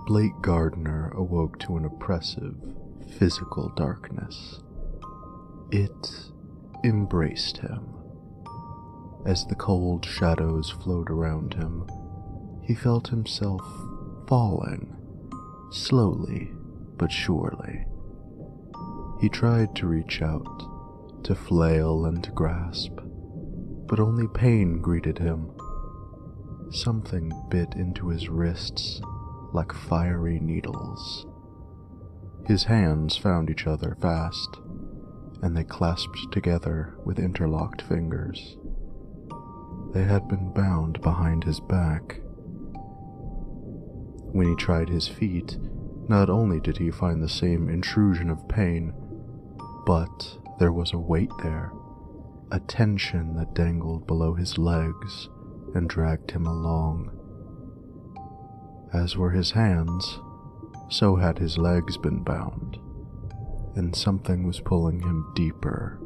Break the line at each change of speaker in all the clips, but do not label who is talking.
Blake Gardner awoke to an oppressive, physical darkness. It embraced him. As the cold shadows flowed around him, he felt himself falling, slowly but surely. He tried to reach out, to flail and to grasp, but only pain greeted him. Something bit into his wrists like fiery needles. His hands found each other fast, and they clasped together with interlocked fingers. They had been bound behind his back. When he tried his feet, not only did he find the same intrusion of pain, but there was a weight there, a tension that dangled below his legs and dragged him along. As were his hands, so had his legs been bound, and something was pulling him deeper,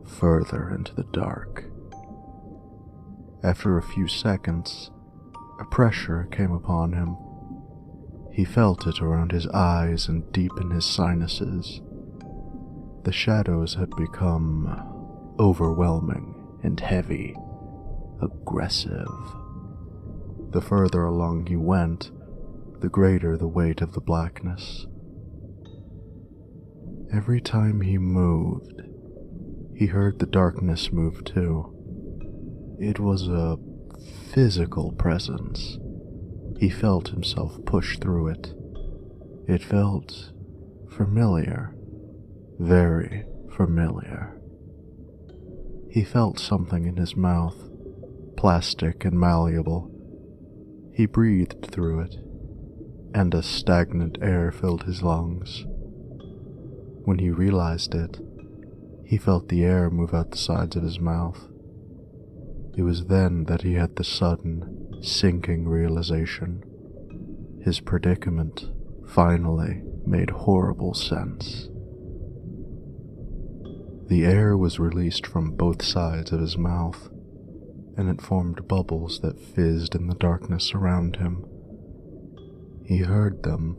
further into the dark. After a few seconds, a pressure came upon him. He felt it around his eyes and deep in his sinuses. The shadows had become overwhelming and heavy, aggressive. The further along he went, the greater the weight of the blackness. Every time he moved, he heard the darkness move too. It was a physical presence. He felt himself push through it. It felt familiar, very familiar. He felt something in his mouth, plastic and malleable. He breathed through it, and a stagnant air filled his lungs. When he realized it, he felt the air move out the sides of his mouth. It was then that he had the sudden, sinking realization. His predicament finally made horrible sense. The air was released from both sides of his mouth, and it formed bubbles that fizzed in the darkness around him. He heard them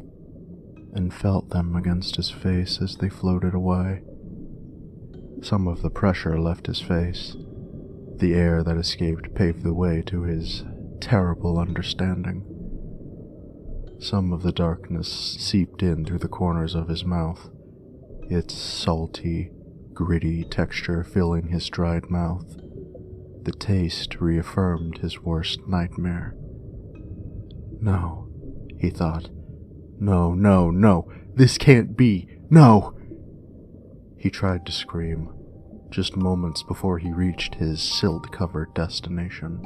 and felt them against his face as they floated away. Some of the pressure left his face. The air that escaped paved the way to his terrible understanding. Some of the darkness seeped in through the corners of his mouth, its salty, gritty texture filling his dried mouth. The taste reaffirmed his worst nightmare. No, he thought. No, no, no, this can't be. No! He tried to scream, just moments before he reached his silt-covered destination.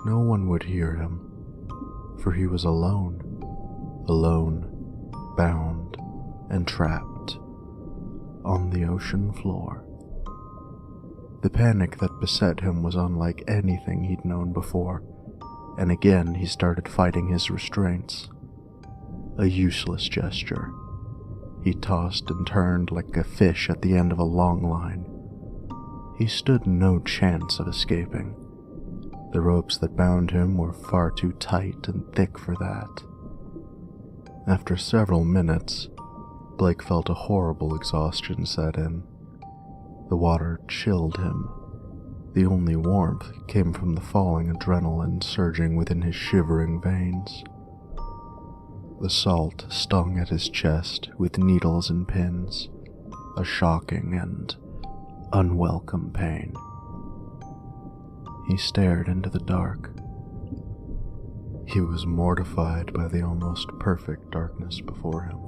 No one would hear him, for he was alone, bound, and trapped on the ocean floor. The panic that beset him was unlike anything he'd known before, and again he started fighting his restraints. A useless gesture. He tossed and turned like a fish at the end of a long line. He stood no chance of escaping. The ropes that bound him were far too tight and thick for that. After several minutes, Blake felt a horrible exhaustion set in. The water chilled him. The only warmth came from the falling adrenaline surging within his shivering veins. The salt stung at his chest with needles and pins, a shocking and unwelcome pain. He stared into the dark. He was mortified by the almost perfect darkness before him.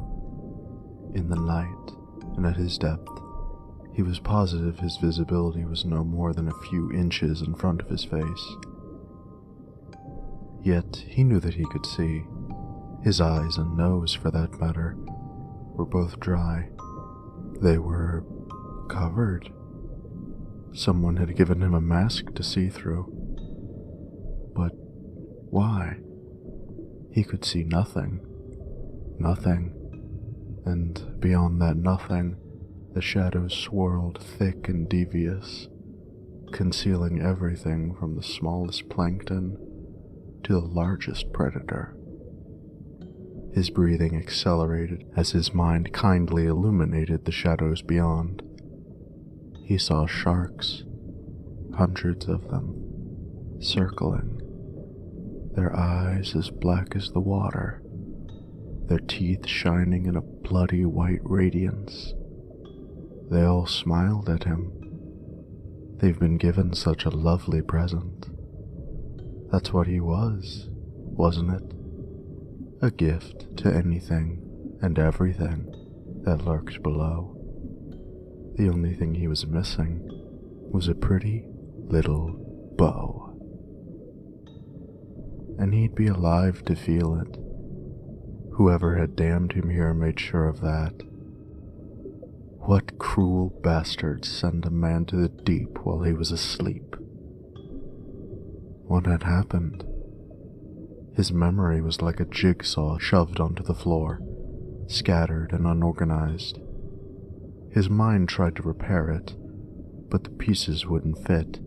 In the night, and at his depth, he was positive his visibility was no more than a few inches in front of his face. Yet he knew that he could see. His eyes and nose, for that matter, were both dry. They were covered. Someone had given him a mask to see through. But why? He could see nothing. Nothing. And beyond that nothing, the shadows swirled thick and devious, concealing everything from the smallest plankton to the largest predator. His breathing accelerated as his mind kindly illuminated the shadows beyond. He saw sharks, hundreds of them, circling, their eyes as black as the water, their teeth shining in a bloody white radiance. They all smiled at him. They've been given such a lovely present. That's what he was, wasn't it? A gift to anything and everything that lurked below. The only thing he was missing was a pretty little bow. And he'd be alive to feel it. Whoever had damned him here made sure of that. What cruel bastards send a man to the deep while he was asleep? What had happened? His memory was like a jigsaw shoved onto the floor, scattered and unorganized. His mind tried to repair it, but the pieces wouldn't fit.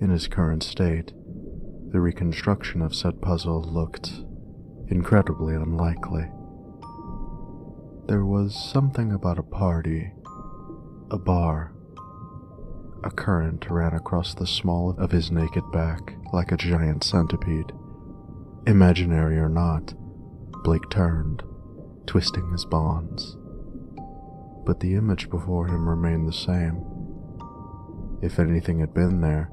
In his current state, the reconstruction of said puzzle looked incredibly unlikely. There was something about a party, a bar. A current ran across the small of his naked back like a giant centipede. Imaginary or not, Blake turned, twisting his bonds. But the image before him remained the same. If anything had been there,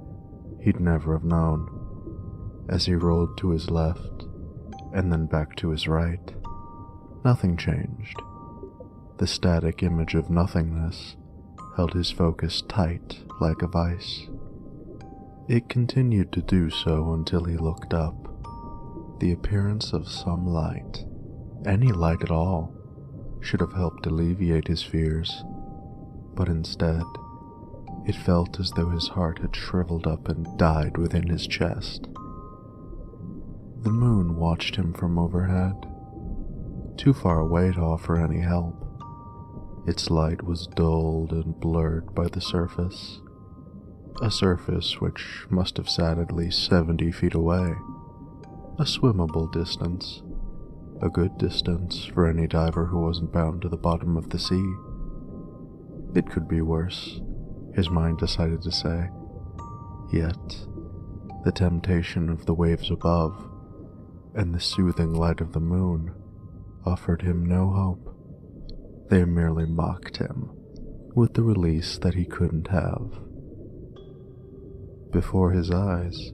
he'd never have known. As he rolled to his left, and then back to his right, nothing changed. The static image of nothingness held his focus tight like a vice. It continued to do so until he looked up. The appearance of some light, any light at all, should have helped alleviate his fears, but instead, it felt as though his heart had shriveled up and died within his chest. The moon watched him from overhead, too far away to offer any help. Its light was dulled and blurred by the surface, a surface which must have sat at least 70 feet away, a swimmable distance, a good distance for any diver who wasn't bound to the bottom of the sea. It could be worse, his mind decided to say, yet the temptation of the waves above and the soothing light of the moon offered him no hope. They merely mocked him with the release that he couldn't have. Before his eyes,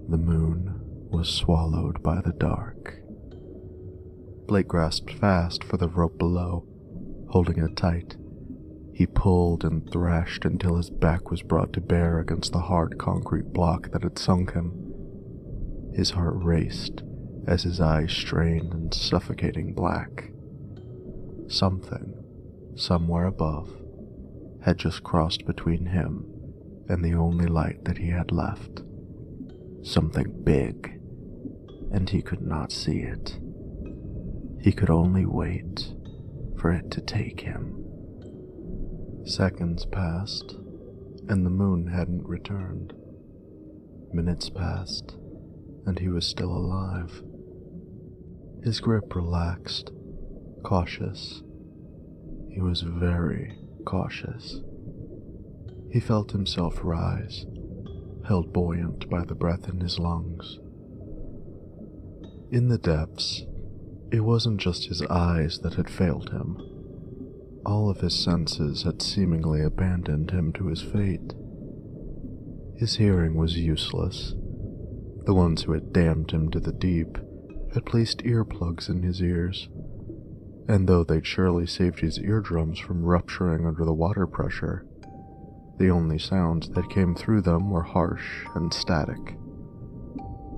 the moon was swallowed by the dark. Blake grasped fast for the rope below, holding it tight. He pulled and thrashed until his back was brought to bear against the hard concrete block that had sunk him. His heart raced as his eyes strained in suffocating black. Something, somewhere above, had just crossed between him and the only light that he had left. Something big, and he could not see it. He could only wait for it to take him. Seconds passed, and the moon hadn't returned. Minutes passed, and he was still alive. His grip relaxed, cautious. He was very cautious. He felt himself rise, held buoyant by the breath in his lungs. In the depths, it wasn't just his eyes that had failed him. All of his senses had seemingly abandoned him to his fate. His hearing was useless. The ones who had damned him to the deep had placed earplugs in his ears, and though they'd surely saved his eardrums from rupturing under the water pressure, the only sounds that came through them were harsh and static.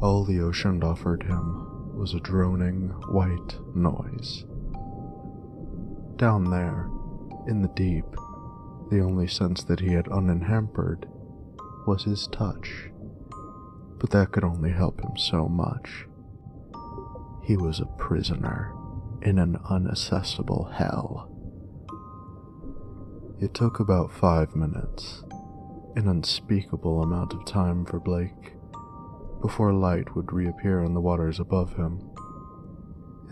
All the ocean offered him was a droning, white noise. Down there, in the deep, the only sense that he had unencumbered was his touch, but that could only help him so much. He was a prisoner in an inaccessible hell. It took about 5 minutes, an unspeakable amount of time for Blake, before light would reappear in the waters above him.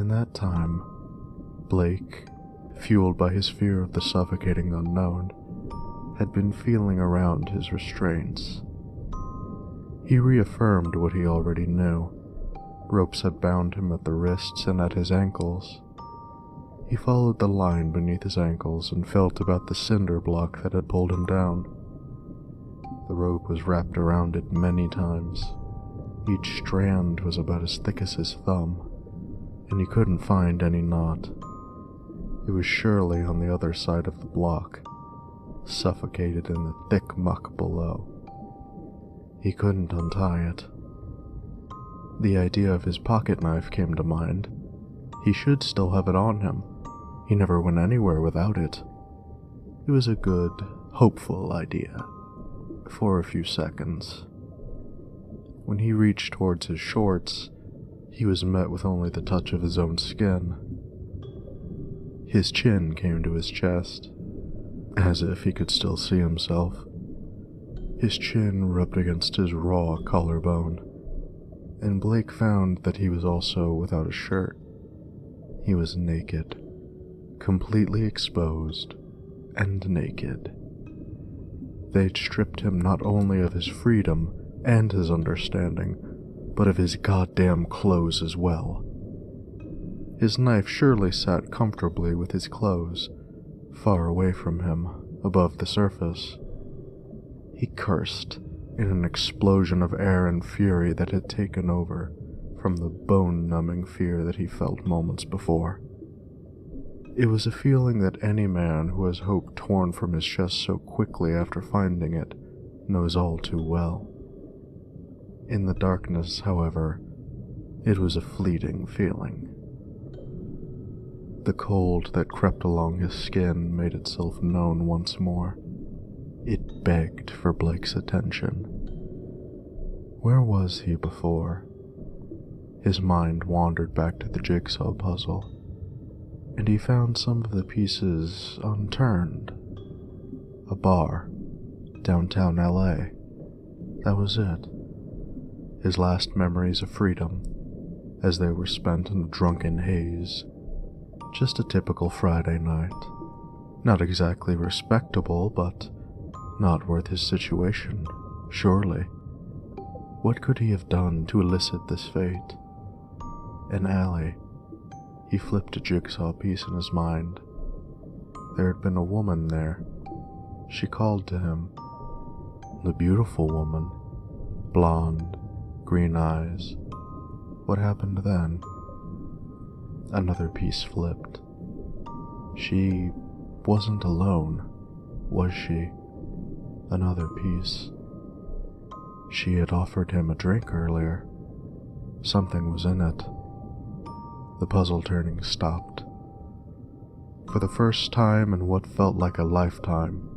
In that time, Blake, fueled by his fear of the suffocating unknown, had been feeling around his restraints. He reaffirmed what he already knew. Ropes had bound him at the wrists and at his ankles. He followed the line beneath his ankles and felt about the cinder block that had pulled him down. The rope was wrapped around it many times. Each strand was about as thick as his thumb, and he couldn't find any knot. It was surely on the other side of the block, suffocated in the thick muck below. He couldn't untie it. The idea of his pocket knife came to mind. He should still have it on him. He never went anywhere without it. It was a good, hopeful idea, for a few seconds. When he reached towards his shorts, he was met with only the touch of his own skin. His chin came to his chest, as if he could still see himself. His chin rubbed against his raw collarbone, and Blake found that he was also without a shirt. He was naked, completely exposed, and naked. They'd stripped him not only of his freedom and his understanding, but of his goddamn clothes as well. His knife surely sat comfortably with his clothes, far away from him, above the surface. He cursed in an explosion of air and fury that had taken over from the bone-numbing fear that he felt moments before. It was a feeling that any man who has hope torn from his chest so quickly after finding it knows all too well. In the darkness, however, it was a fleeting feeling. The cold that crept along his skin made itself known once more. It begged for Blake's attention. Where was he before? His mind wandered back to the jigsaw puzzle, and he found some of the pieces unturned. A bar, downtown LA. That was it. His last memories of freedom, as they were spent in a drunken haze. Just a typical Friday night. Not exactly respectable, but not worth his situation, surely. What could he have done to elicit this fate? An alley. He flipped a jigsaw piece in his mind. There had been a woman there. She called to him. The beautiful woman. Blonde, green eyes. What happened then? Another piece flipped. She wasn't alone, was she? Another piece. She had offered him a drink earlier. Something was in it. The puzzle turning stopped. For the first time in what felt like a lifetime,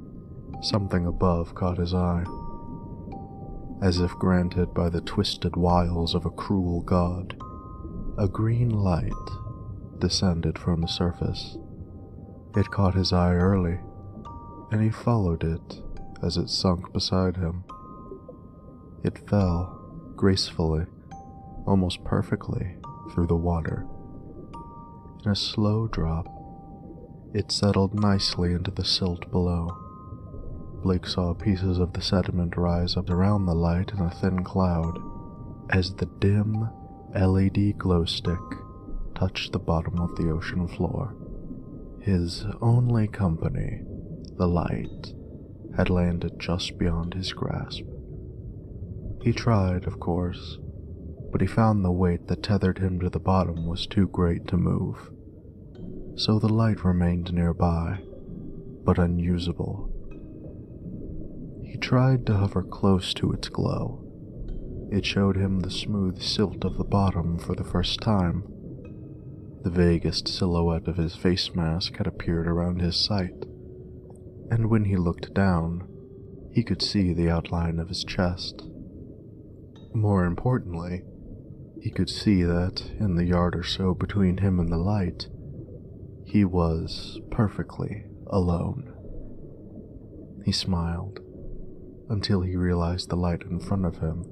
something above caught his eye. As if granted by the twisted wiles of a cruel god, a green light descended from the surface. It caught his eye early, and he followed it as it sunk beside him. It fell gracefully, almost perfectly, through the water. In a slow drop, it settled nicely into the silt below. Blake saw pieces of the sediment rise up around the light in a thin cloud as the dim LED glow stick touched the bottom of the ocean floor. His only company, the light, had landed just beyond his grasp. He tried, of course, but he found the weight that tethered him to the bottom was too great to move. So the light remained nearby, but unusable. He tried to hover close to its glow. It showed him the smooth silt of the bottom for the first time. The vaguest silhouette of his face mask had appeared around his sight, and when he looked down, he could see the outline of his chest. More importantly, he could see that, in the yard or so between him and the light, he was perfectly alone. He smiled, until he realized the light in front of him,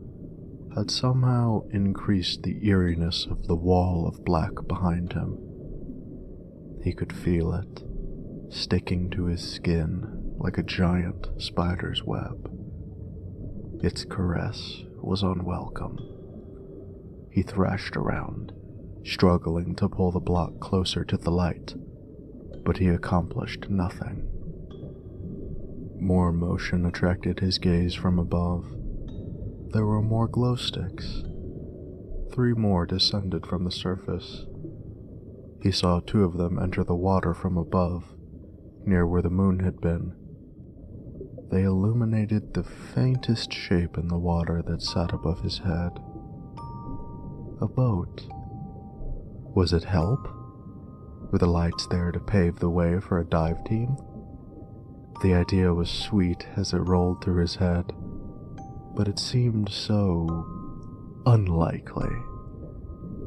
had somehow increased the eeriness of the wall of black behind him. He could feel it, sticking to his skin like a giant spider's web. Its caress was unwelcome. He thrashed around, struggling to pull the block closer to the light, but he accomplished nothing. More motion attracted his gaze from above. There were more glow sticks. 3 more descended from the surface. He saw 2 of them enter the water from above, near where the moon had been. They illuminated the faintest shape in the water that sat above his head. A boat. Was it help? Were the lights there to pave the way for a dive team? The idea was sweet as it rolled through his head, but it seemed so unlikely.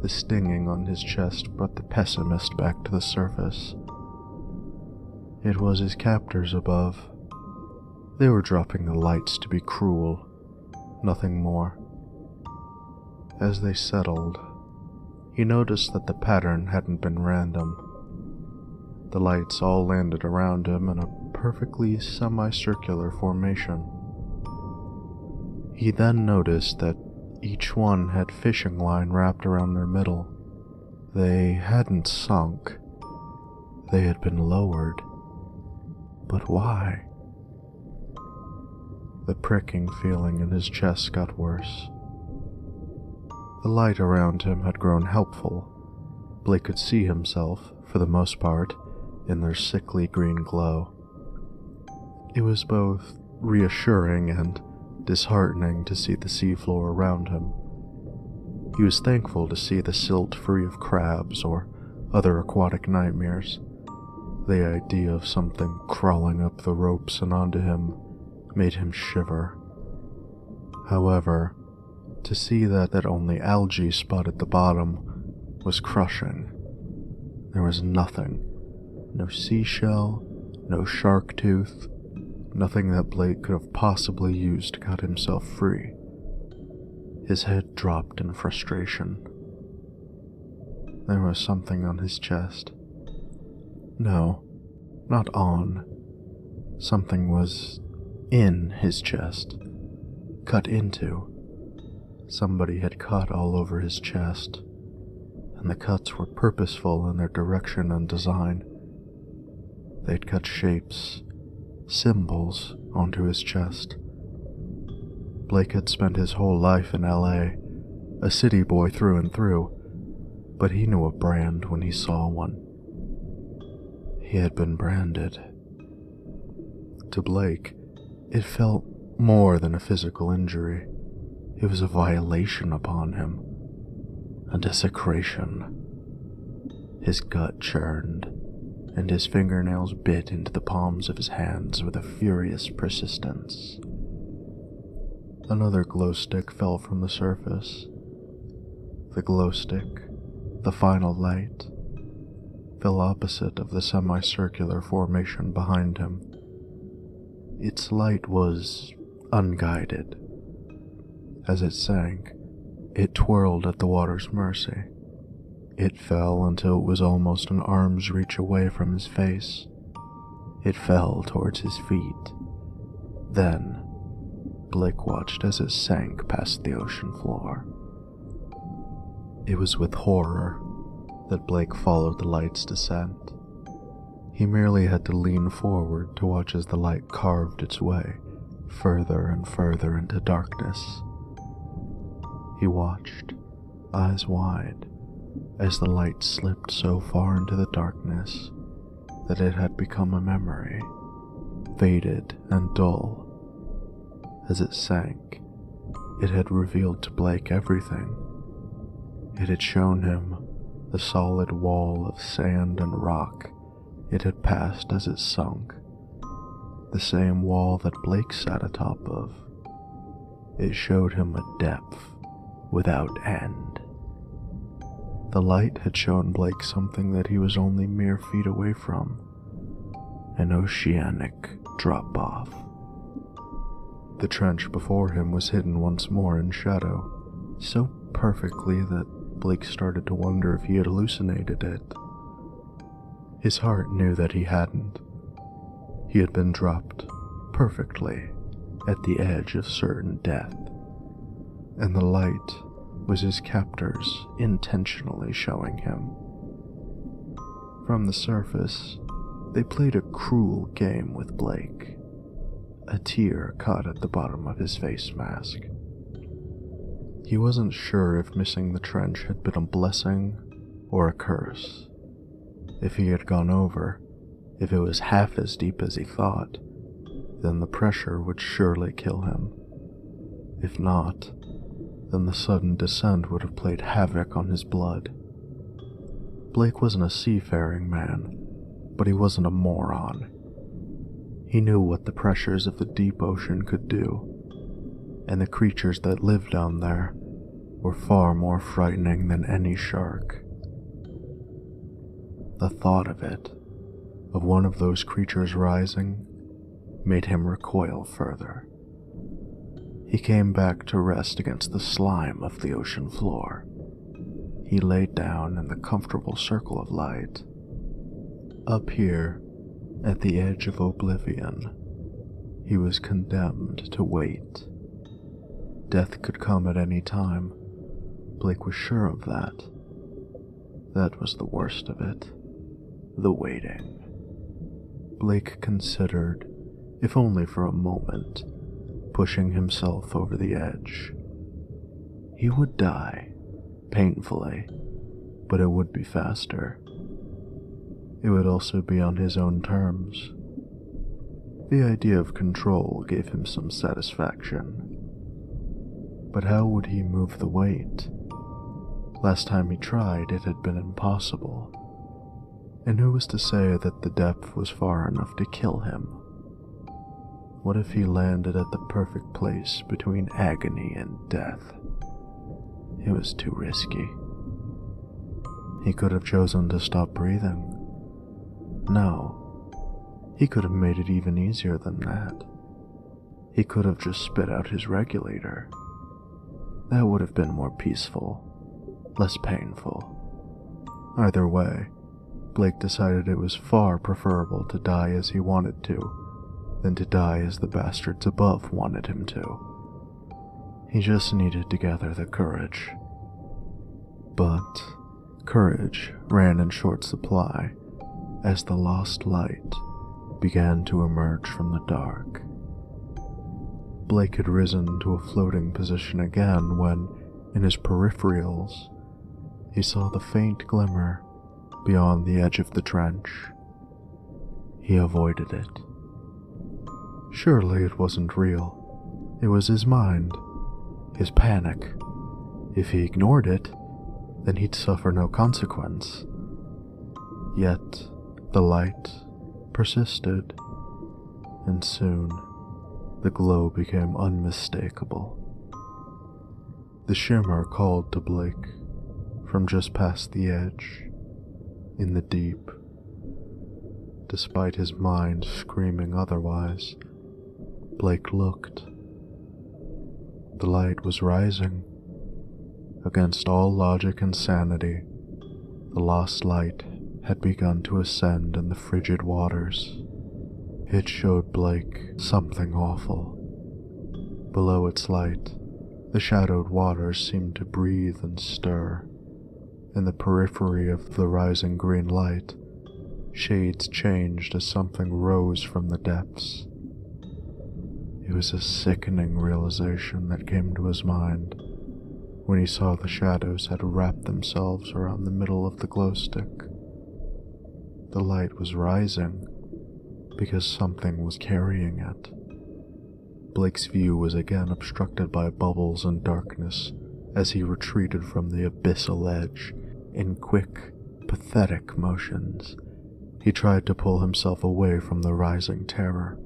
The stinging on his chest brought the pessimist back to the surface. It was his captors above. They were dropping the lights to be cruel, nothing more. As they settled, he noticed that the pattern hadn't been random. The lights all landed around him in a perfectly semicircular formation. He then noticed that each one had fishing line wrapped around their middle. They hadn't sunk. They had been lowered. But why? The pricking feeling in his chest got worse. The light around him had grown helpful. Blake could see himself, for the most part, in their sickly green glow. It was both reassuring and disheartening to see the seafloor around him. He was thankful to see the silt free of crabs or other aquatic nightmares. The idea of something crawling up the ropes and onto him made him shiver. However, to see that only algae spotted the bottom was crushing. There was nothing. No seashell, no shark tooth, nothing that Blake could have possibly used to cut himself free. His head dropped in frustration. There was something on his chest. No, not on. Something was in his chest, cut into. Somebody had cut all over his chest, and the cuts were purposeful in their direction and design. They'd cut shapes, symbols onto his chest. Blake had spent his whole life in LA, a city boy through and through, but he knew a brand when he saw one. He had been branded. To Blake, it felt more than a physical injury. It was a violation upon him, a desecration. His gut churned, and his fingernails bit into the palms of his hands with a furious persistence. Another glow stick fell from the surface. The glow stick, the final light, fell opposite of the semicircular formation behind him. Its light was unguided. As it sank, it twirled at the water's mercy. It fell until it was almost an arm's reach away from his face. It fell towards his feet. Then, Blake watched as it sank past the ocean floor. It was with horror that Blake followed the light's descent. He merely had to lean forward to watch as the light carved its way further and further into darkness. He watched, eyes wide, as the light slipped so far into the darkness that it had become a memory, faded and dull. As it sank, it had revealed to Blake everything. It had shown him the solid wall of sand and rock it had passed as it sunk, the same wall that Blake sat atop of. It showed him a depth without end. The light had shown Blake something that he was only mere feet away from, an oceanic drop-off. The trench before him was hidden once more in shadow, so perfectly that Blake started to wonder if he had hallucinated it. His heart knew that he hadn't. He had been dropped perfectly at the edge of certain death, and the light was his captors intentionally showing him. From the surface, they played a cruel game with Blake. A tear caught at the bottom of his face mask. He wasn't sure if missing the trench had been a blessing or a curse. If he had gone over, if it was half as deep as he thought, then the pressure would surely kill him. If not, then the sudden descent would have played havoc on his blood. Blake wasn't a seafaring man, but he wasn't a moron. He knew what the pressures of the deep ocean could do, and the creatures that lived down there were far more frightening than any shark. The thought of it, of one of those creatures rising, made him recoil further. He came back to rest against the slime of the ocean floor. He laid down in the comfortable circle of light. Up here, at the edge of oblivion, he was condemned to wait. Death could come at any time. Blake was sure of that. That was the worst of it. The waiting. Blake considered, if only for a moment, pushing himself over the edge. He would die, painfully, but it would be faster. It would also be on his own terms. The idea of control gave him some satisfaction. But how would he move the weight? Last time he tried, it had been impossible. And who was to say that the depth was far enough to kill him? What if he landed at the perfect place between agony and death? It was too risky. He could have chosen to stop breathing. No, he could have made it even easier than that. He could have just spit out his regulator. That would have been more peaceful, less painful. Either way, Blake decided it was far preferable to die as he wanted to than to die as the bastards above wanted him to. He just needed to gather the courage. But courage ran in short supply as the lost light began to emerge from the dark. Blake had risen to a floating position again when, in his peripherals, he saw the faint glimmer beyond the edge of the trench. He avoided it. Surely it wasn't real. It was his mind, his panic. If he ignored it, then he'd suffer no consequence. Yet the light persisted, and soon the glow became unmistakable. The shimmer called to Blake from just past the edge, in the deep. Despite his mind screaming otherwise, Blake looked. The light was rising. Against all logic and sanity, the lost light had begun to ascend in the frigid waters. It showed Blake something awful. Below its light, the shadowed waters seemed to breathe and stir. In the periphery of the rising green light, shades changed as something rose from the depths. It was a sickening realization that came to his mind when he saw the shadows had wrapped themselves around the middle of the glow stick. The light was rising because something was carrying it. Blake's view was again obstructed by bubbles and darkness as he retreated from the abyssal edge in quick, pathetic motions. He tried to pull himself away from the rising terror.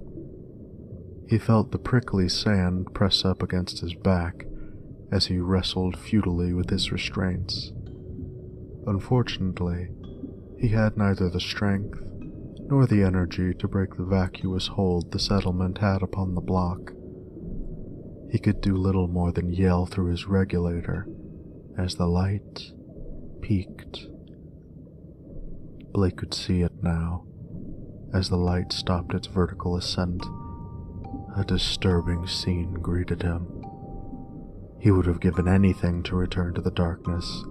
He felt the prickly sand press up against his back as he wrestled futilely with his restraints. Unfortunately, he had neither the strength nor the energy to break the vacuous hold the settlement had upon the block. He could do little more than yell through his regulator as the light peaked. Blake could see it now. As the light stopped its vertical ascent, a disturbing scene greeted him. He would have given anything to return to the darkness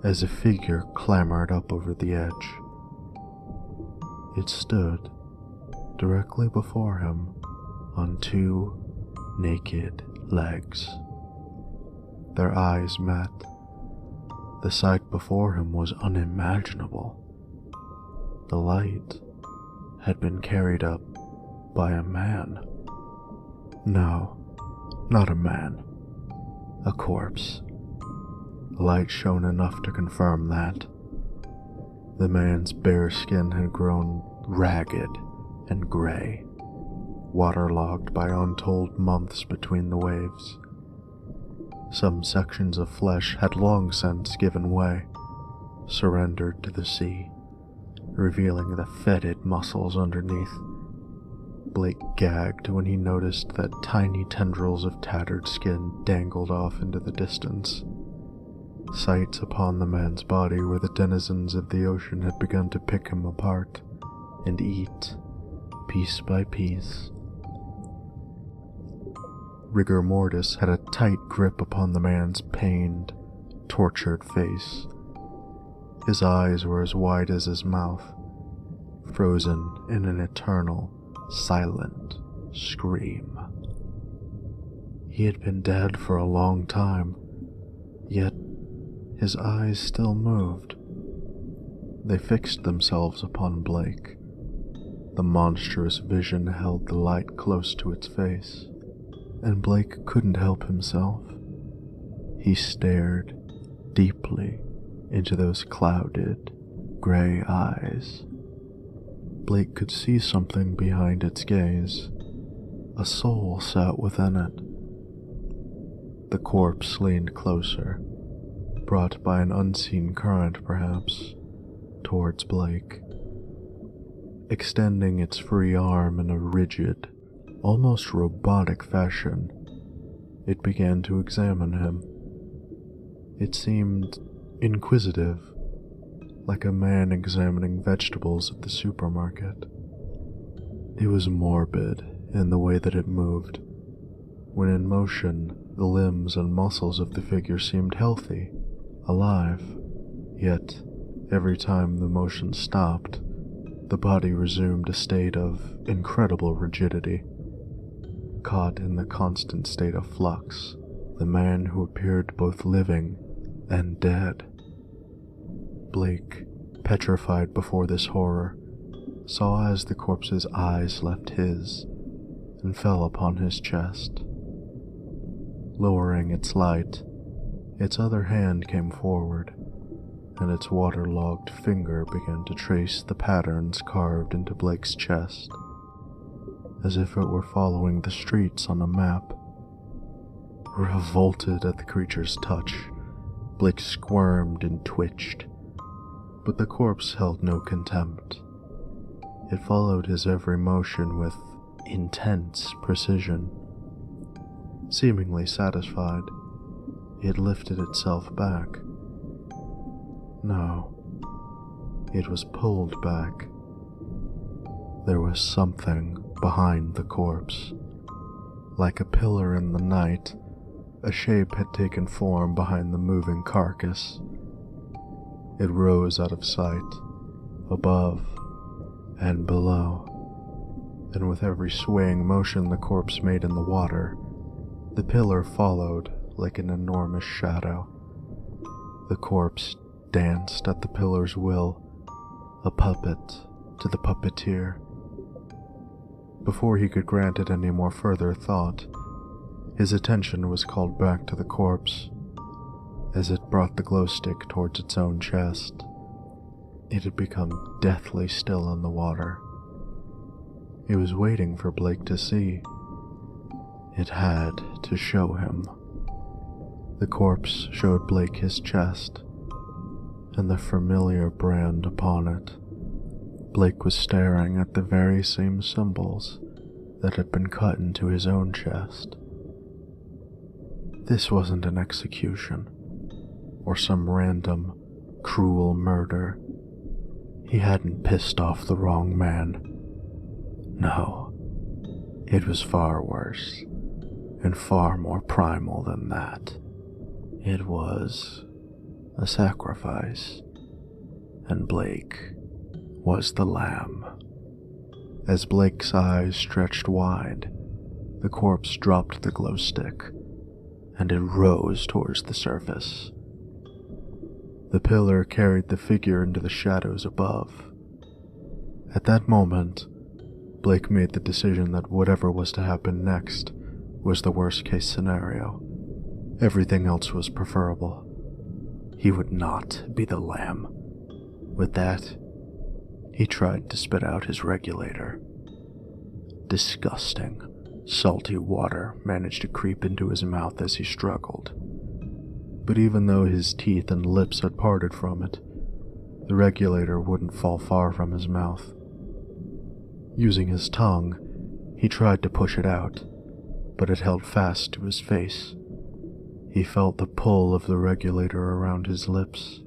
as a figure clambered up over the edge. It stood directly before him on two naked legs. Their eyes met. The sight before him was unimaginable. The light had been carried up by a man. No, not a man. A corpse. The light shone enough to confirm that. The man's bare skin had grown ragged and gray, waterlogged by untold months between the waves. Some sections of flesh had long since given way, surrendered to the sea, revealing the fetid muscles underneath. Blake gagged when he noticed that tiny tendrils of tattered skin dangled off into the distance. Sights upon the man's body where the denizens of the ocean had begun to pick him apart and eat, piece by piece. Rigor mortis had a tight grip upon the man's pained, tortured face. His eyes were as wide as his mouth, frozen in an eternal, silent scream. He had been dead for a long time, yet his eyes still moved. They fixed themselves upon Blake. The monstrous vision held the light close to its face, and Blake couldn't help himself. He stared deeply into those clouded, gray eyes. Blake could see something behind its gaze. A soul sat within it. The corpse leaned closer, brought by an unseen current perhaps, towards Blake. Extending its free arm in a rigid, almost robotic fashion, it began to examine him. It seemed inquisitive, like a man examining vegetables at the supermarket. It was morbid in the way that it moved. When in motion, the limbs and muscles of the figure seemed healthy, alive, yet every time the motion stopped, the body resumed a state of incredible rigidity. Caught in the constant state of flux, the man who appeared both living and dead. Blake, petrified before this horror, saw as the corpse's eyes left his and fell upon his chest. Lowering its light, its other hand came forward, and its waterlogged finger began to trace the patterns carved into Blake's chest, as if it were following the streets on a map. Revolted at the creature's touch, Blake squirmed and twitched, but the corpse held no contempt. It followed his every motion with intense precision. Seemingly satisfied, it lifted itself back. No, it was pulled back. There was something behind the corpse. Like a pillar in the night, a shape had taken form behind the moving carcass. It rose out of sight, above and below, and with every swaying motion the corpse made in the water, the pillar followed like an enormous shadow. The corpse danced at the pillar's will, a puppet to the puppeteer. Before he could grant it any more further thought, his attention was called back to the corpse as it brought the glow stick towards its own chest. It had become deathly still in the water. It was waiting for Blake to see. It had to show him. The corpse showed Blake his chest, and the familiar brand upon it. Blake was staring at the very same symbols that had been cut into his own chest. This wasn't an execution, or some random, cruel murder. He hadn't pissed off the wrong man. No, it was far worse, and far more primal than that. It was a sacrifice, and Blake was the lamb. As Blake's eyes stretched wide, the corpse dropped the glow stick, and it rose towards the surface. The pillar carried the figure into the shadows above. At that moment, Blake made the decision that whatever was to happen next was the worst-case scenario. Everything else was preferable. He would not be the lamb. With that, he tried to spit out his regulator. Disgusting, salty water managed to creep into his mouth as he struggled. But even though his teeth and lips had parted from it, the regulator wouldn't fall far from his mouth. Using his tongue, he tried to push it out, but it held fast to his face. He felt the pull of the regulator around his lips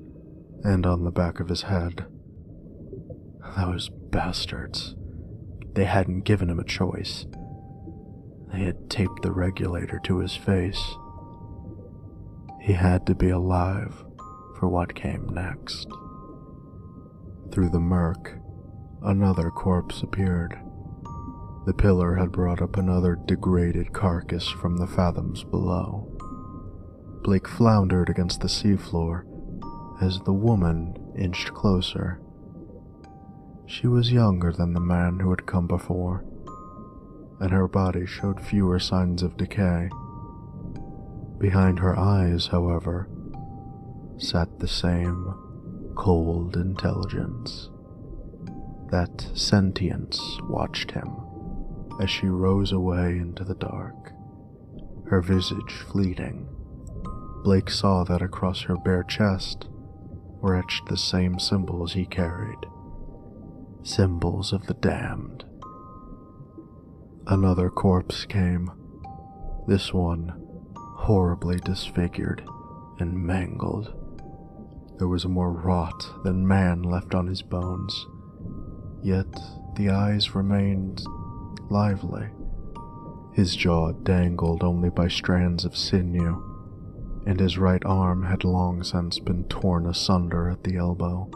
and on the back of his head. Those bastards. They hadn't given him a choice. They had taped the regulator to his face. He had to be alive for what came next. Through the murk, another corpse appeared. The pillar had brought up another degraded carcass from the fathoms below. Blake floundered against the seafloor as the woman inched closer. She was younger than the man who had come before, and her body showed fewer signs of decay. Behind her eyes, however, sat the same cold intelligence. That sentience watched him as she rose away into the dark, her visage fleeting. Blake saw that across her bare chest were etched the same symbols he carried. Symbols of the damned. Another corpse came, this one horribly disfigured and mangled. There was more rot than man left on his bones, yet the eyes remained lively. His jaw dangled only by strands of sinew, and his right arm had long since been torn asunder at the elbow.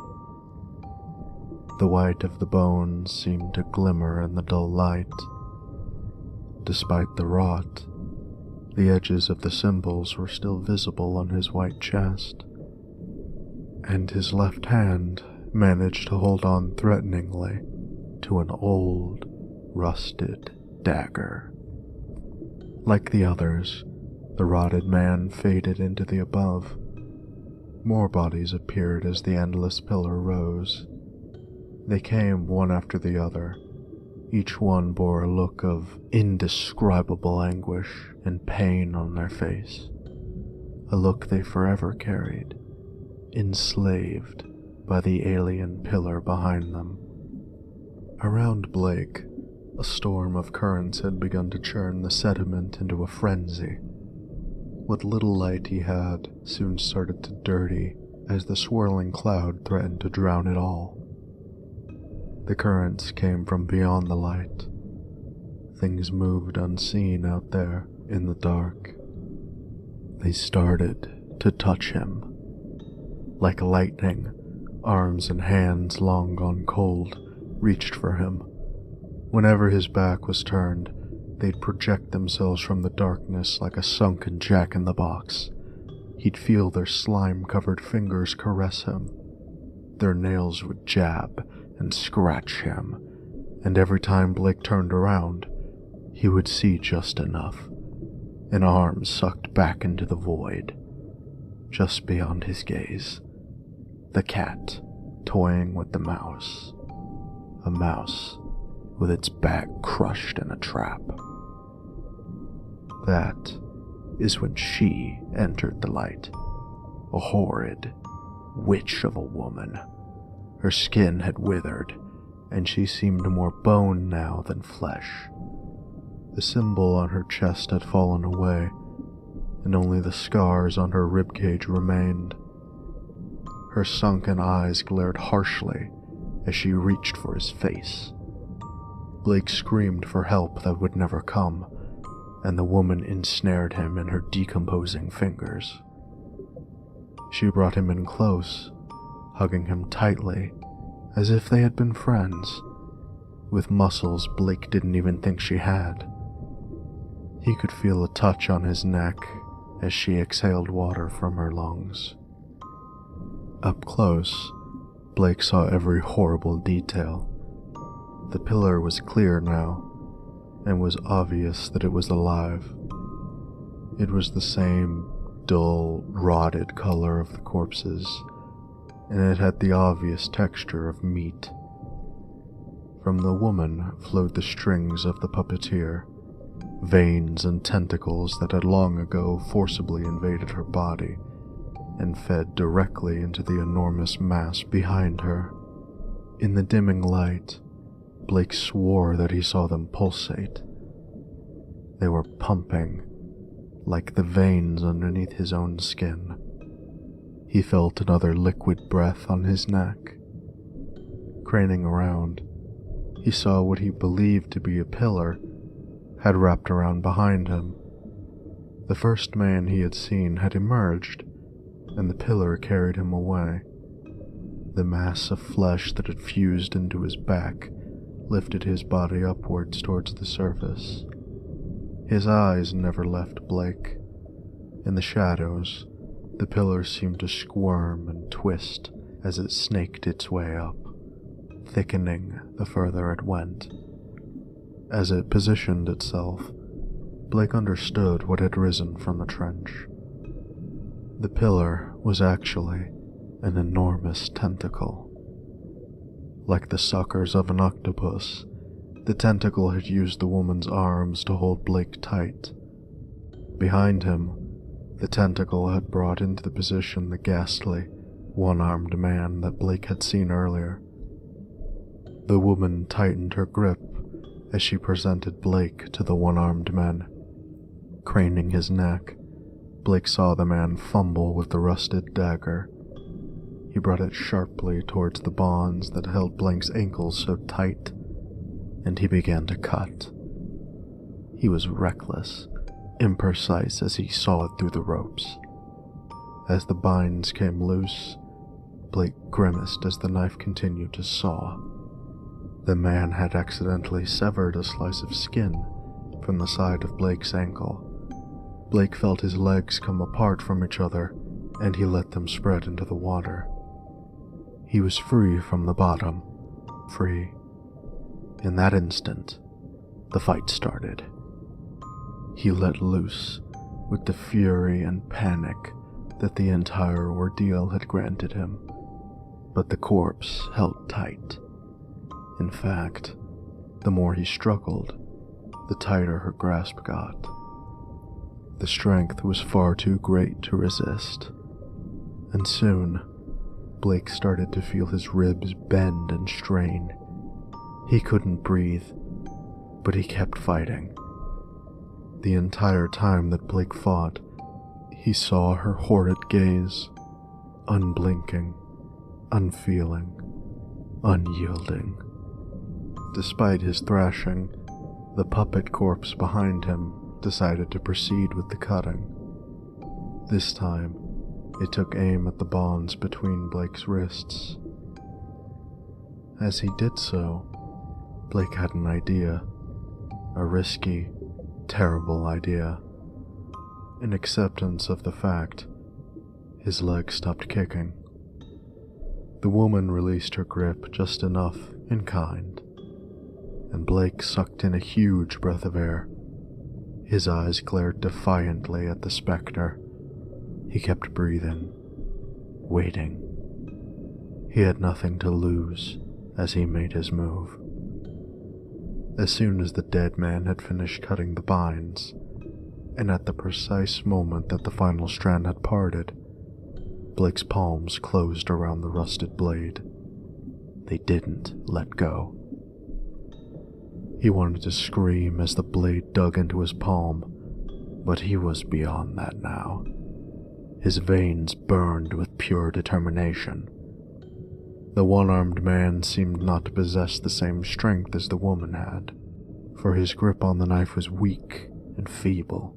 The white of the bones seemed to glimmer in the dull light. Despite the rot, the edges of the symbols were still visible on his white chest, and his left hand managed to hold on threateningly to an old, rusted dagger. Like the others, the rotted man faded into the above. More bodies appeared as the endless pillar rose. They came one after the other. Each one bore a look of indescribable anguish and pain on their face, a look they forever carried, enslaved by the alien pillar behind them. Around Blake, a storm of currents had begun to churn the sediment into a frenzy. What little light he had soon started to dirty as the swirling cloud threatened to drown it all. The currents came from beyond the light. Things moved unseen out there in the dark. They started to touch him. Like lightning, arms and hands long gone cold reached for him. Whenever his back was turned, they'd project themselves from the darkness like a sunken jack-in-the-box. He'd feel their slime-covered fingers caress him. Their nails would jab and scratch him, and every time Blake turned around, he would see just enough. An arm sucked back into the void. Just beyond his gaze, the cat toying with the mouse. A mouse with its back crushed in a trap. That is when she entered the light, a horrid witch of a woman. Her skin had withered, and she seemed more bone now than flesh. The symbol on her chest had fallen away, and only the scars on her ribcage remained. Her sunken eyes glared harshly as she reached for his face. Blake screamed for help that would never come, and the woman ensnared him in her decomposing fingers. She brought him in close, hugging him tightly, as if they had been friends, with muscles Blake didn't even think she had. He could feel a touch on his neck as she exhaled water from her lungs. Up close, Blake saw every horrible detail. The pillar was clear now, and was obvious that it was alive. It was the same dull, rotted color of the corpses, and it had the obvious texture of meat. From the woman flowed the strings of the puppeteer, veins and tentacles that had long ago forcibly invaded her body and fed directly into the enormous mass behind her. In the dimming light, Blake swore that he saw them pulsate. They were pumping, like the veins underneath his own skin. He felt another liquid breath on his neck. Craning around, he saw what he believed to be a pillar had wrapped around behind him. The first man he had seen had emerged, and the pillar carried him away. The mass of flesh that had fused into his back lifted his body upwards towards the surface. His eyes never left Blake. In the shadows, the pillar seemed to squirm and twist as it snaked its way up, thickening the further it went. As it positioned itself, Blake understood what had risen from the trench. The pillar was actually an enormous tentacle. Like the suckers of an octopus, the tentacle had used the woman's arms to hold Blake tight. Behind him, the tentacle had brought into the position the ghastly, one-armed man that Blake had seen earlier. The woman tightened her grip as she presented Blake to the one-armed man. Craning his neck, Blake saw the man fumble with the rusted dagger. He brought it sharply towards the bonds that held Blake's ankles so tight, and he began to cut. He was reckless, imprecise as he sawed through the ropes. As the binds came loose, Blake grimaced as the knife continued to saw. The man had accidentally severed a slice of skin from the side of Blake's ankle. Blake felt his legs come apart from each other, and he let them spread into the water. He was free from the bottom, free. In that instant, the fight started. He let loose with the fury and panic that the entire ordeal had granted him, but the corpse held tight. In fact, the more he struggled, the tighter her grasp got. The strength was far too great to resist, and soon, Blake started to feel his ribs bend and strain. He couldn't breathe, but he kept fighting. The entire time that Blake fought, he saw her horrid gaze, unblinking, unfeeling, unyielding. Despite his thrashing, the puppet corpse behind him decided to proceed with the cutting. This time, it took aim at the bonds between Blake's wrists. As he did so, Blake had an idea, a risky, terrible idea. In acceptance of the fact, his leg stopped kicking. The woman released her grip just enough in kind, and Blake sucked in a huge breath of air. His eyes glared defiantly at the specter. He kept breathing, waiting. He had nothing to lose as he made his move. As soon as the dead man had finished cutting the binds, and at the precise moment that the final strand had parted, Blake's palms closed around the rusted blade. They didn't let go. He wanted to scream as the blade dug into his palm, But he was beyond that now. His veins burned with pure determination. The one-armed man seemed not to possess the same strength as the woman had, for his grip on the knife was weak and feeble.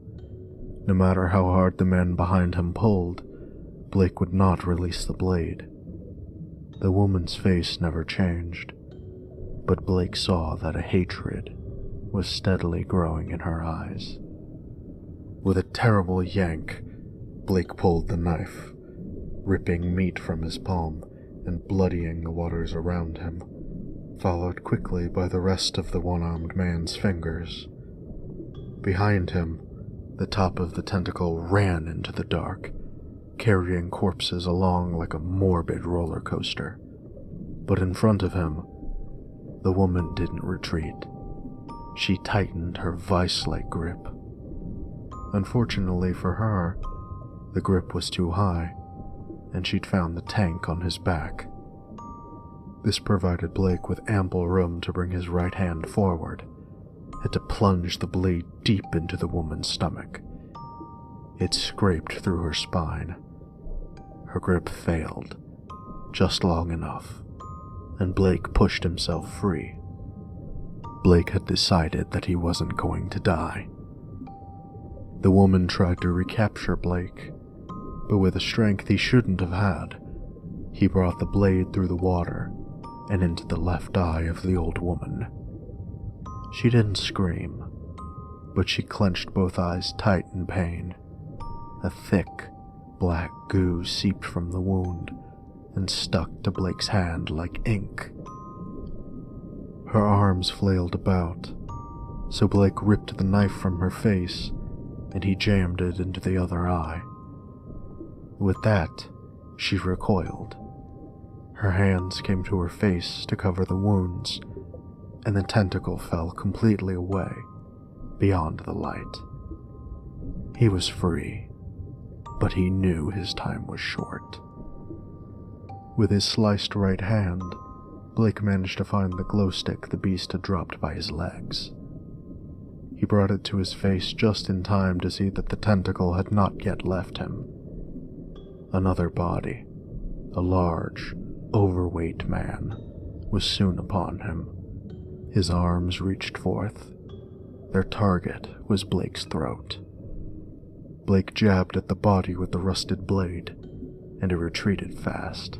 No matter how hard the man behind him pulled, Blake would not release the blade. The woman's face never changed, but Blake saw that a hatred was steadily growing in her eyes. With a terrible yank, Blake pulled the knife, ripping meat from his palm and bloodying the waters around him, followed quickly by the rest of the one-armed man's fingers. Behind him, the top of the tentacle ran into the dark, carrying corpses along like a morbid roller coaster. But in front of him, the woman didn't retreat. She tightened her vice-like grip. Unfortunately for her, the grip was too high, and she'd found the tank on his back. This provided Blake with ample room to bring his right hand forward and to plunge the blade deep into the woman's stomach. It scraped through her spine. Her grip failed, just long enough, and Blake pushed himself free. Blake had decided that he wasn't going to die. The woman tried to recapture Blake, but with a strength he shouldn't have had, he brought the blade through the water and into the left eye of the old woman. She didn't scream, but she clenched both eyes tight in pain. A thick, black goo seeped from the wound and stuck to Blake's hand like ink. Her arms flailed about, so Blake ripped the knife from her face and he jammed it into the other eye. With that, she recoiled. Her hands came to her face to cover the wounds, and the tentacle fell completely away, beyond the light. He was free, but he knew his time was short. With his sliced right hand, Blake managed to find the glow stick the beast had dropped by his legs. He brought it to his face just in time to see that the tentacle had not yet left him. Another body, a large, overweight man, was soon upon him. His arms reached forth. Their target was Blake's throat. Blake jabbed at the body with the rusted blade, and it retreated fast.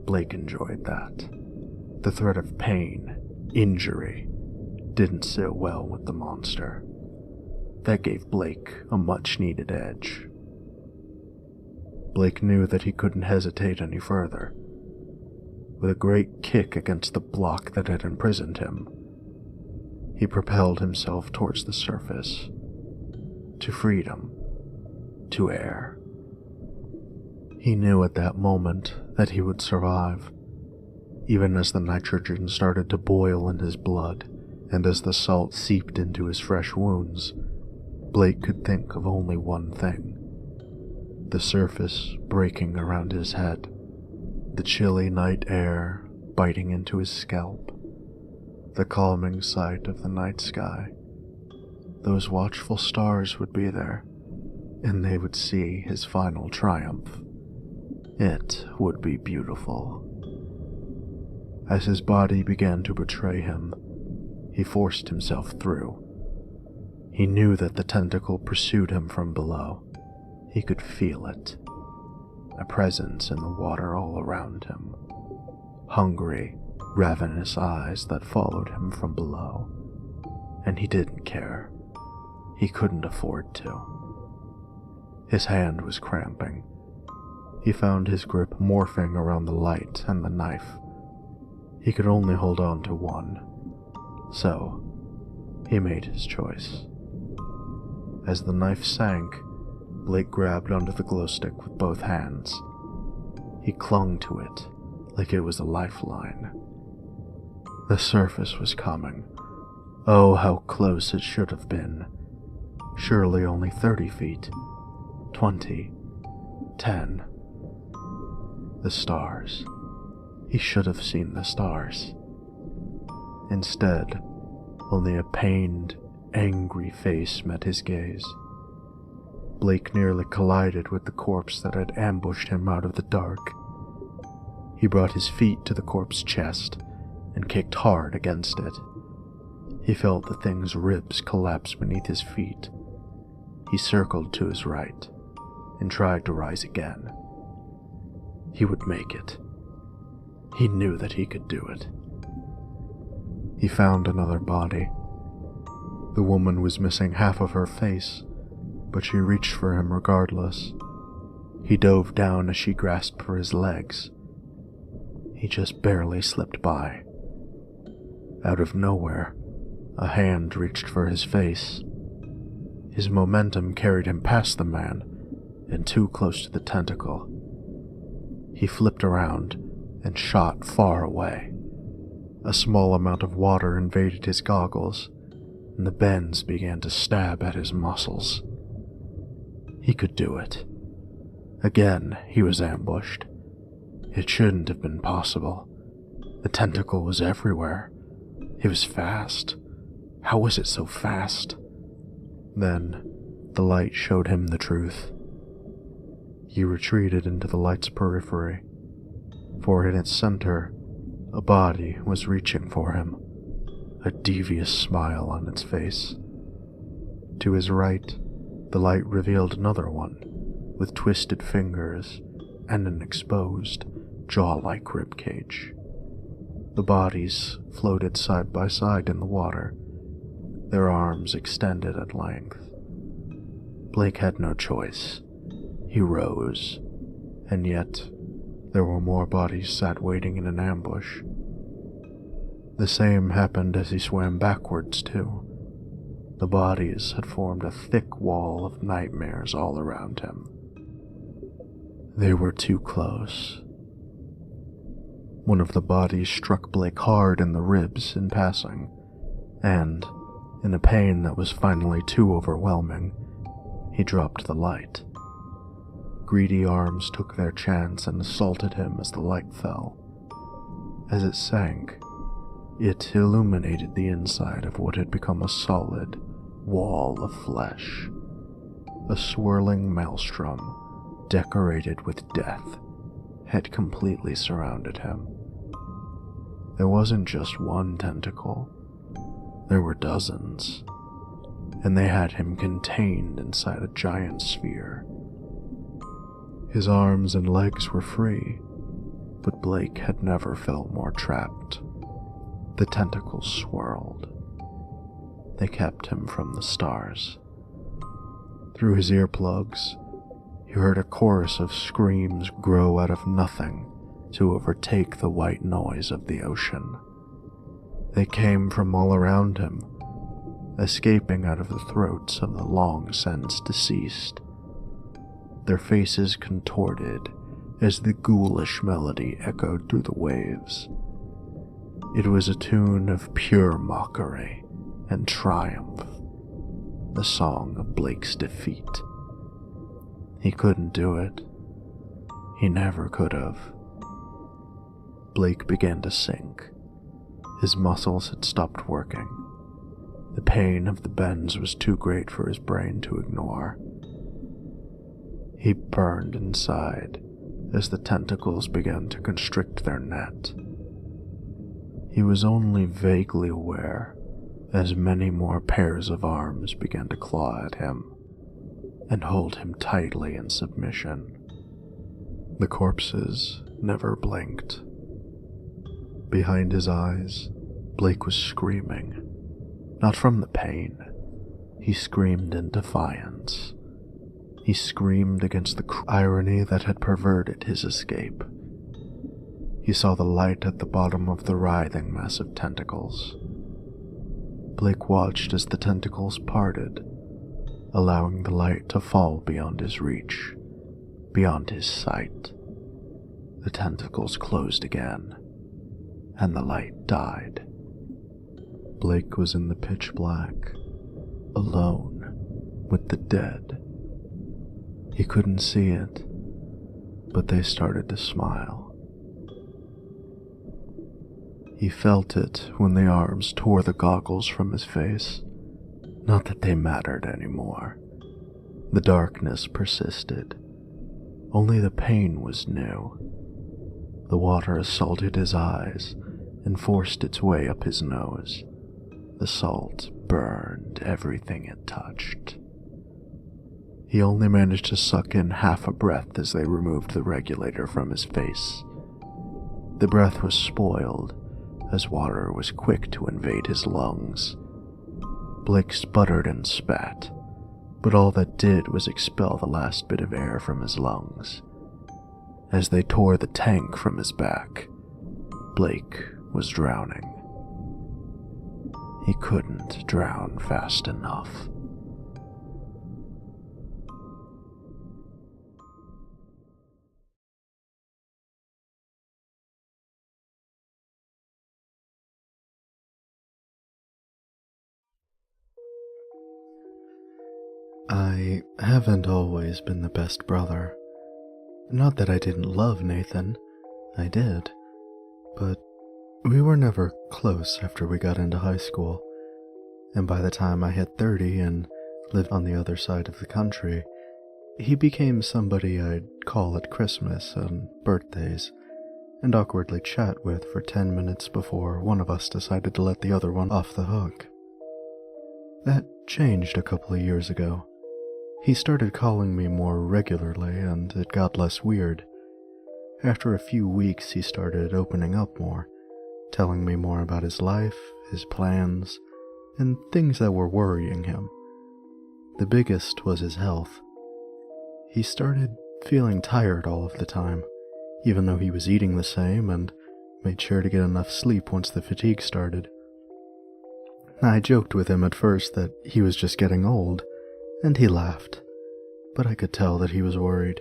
Blake enjoyed that. The threat of pain, injury, didn't sit well with the monster. That gave Blake a much-needed edge. Blake knew that he couldn't hesitate any further. With a great kick against the block that had imprisoned him, he propelled himself towards the surface, to freedom, to air. He knew at that moment that he would survive, even as the nitrogen started to boil in his blood, and as the salt seeped into his fresh wounds. Blake could think of only one thing: the surface breaking around his head, the chilly night air biting into his scalp, the calming sight of the night sky. Those watchful stars would be there, and they would see his final triumph. It would be beautiful. As his body began to betray him, he forced himself through. He knew that the tentacle pursued him from below. He could feel it, a presence in the water all around him. Hungry, ravenous eyes that followed him from below. And he didn't care. He couldn't afford to. His hand was cramping. He found his grip morphing around the light and the knife. He could only hold on to one, so he made his choice. As the knife sank, Blake grabbed onto the glow stick with both hands. He clung to it like it was a lifeline. The surface was coming. Oh, how close it should have been. Surely only 30 feet. 20. 10. The stars. He should have seen the stars. Instead, only a pained, angry face met his gaze. Blake nearly collided with the corpse that had ambushed him out of the dark. He brought his feet to the corpse's chest and kicked hard against it. He felt the thing's ribs collapse beneath his feet. He circled to his right and tried to rise again. He would make it. He knew that he could do it. He found another body. The woman was missing half of her face, but she reached for him regardless. He dove down as she grasped for his legs. He just barely slipped by. Out of nowhere, a hand reached for his face. His momentum carried him past the man and too close to the tentacle. He flipped around and shot far away. A small amount of water invaded his goggles, and the bends began to stab at his muscles. He could do it. Again, he was ambushed. It shouldn't have been possible. The tentacle was everywhere. It was fast. How was it so fast? Then, the light showed him the truth. He retreated into the light's periphery, for in its center, a body was reaching for him, a devious smile on its face. To his right, the light revealed another one, with twisted fingers and an exposed, jaw-like ribcage. The bodies floated side by side in the water, their arms extended at length. Blake had no choice. He rose, and yet there were more bodies sat waiting in an ambush. The same happened as he swam backwards, too. The bodies had formed a thick wall of nightmares all around him. They were too close. One of the bodies struck Blake hard in the ribs in passing, and, in a pain that was finally too overwhelming, he dropped the light. Greedy arms took their chance and assaulted him as the light fell. As it sank, it illuminated the inside of what had become a solid wall of flesh. A swirling maelstrom, decorated with death, had completely surrounded him. There wasn't just one tentacle. There were dozens, and they had him contained inside a giant sphere. His arms and legs were free, but Blake had never felt more trapped. The tentacles swirled. They kept him from the stars. Through his earplugs, he heard a chorus of screams grow out of nothing to overtake the white noise of the ocean. They came from all around him, escaping out of the throats of the long since deceased. Their faces contorted as the ghoulish melody echoed through the waves. It was a tune of pure mockery and triumph, the song of Blake's defeat. He couldn't do it. He never could have. Blake began to sink. His muscles had stopped working. The pain of the bends was too great for his brain to ignore. He burned inside as the tentacles began to constrict their net. He was only vaguely aware as many more pairs of arms began to claw at him and hold him tightly in submission. The corpses never blinked. Behind his eyes, Blake was screaming. Not from the pain. He screamed in defiance. He screamed against the irony that had perverted his escape. He saw the light at the bottom of the writhing mess of tentacles. Blake watched as the tentacles parted, allowing the light to fall beyond his reach, beyond his sight. The tentacles closed again, and the light died. Blake was in the pitch black, alone with the dead. He couldn't see it, but they started to smile. He felt it when the arms tore the goggles from his face. Not that they mattered anymore. The darkness persisted. Only the pain was new. The water assaulted his eyes and forced its way up his nose. The salt burned everything it touched. He only managed to suck in half a breath as they removed the regulator from his face. The breath was spoiled, as water was quick to invade his lungs. Blake sputtered and spat, but all that did was expel the last bit of air from his lungs. As they tore the tank from his back, Blake was drowning. He couldn't drown fast enough. I haven't always been the best brother. Not that I didn't love Nathan, I did, but we were never close after we got into high school, and by the time I hit 30 and lived on the other side of the country, he became somebody I'd call at Christmas and birthdays, and awkwardly chat with for 10 minutes before one of us decided to let the other one off the hook. That changed a couple of years ago. He started calling me more regularly, and it got less weird. After a few weeks, he started opening up more, telling me more about his life, his plans, and things that were worrying him. The biggest was his health. He started feeling tired all of the time, even though he was eating the same and made sure to get enough sleep once the fatigue started. I joked with him at first that he was just getting old, and he laughed, but I could tell that he was worried.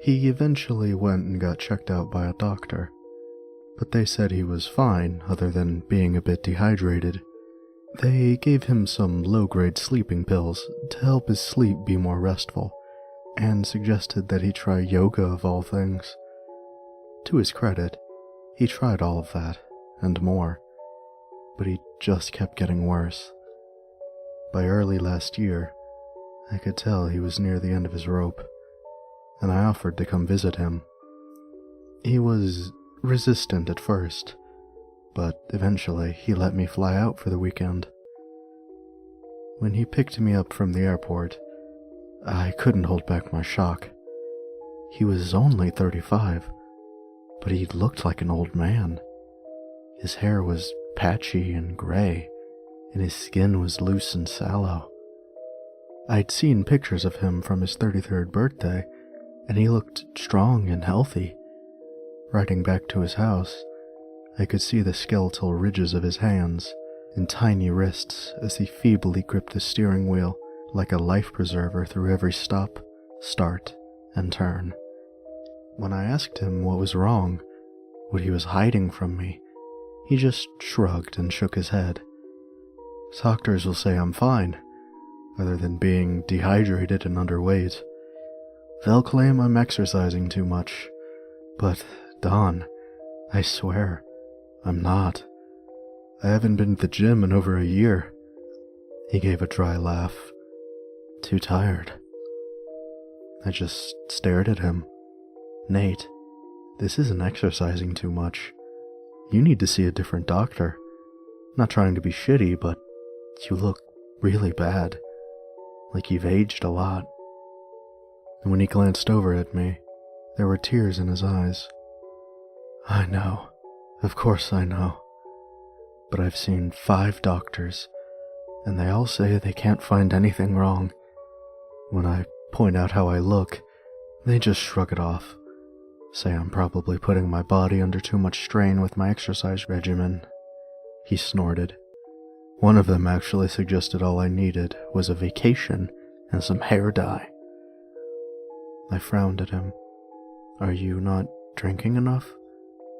He eventually went and got checked out by a doctor, but they said he was fine other than being a bit dehydrated. They gave him some low-grade sleeping pills to help his sleep be more restful, and suggested that he try yoga of all things. To his credit, he tried all of that, and more, but he just kept getting worse. By early last year, I could tell he was near the end of his rope, and I offered to come visit him. He was resistant at first, but eventually he let me fly out for the weekend. When he picked me up from the airport, I couldn't hold back my shock. He was only 35, but he looked like an old man. His hair was patchy and gray, and his skin was loose and sallow. I'd seen pictures of him from his 33rd birthday, and he looked strong and healthy. Riding back to his house, I could see the skeletal ridges of his hands and tiny wrists as he feebly gripped the steering wheel like a life preserver through every stop, start, and turn. When I asked him what was wrong, what he was hiding from me, he just shrugged and shook his head. Doctors will say I'm fine, other than being dehydrated and underweight. They'll claim I'm exercising too much, but, Don, I swear, I'm not. I haven't been to the gym in over a year. He gave a dry laugh. Too tired. I just stared at him. Nate, this isn't exercising too much. You need to see a different doctor. Not trying to be shitty, but you look really bad. Like you've aged a lot. And when he glanced over at me, there were tears in his eyes. I know. Of course I know. But I've seen 5 doctors, and they all say they can't find anything wrong. When I point out how I look, they just shrug it off. Say I'm probably putting my body under too much strain with my exercise regimen. He snorted. One of them actually suggested all I needed was a vacation and some hair dye. I frowned at him. Are you not drinking enough?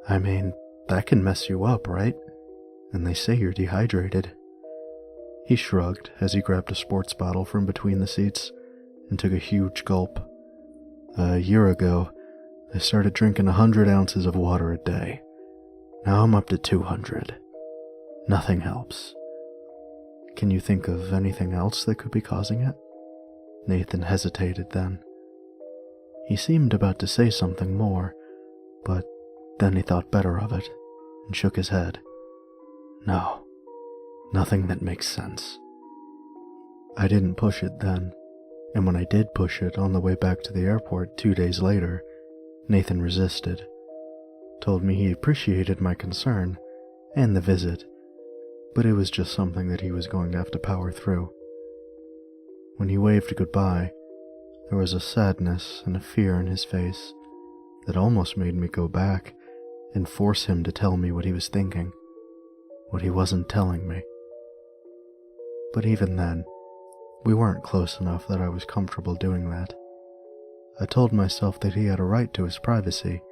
I mean, that can mess you up, right? And they say you're dehydrated. He shrugged as he grabbed a sports bottle from between the seats and took a huge gulp. A year ago, I started drinking 100 ounces of water a day. Now I'm up to 200. Nothing helps. Can you think of anything else that could be causing it? Nathan hesitated then. He seemed about to say something more, but then he thought better of it and shook his head. No, nothing that makes sense. I didn't push it then, and when I did push it on the way back to the airport 2 days later, Nathan resisted, told me he appreciated my concern and the visit, but it was just something that he was going to have to power through. When he waved goodbye, there was a sadness and a fear in his face that almost made me go back and force him to tell me what he was thinking, what he wasn't telling me. But even then, we weren't close enough that I was comfortable doing that. I told myself that he had a right to his privacy,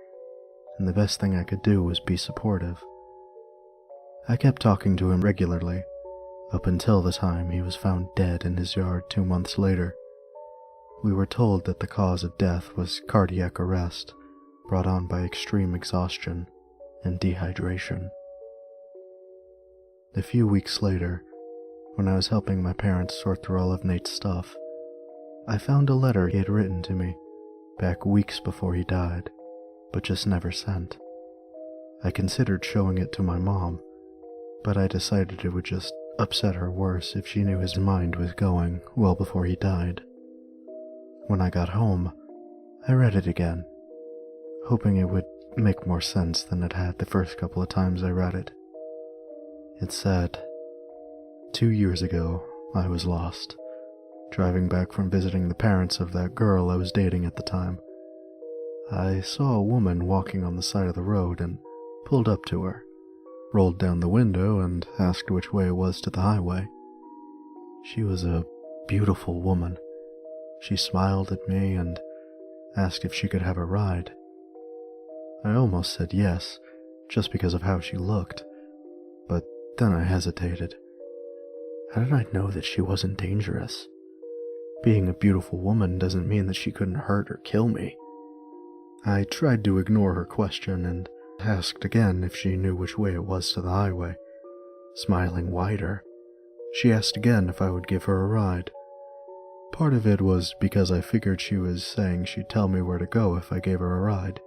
and the best thing I could do was be supportive. I kept talking to him regularly, up until the time he was found dead in his yard 2 months later. We were told that the cause of death was cardiac arrest, brought on by extreme exhaustion and dehydration. A few weeks later, when I was helping my parents sort through all of Nate's stuff, I found a letter he had written to me back weeks before he died, but just never sent. I considered showing it to my mom, but I decided it would just upset her worse if she knew his mind was going well before he died. When I got home, I read it again, hoping it would make more sense than it had the first couple of times I read it. It said, 2 years ago, I was lost, driving back from visiting the parents of that girl I was dating at the time. I saw a woman walking on the side of the road and pulled up to her, rolled down the window and asked which way it was to the highway. She was a beautiful woman. She smiled at me and asked if she could have a ride. I almost said yes, just because of how she looked, but then I hesitated. How did I know that she wasn't dangerous? Being a beautiful woman doesn't mean that she couldn't hurt or kill me. I tried to ignore her question and asked again if she knew which way it was to the highway. Smiling wider, she asked again if I would give her a ride. Part of it was because I figured she was saying she'd tell me where to go if I gave her a ride.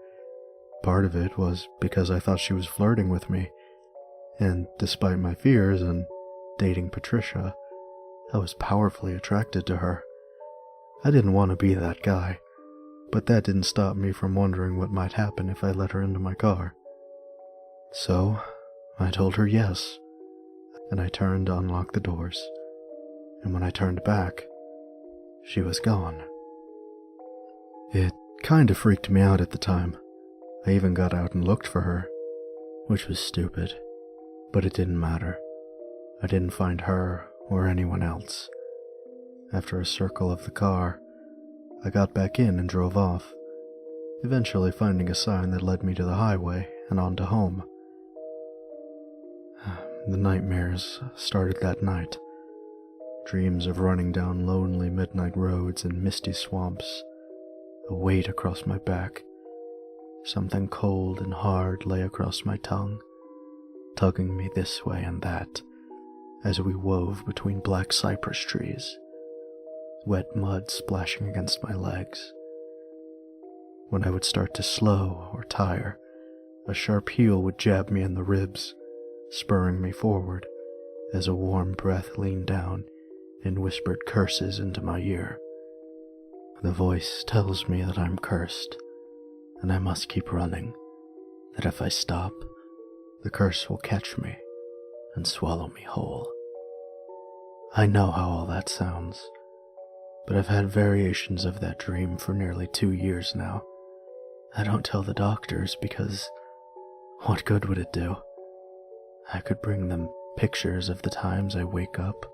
Part of it was because I thought she was flirting with me, and despite my fears and dating Patricia, I was powerfully attracted to her. I didn't want to be that guy, but that didn't stop me from wondering what might happen if I let her into my car. So, I told her yes, and I turned to unlock the doors, and when I turned back, she was gone. It kind of freaked me out at the time. I even got out and looked for her, which was stupid, but it didn't matter. I didn't find her or anyone else. After a circle of the car, I got back in and drove off, eventually finding a sign that led me to the highway and on to home. The nightmares started that night. Dreams of running down lonely midnight roads and misty swamps, a weight across my back. Something cold and hard lay across my tongue, tugging me this way and that as we wove between black cypress trees, wet mud splashing against my legs. When I would start to slow or tire, a sharp heel would jab me in the ribs, spurring me forward as a warm breath leaned down and whispered curses into my ear. The voice tells me that I'm cursed, and I must keep running, that if I stop, the curse will catch me and swallow me whole. I know how all that sounds, but I've had variations of that dream for nearly 2 years now. I don't tell the doctors because what good would it do? I could bring them pictures of the times I wake up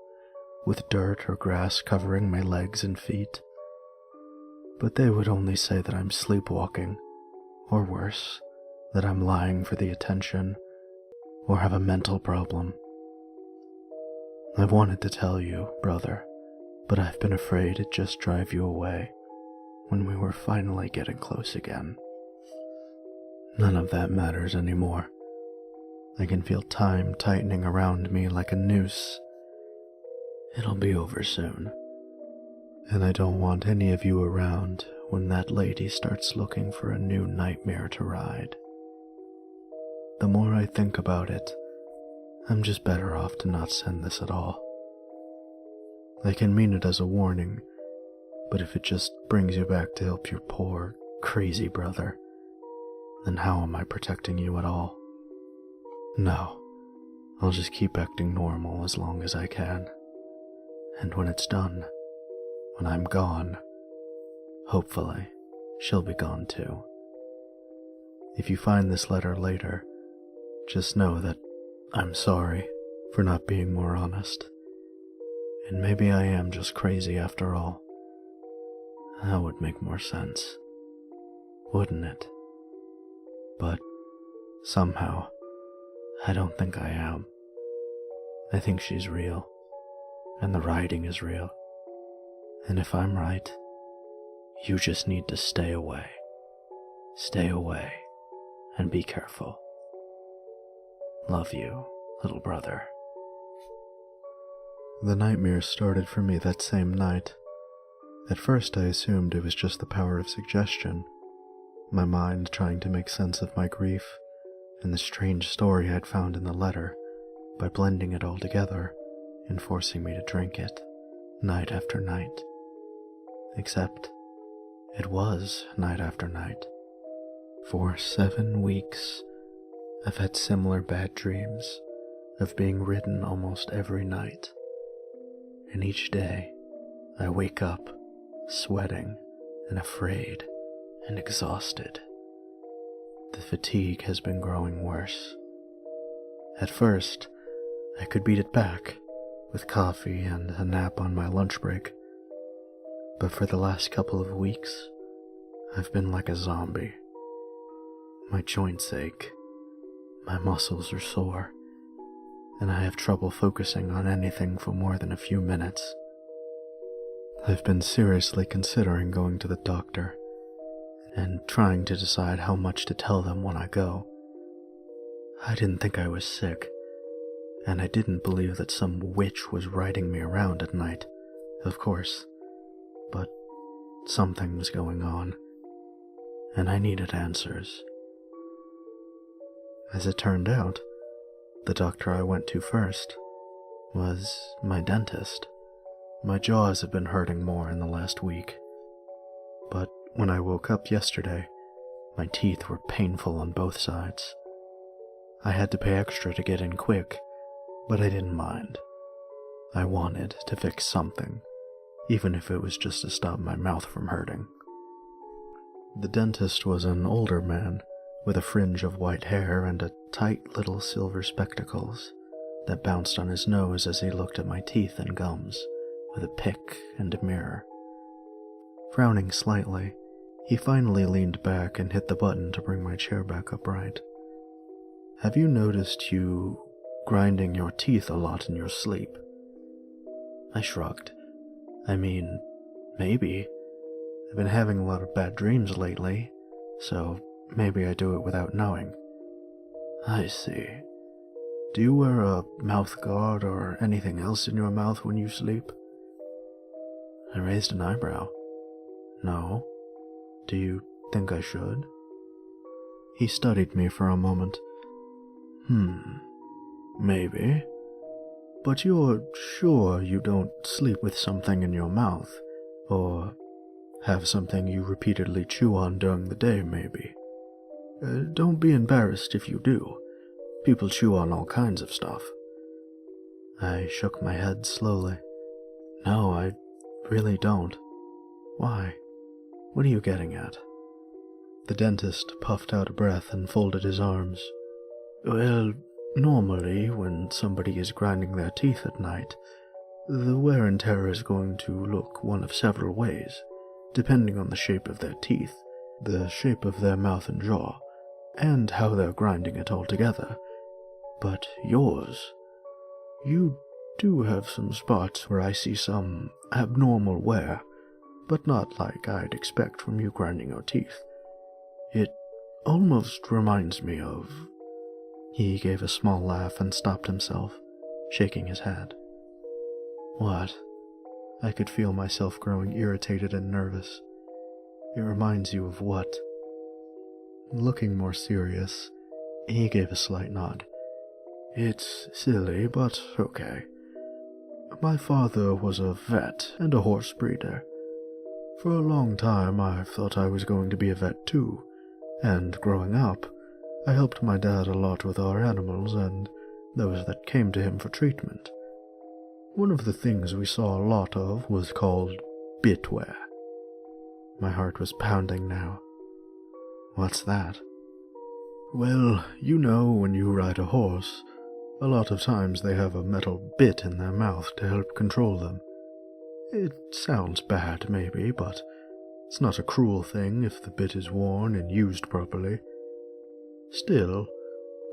with dirt or grass covering my legs and feet, but they would only say that I'm sleepwalking, or worse, that I'm lying for the attention, or have a mental problem. I've wanted to tell you, brother, but I've been afraid it'd just drive you away when we were finally getting close again. None of that matters anymore. I can feel time tightening around me like a noose. It'll be over soon. And I don't want any of you around when that lady starts looking for a new nightmare to ride. The more I think about it, I'm just better off to not send this at all. I can mean it as a warning, but if it just brings you back to help your poor, crazy brother, then how am I protecting you at all? No, I'll just keep acting normal as long as I can. And when it's done, when I'm gone, hopefully, she'll be gone too. If you find this letter later, just know that I'm sorry for not being more honest. And maybe I am just crazy after all. That would make more sense, wouldn't it? But somehow, I don't think I am. I think she's real, and the writing is real. And if I'm right, you just need to stay away. Stay away, and be careful. Love you, little brother. The nightmare started for me that same night. At first I assumed it was just the power of suggestion, my mind trying to make sense of my grief and the strange story I'd found in the letter by blending it all together and forcing me to drink it, night after night. Except, it was night after night. For 7 weeks, I've had similar bad dreams of being ridden almost every night. And each day, I wake up, sweating and afraid and exhausted. The fatigue has been growing worse. At first, I could beat it back with coffee and a nap on my lunch break. But for the last couple of weeks, I've been like a zombie. My joints ache, my muscles are sore, and I have trouble focusing on anything for more than a few minutes. I've been seriously considering going to the doctor and trying to decide how much to tell them when I go. I didn't think I was sick, and I didn't believe that some witch was riding me around at night, of course, but something was going on, and I needed answers. As it turned out, the doctor I went to first was my dentist. My jaws have been hurting more in the last week, but when I woke up yesterday, my teeth were painful on both sides. I had to pay extra to get in quick, but I didn't mind. I wanted to fix something, even if it was just to stop my mouth from hurting. The dentist was an older man with a fringe of white hair and a tight little silver spectacles that bounced on his nose as he looked at my teeth and gums with a pick and a mirror. Frowning slightly, he finally leaned back and hit the button to bring my chair back upright. "Have you noticed you grinding your teeth a lot in your sleep?" I shrugged. I mean, maybe. I've been having a lot of bad dreams lately, so maybe I do it without knowing. "I see. Do you wear a mouth guard or anything else in your mouth when you sleep?" I raised an eyebrow. "No. Do you think I should?" He studied me for a moment. Maybe. But you're sure you don't sleep with something in your mouth, or have something you repeatedly chew on during the day, maybe? Don't be embarrassed if you do. People chew on all kinds of stuff." I shook my head slowly. "No, I really don't. Why? What are you getting at?" The dentist puffed out a breath and folded his arms. "Well, normally, when somebody is grinding their teeth at night, the wear and tear is going to look one of several ways, depending on the shape of their teeth, the shape of their mouth and jaw, and how they're grinding it all together. But yours, you do have some spots where I see some abnormal wear, but not like I'd expect from you grinding your teeth. It almost reminds me of..." He gave a small laugh and stopped himself, shaking his head. "What?" I could feel myself growing irritated and nervous. It reminds you of what? Looking more serious, he gave a slight nod. It's silly, but okay. My father was a vet and a horse breeder. For a long time, I thought I was going to be a vet too, and growing up, I helped my dad a lot with our animals and those that came to him for treatment. One of the things we saw a lot of was called bitwear. My heart was pounding now. What's that? Well, you know when you ride a horse, a lot of times they have a metal bit in their mouth to help control them. It sounds bad, maybe, but it's not a cruel thing if the bit is worn and used properly. Still,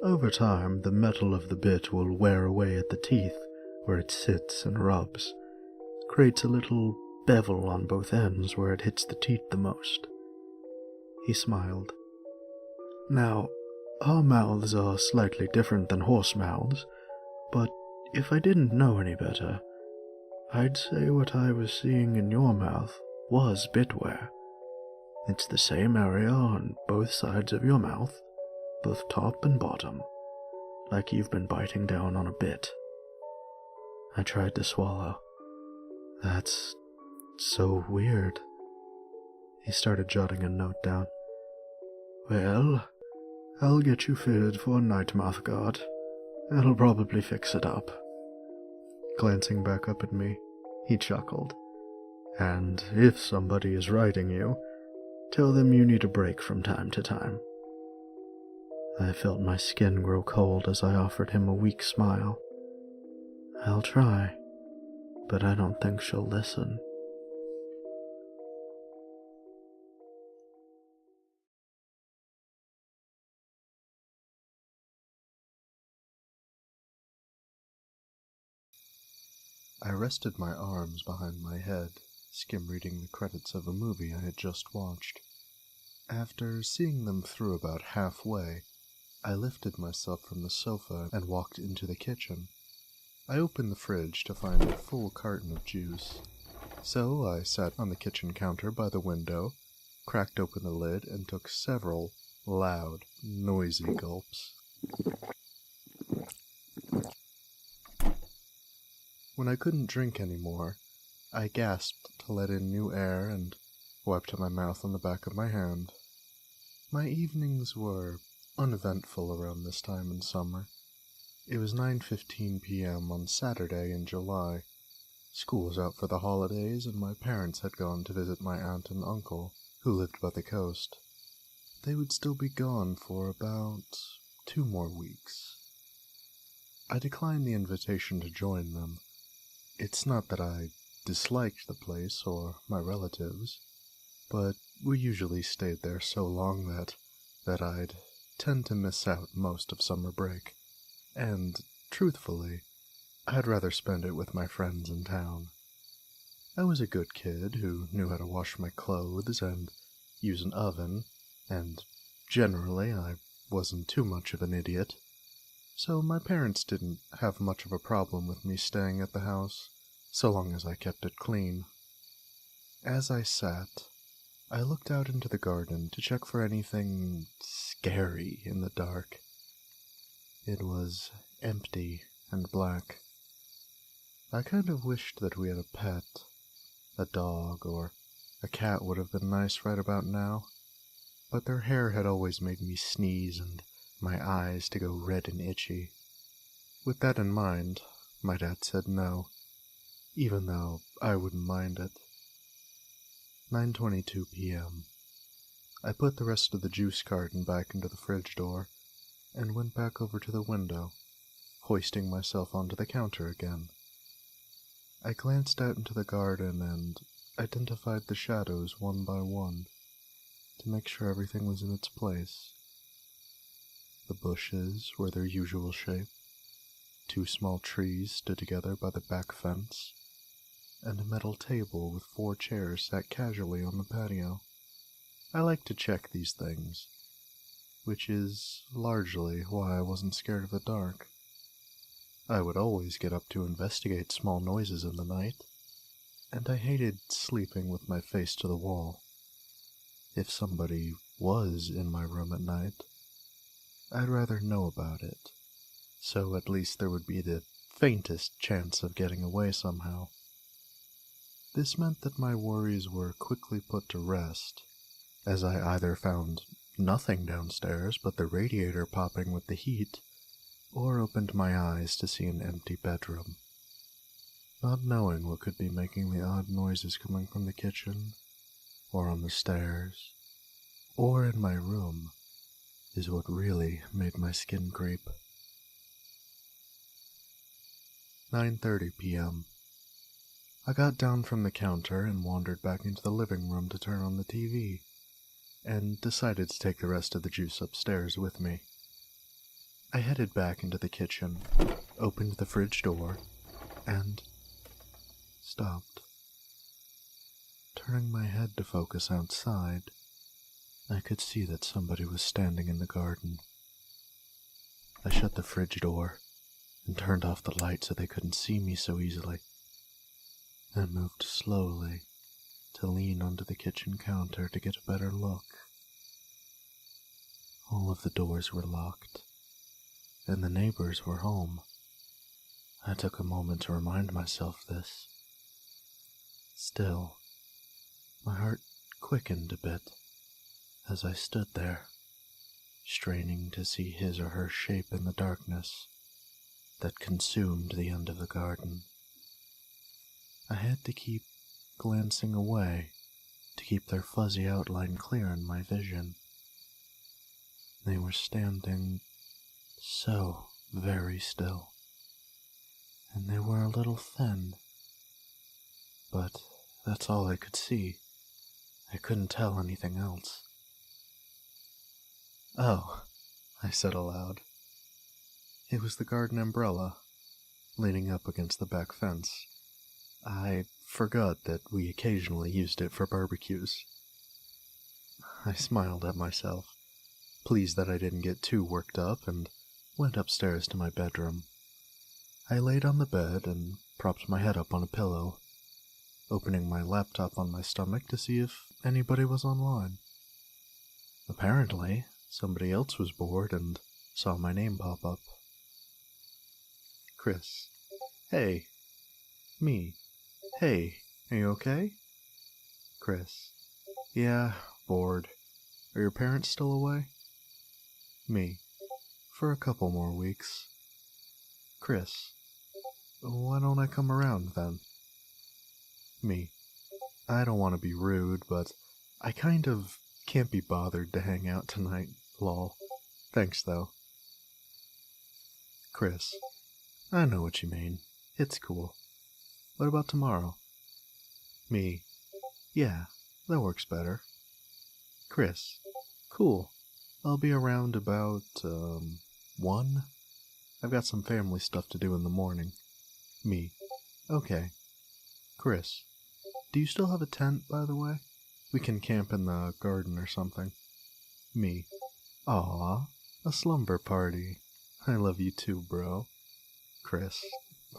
over time, the metal of the bit will wear away at the teeth where it sits and rubs. Creates a little bevel on both ends where it hits the teeth the most. He smiled. Now, our mouths are slightly different than horse mouths, but if I didn't know any better, I'd say what I was seeing in your mouth was bitwear. It's the same area on both sides of your mouth, both top and bottom, like you've been biting down on a bit. I tried to swallow. That's so weird. He started jotting a note down. Well, I'll get you fitted for a night mouth guard. That'll probably fix it up. Glancing back up at me, he chuckled. And if somebody is riding you, tell them you need a break from time to time. I felt my skin grow cold as I offered him a weak smile. I'll try, but I don't think she'll listen. I rested my arms behind my head, skim-reading the credits of a movie I had just watched. After seeing them through about halfway, I lifted myself from the sofa and walked into the kitchen. I opened the fridge to find a full carton of juice. So I sat on the kitchen counter by the window, cracked open the lid, and took several loud, noisy gulps. When I couldn't drink anymore, I gasped to let in new air and wiped my mouth on the back of my hand. My evenings were uneventful around this time in summer. It was 9:15 p.m. on Saturday in July. School was out for the holidays, and my parents had gone to visit my aunt and uncle, who lived by the coast. They would still be gone for about 2 more weeks. I declined the invitation to join them. It's not that I disliked the place or my relatives, but we usually stayed there so long that I'd tend to miss out most of summer break, and, truthfully, I'd rather spend it with my friends in town. I was a good kid who knew how to wash my clothes and use an oven, and generally I wasn't too much of an idiot. So my parents didn't have much of a problem with me staying at the house, so long as I kept it clean. As I sat, I looked out into the garden to check for anything scary in the dark. It was empty and black. I kind of wished that we had a pet. A dog or a cat would have been nice right about now, but their hair had always made me sneeze and my eyes to go red and itchy. With that in mind, my dad said no, even though I wouldn't mind it. 9:22 p.m. I put the rest of the juice carton back into the fridge door and went back over to the window, hoisting myself onto the counter again. I glanced out into the garden and identified the shadows one by one to make sure everything was in its place. The bushes were their usual shape. 2 small trees stood together by the back fence, and a metal table with 4 chairs sat casually on the patio. I like to check these things, which is largely why I wasn't scared of the dark. I would always get up to investigate small noises in the night, and I hated sleeping with my face to the wall. If somebody was in my room at night, I'd rather know about it, so at least there would be the faintest chance of getting away somehow. This meant that my worries were quickly put to rest, as I either found nothing downstairs but the radiator popping with the heat, or opened my eyes to see an empty bedroom. Not knowing what could be making the odd noises coming from the kitchen, or on the stairs, or in my room, is what really made my skin creep. 9:30 p.m. I got down from the counter and wandered back into the living room to turn on the TV, and decided to take the rest of the juice upstairs with me. I headed back into the kitchen, opened the fridge door, and stopped. Turning my head to focus outside, I could see that somebody was standing in the garden. I shut the fridge door and turned off the light so they couldn't see me so easily, and moved slowly to lean onto the kitchen counter to get a better look. All of the doors were locked, and the neighbors were home. I took a moment to remind myself this. Still, my heart quickened a bit as I stood there, straining to see his or her shape in the darkness that consumed the end of the garden. I had to keep glancing away to keep their fuzzy outline clear in my vision. They were standing so very still, and they were a little thin, but that's all I could see. I couldn't tell anything else. "Oh," I said aloud. It was the garden umbrella, leaning up against the back fence. I forgot that we occasionally used it for barbecues. I smiled at myself, pleased that I didn't get too worked up, and went upstairs to my bedroom. I laid on the bed and propped my head up on a pillow, opening my laptop on my stomach to see if anybody was online. Apparently, somebody else was bored and saw my name pop up. Chris. Hey. Me. Hey, are you okay? Chris. Yeah, bored. Are your parents still away? Me. For a couple more weeks. Chris. Why don't I come around then? Me. I don't want to be rude, but I kind of can't be bothered to hang out tonight, lol. Thanks, though. Chris. I know what you mean. It's cool. What about tomorrow? Me. Yeah, that works better. Chris. Cool. I'll be around about, 1? I've got some family stuff to do in the morning. Me. Okay. Chris. Do you still have a tent, by the way? We can camp in the garden or something. Me. Aw, a slumber party. I love you too, bro. Chris.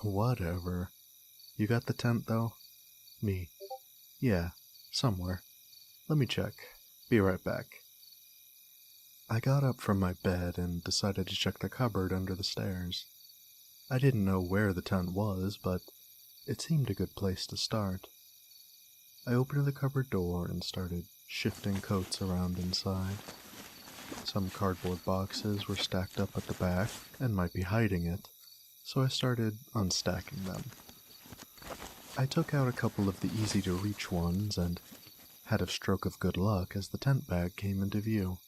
Whatever. You got the tent, though? Me. Yeah, somewhere. Let me check. Be right back. I got up from my bed and decided to check the cupboard under the stairs. I didn't know where the tent was, but it seemed a good place to start. I opened the cupboard door and started shifting coats around inside. Some cardboard boxes were stacked up at the back and might be hiding it, so I started unstacking them. I took out a couple of the easy-to-reach ones and had a stroke of good luck as the tent bag came into view.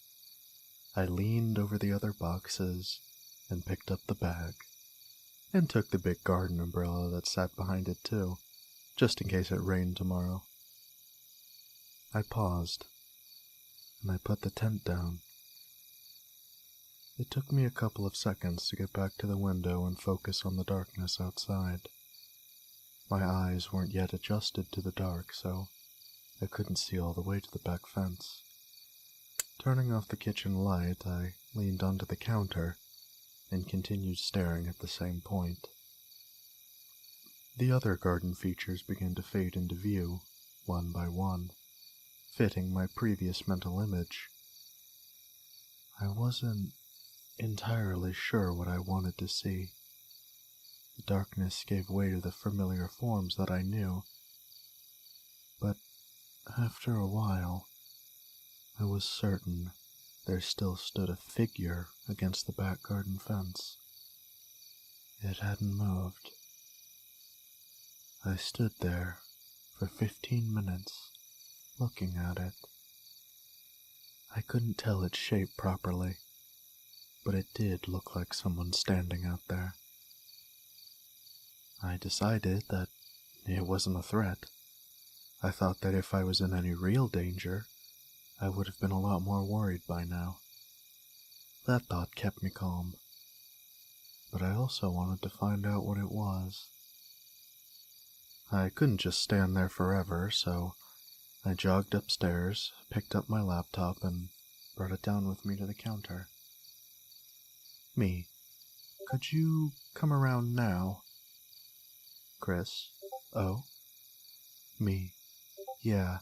I leaned over the other boxes and picked up the bag, and took the big garden umbrella that sat behind it too, just in case it rained tomorrow. I paused, and I put the tent down. It took me a couple of seconds to get back to the window and focus on the darkness outside. My eyes weren't yet adjusted to the dark, so I couldn't see all the way to the back fence. Turning off the kitchen light, I leaned onto the counter and continued staring at the same point. The other garden features began to fade into view, one by one, fitting my previous mental image. I wasn't entirely sure what I wanted to see. The darkness gave way to the familiar forms that I knew, but after a while, I was certain there still stood a figure against the back garden fence. It hadn't moved. I stood there for 15 minutes, looking at it. I couldn't tell its shape properly, but it did look like someone standing out there. I decided that it wasn't a threat. I thought that if I was in any real danger, I would have been a lot more worried by now. That thought kept me calm, but I also wanted to find out what it was. I couldn't just stand there forever, so I jogged upstairs, picked up my laptop, and brought it down with me to the counter. Me, could you come around now? Chris, oh? Me, yeah,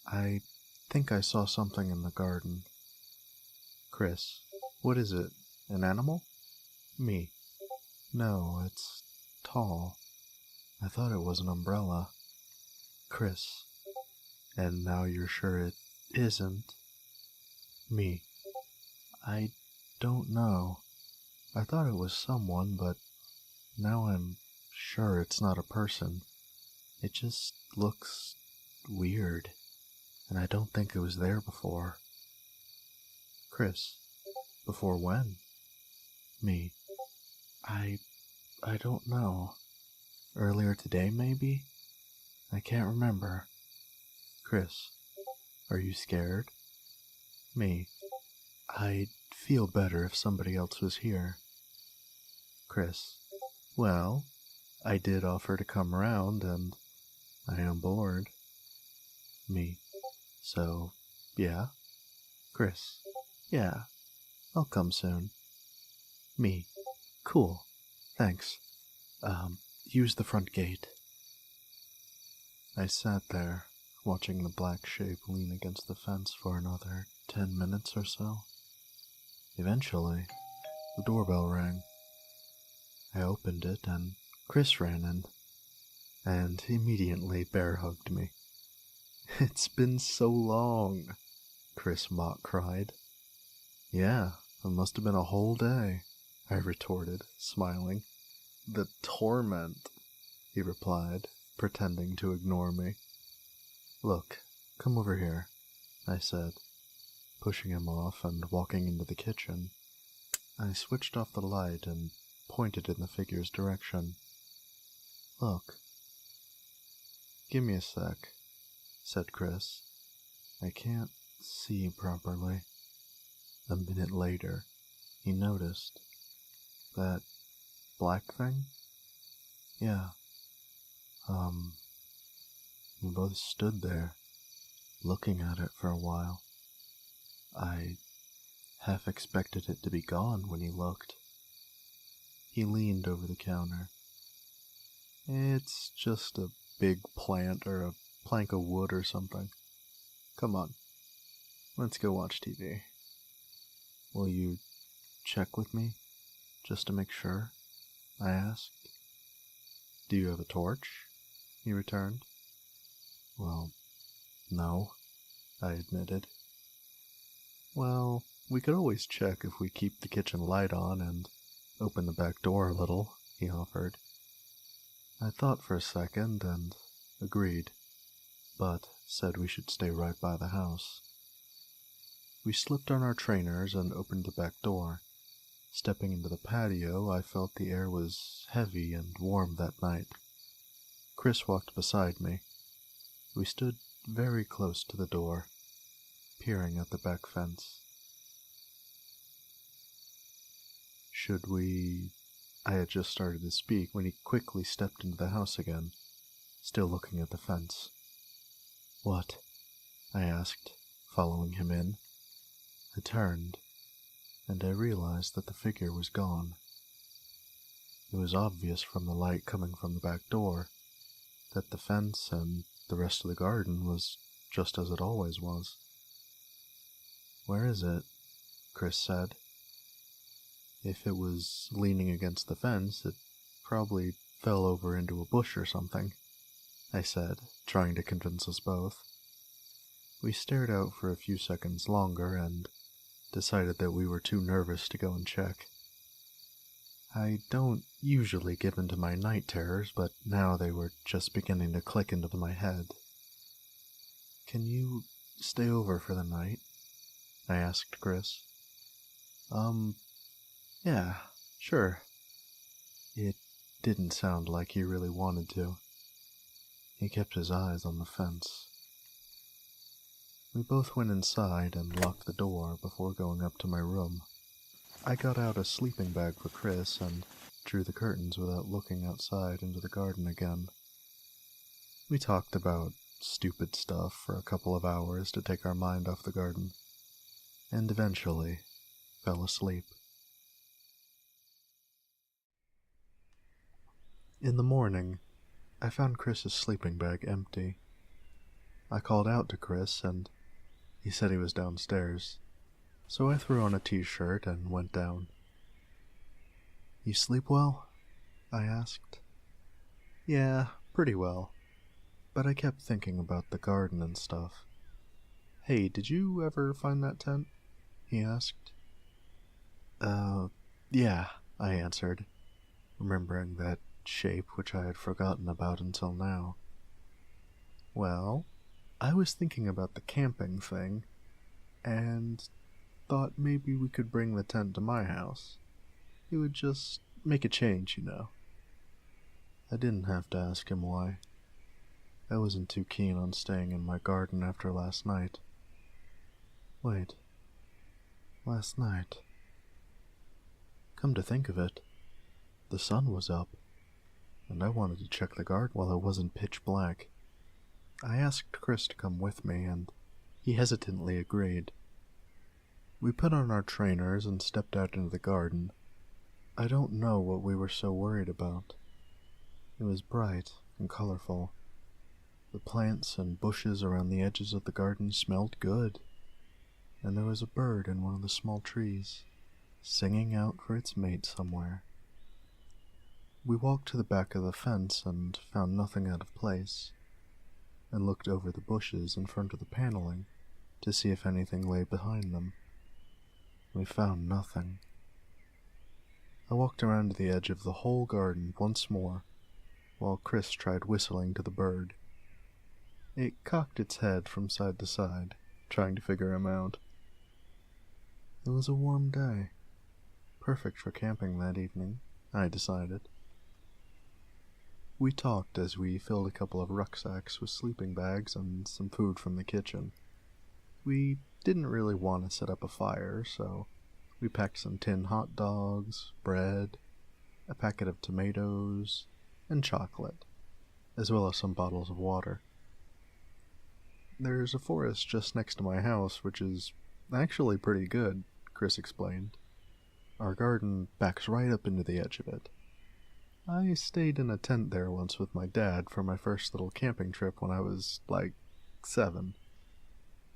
I think I saw something in the garden. Chris, what is it, an animal? Me, no, it's tall. I thought it was an umbrella. Chris, and now you're sure it isn't? Me, I don't know. I thought it was someone, but now I'm sure it's not a person. It just looks weird, and I don't think it was there before. Chris, before when? Me, I don't know. Earlier today, maybe? I can't remember. Chris, are you scared? Me, I'd feel better if somebody else was here. Chris, well, I did offer to come around, and I am bored. Me, so, yeah? Chris, yeah, I'll come soon. Me, cool, thanks. Use the front gate. I sat there, watching the black shape lean against the fence for another 10 minutes or so. Eventually, the doorbell rang. I opened it, and Chris ran in, and immediately bear-hugged me. "It's been so long," Chris mock cried. "Yeah, it must have been a whole day," I retorted, smiling. "The torment," he replied, pretending to ignore me. "Look, come over here," I said, pushing him off and walking into the kitchen. I switched off the light and pointed in the figure's direction. "Look." "Give me a sec," said Chris. "I can't see properly." A minute later, he noticed. "That black thing?" "Yeah." We both stood there, looking at it for a while. I half expected it to be gone when he looked. He leaned over the counter. "It's just a big plant or a plank of wood or something. Come on, let's go watch TV." "Will you check with me, just to make sure?" I asked. "Do you have a torch?" he returned. "Well, no," I admitted. "Well, we could always check if we keep the kitchen light on and open the back door a little," he offered. I thought for a second and agreed, but said we should stay right by the house. We slipped on our trainers and opened the back door. Stepping into the patio, I felt the air was heavy and warm that night. Chris walked beside me. We stood very close to the door, peering at the back fence. "Should we—" I had just started to speak when he quickly stepped into the house again, still looking at the fence. "What?" I asked, following him in. I turned, and I realized that the figure was gone. It was obvious from the light coming from the back door that the fence and the rest of the garden was just as it always was. "Where is it?" Chris said. "If it was leaning against the fence, it probably fell over into a bush or something," I said, trying to convince us both. We stared out for a few seconds longer and decided that we were too nervous to go and check. I don't usually give in to my night terrors, but now they were just beginning to click into my head. "Can you stay over for the night?" I asked Chris. Yeah, sure." It didn't sound like he really wanted to. He kept his eyes on the fence. We both went inside and locked the door before going up to my room. I got out a sleeping bag for Chris and drew the curtains without looking outside into the garden again. We talked about stupid stuff for a couple of hours to take our mind off the garden, and eventually fell asleep. In the morning, I found Chris's sleeping bag empty. I called out to Chris, and he said he was downstairs, so I threw on a t-shirt and went down. "You sleep well?" I asked. "Yeah, pretty well, but I kept thinking about the garden and stuff." "Hey, did you ever find that tent?" he asked. Yeah," I answered, remembering that shape which I had forgotten about until now. "Well, I was thinking about the camping thing, and thought maybe we could bring the tent to my house. It would just make a change, you know." I didn't have to ask him why. I wasn't too keen on staying in my garden after last night. Wait, last night? Come to think of it, the sun was up, and I wanted to check the garden while it wasn't pitch black. I asked Chris to come with me, and he hesitantly agreed. We put on our trainers and stepped out into the garden. I don't know what we were so worried about. It was bright and colorful. The plants and bushes around the edges of the garden smelled good, and there was a bird in one of the small trees, singing out for its mate somewhere. We walked to the back of the fence and found nothing out of place, and looked over the bushes in front of the paneling to see if anything lay behind them. We found nothing. I walked around to the edge of the whole garden once more, while Chris tried whistling to the bird. It cocked its head from side to side, trying to figure him out. It was a warm day, perfect for camping that evening, I decided. We talked as we filled a couple of rucksacks with sleeping bags and some food from the kitchen. We didn't really want to set up a fire, so we packed some tin hot dogs, bread, a packet of tomatoes, and chocolate, as well as some bottles of water. "There's a forest just next to my house, which is actually pretty good," Chris explained. "Our garden backs right up into the edge of it. I stayed in a tent there once with my dad for my first little camping trip when I was, 7.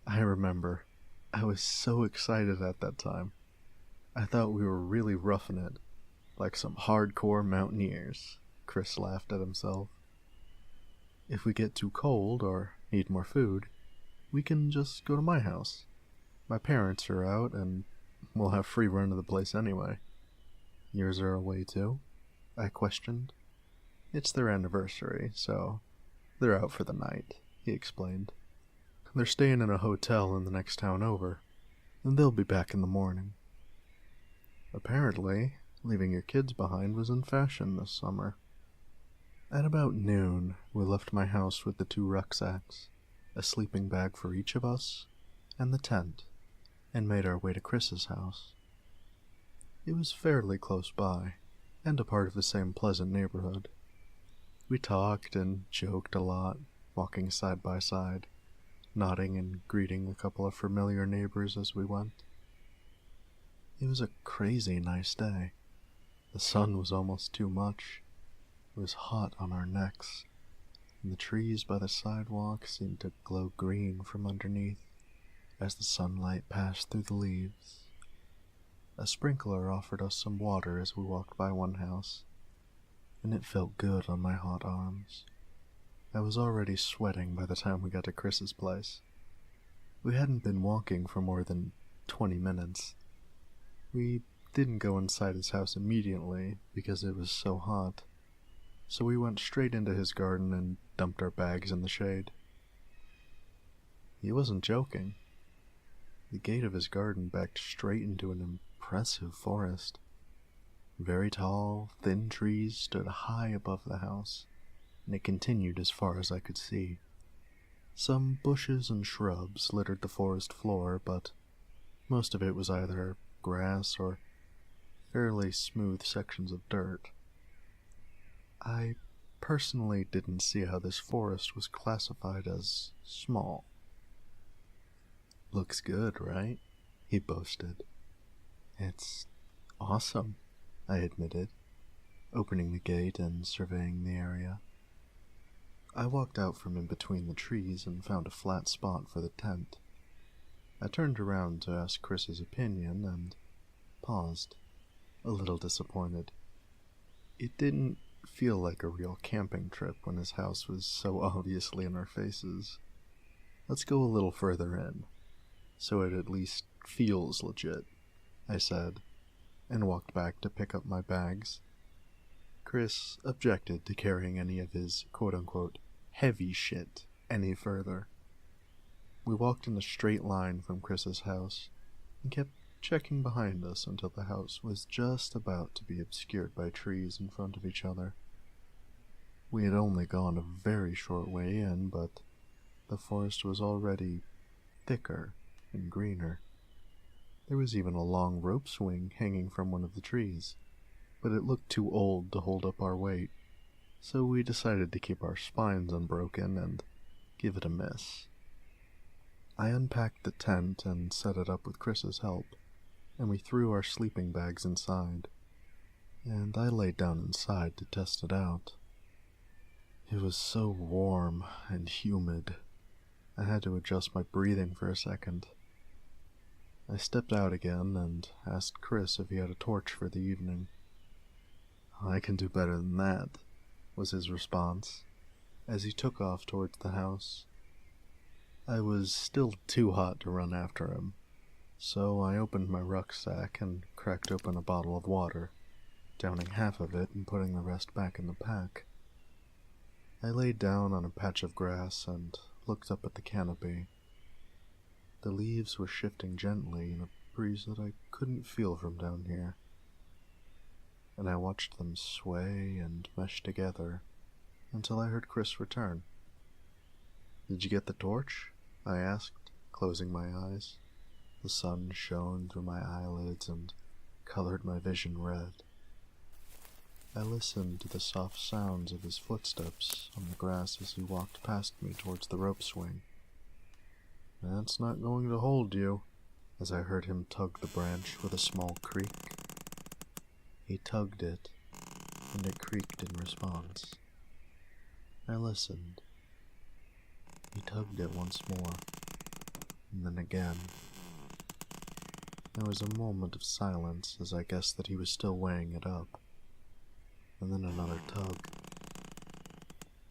I remember, I was so excited at that time. I thought we were really roughing it, like some hardcore mountaineers." Chris laughed at himself. "If we get too cold or need more food, we can just go to my house. My parents are out, and we'll have free run of the place anyway." "Yours are away too?" I questioned. "It's their anniversary, so they're out for the night," he explained. "They're staying in a hotel in the next town over, and they'll be back in the morning." Apparently, leaving your kids behind was in fashion this summer. At about noon, we left my house with the 2 rucksacks, a sleeping bag for each of us, and the tent, and made our way to Chris's house. It was fairly close by, and a part of the same pleasant neighborhood. We talked and joked a lot, walking side by side, nodding and greeting a couple of familiar neighbors as we went. It was a crazy nice day. The The sun was almost too much. It was hot on our necks, and the trees by the sidewalk seemed to glow green from underneath as the sunlight passed through the leaves. A sprinkler offered us some water as we walked by one house, and it felt good on my hot arms. I was already sweating by the time we got to Chris's place. We hadn't been walking for more than 20 minutes. We didn't go inside his house immediately because it was so hot, so we went straight into his garden and dumped our bags in the shade. He wasn't joking. The gate of his garden backed straight into an impressive forest. Very tall, thin trees stood high above the house, and it continued as far as I could see. Some bushes and shrubs littered the forest floor, but most of it was either grass or fairly smooth sections of dirt. I personally didn't see how this forest was classified as small. "Looks good, right?" he boasted. "It's awesome," I admitted, opening the gate and surveying the area. I walked out from in between the trees and found a flat spot for the tent. I turned around to ask Chris's opinion and paused, a little disappointed. It didn't feel like a real camping trip when his house was so obviously in our faces. "Let's go a little further in, so it at least feels legit," I said, and walked back to pick up my bags. Chris objected to carrying any of his quote-unquote heavy shit any further. We walked in a straight line from Chris's house and kept checking behind us until the house was just about to be obscured by trees in front of each other. We had only gone a very short way in, but the forest was already thicker and greener. There was even a long rope swing hanging from one of the trees, but it looked too old to hold up our weight, so we decided to keep our spines unbroken and give it a miss. I unpacked the tent and set it up with Chris's help, and we threw our sleeping bags inside, and I laid down inside to test it out. It was so warm and humid, I had to adjust my breathing for a second. I stepped out again and asked Chris if he had a torch for the evening. "I can do better than that," was his response, as he took off towards the house. I was still too hot to run after him, so I opened my rucksack and cracked open a bottle of water, downing half of it and putting the rest back in the pack. I laid down on a patch of grass and looked up at the canopy. The leaves were shifting gently in a breeze that I couldn't feel from down here, and I watched them sway and mesh together until I heard Chris return. "Did you get the torch?" I asked, closing my eyes. The sun shone through my eyelids and colored my vision red. I listened to the soft sounds of his footsteps on the grass as he walked past me towards the rope swing. "That's not going to hold you," as I heard him tug the branch with a small creak. He tugged it, and it creaked in response. I listened. He tugged it once more, and then again. There was a moment of silence as I guessed that he was still weighing it up, and then another tug.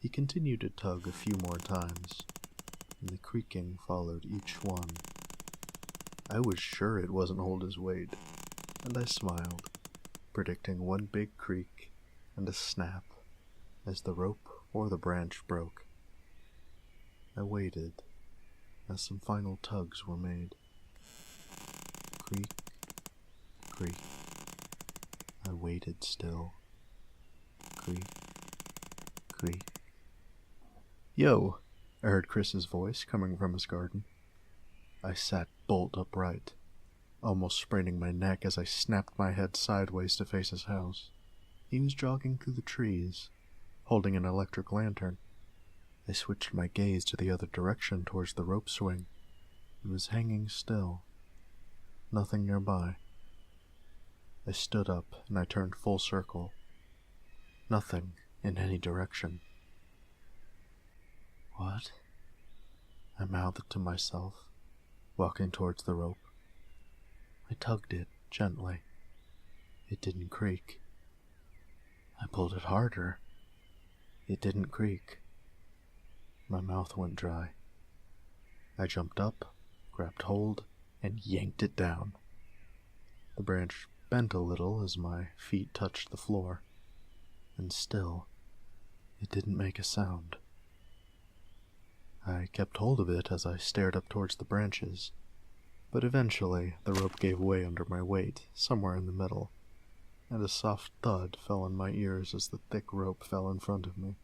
He continued to tug a few more times, and the creaking followed each one. I was sure it wasn't hold his weight, and I smiled, predicting one big creak and a snap as the rope or the branch broke. I waited as some final tugs were made. Creak, creak. I waited still. Creak, creak. "Yo!" I heard Chris's voice coming from his garden. I sat bolt upright, almost spraining my neck as I snapped my head sideways to face his house. He was jogging through the trees, holding an electric lantern. I switched my gaze to the other direction towards the rope swing. It was hanging still. Nothing nearby. I stood up and I turned full circle. Nothing in any direction. What? I mouthed to myself, walking towards the rope. I tugged it gently. It didn't creak. I pulled it harder. It didn't creak. My mouth went dry. I jumped up, grabbed hold, and yanked it down. The branch bent a little as my feet touched the floor, and still, it didn't make a sound. I kept hold of it as I stared up towards the branches, but eventually the rope gave way under my weight, somewhere in the middle, and a soft thud fell on my ears as the thick rope fell in front of me.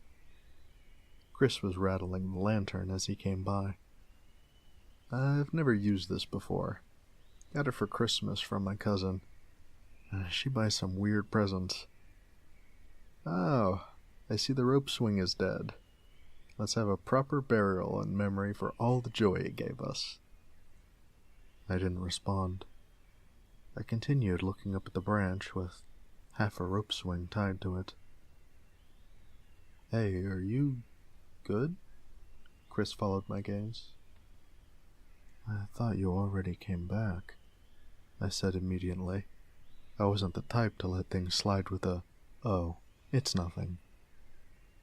Chris was rattling the lantern as he came by. I've never used this before. Got it for Christmas from my cousin. She buys some weird presents. Oh, I see the rope swing is dead. Let's have a proper burial in memory for all the joy it gave us. I didn't respond. I continued looking up at the branch with half a rope swing tied to it. Hey, are you good? Chris followed my gaze. I thought you already came back, I said immediately. I wasn't the type to let things slide with a, "Oh, it's nothing."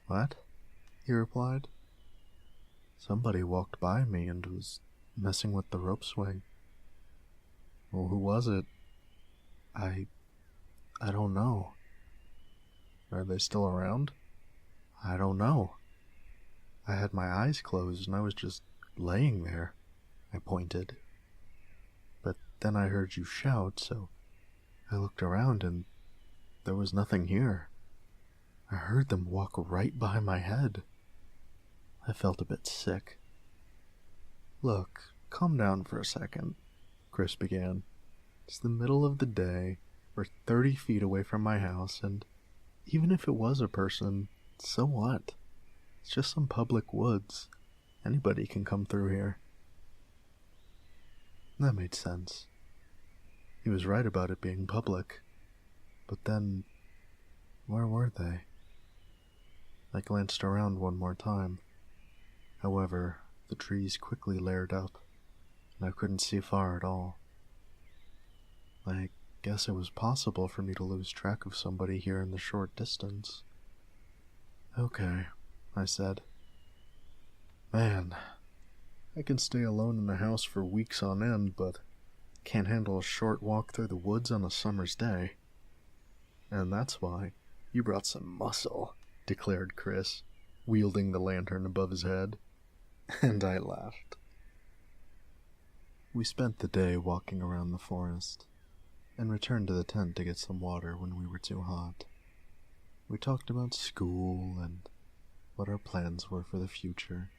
What? He replied. Somebody walked by me and was messing with the rope swing. Well, who was it? I don't know. Are they still around? I don't know. I had my eyes closed and I was just laying there. I pointed. But then I heard you shout, so I looked around and there was nothing here. I heard them walk right by my head. I felt a bit sick. Look, calm down for a second, Chris began. It's the middle of the day. We're 30 feet away from my house, and even if it was a person, so what? It's just some public woods. Anybody can come through here. That made sense. He was right about it being public. But then, where were they? I glanced around one more time. However, the trees quickly layered up, and I couldn't see far at all. I guess it was possible for me to lose track of somebody here in the short distance. Okay, I said. Man, I can stay alone in the house for weeks on end, but can't handle a short walk through the woods on a summer's day. And that's why you brought some muscle, declared Chris, wielding the lantern above his head. And I laughed. We spent the day walking around the forest, and returned to the tent to get some water when we were too hot. We talked about school and what our plans were for the future.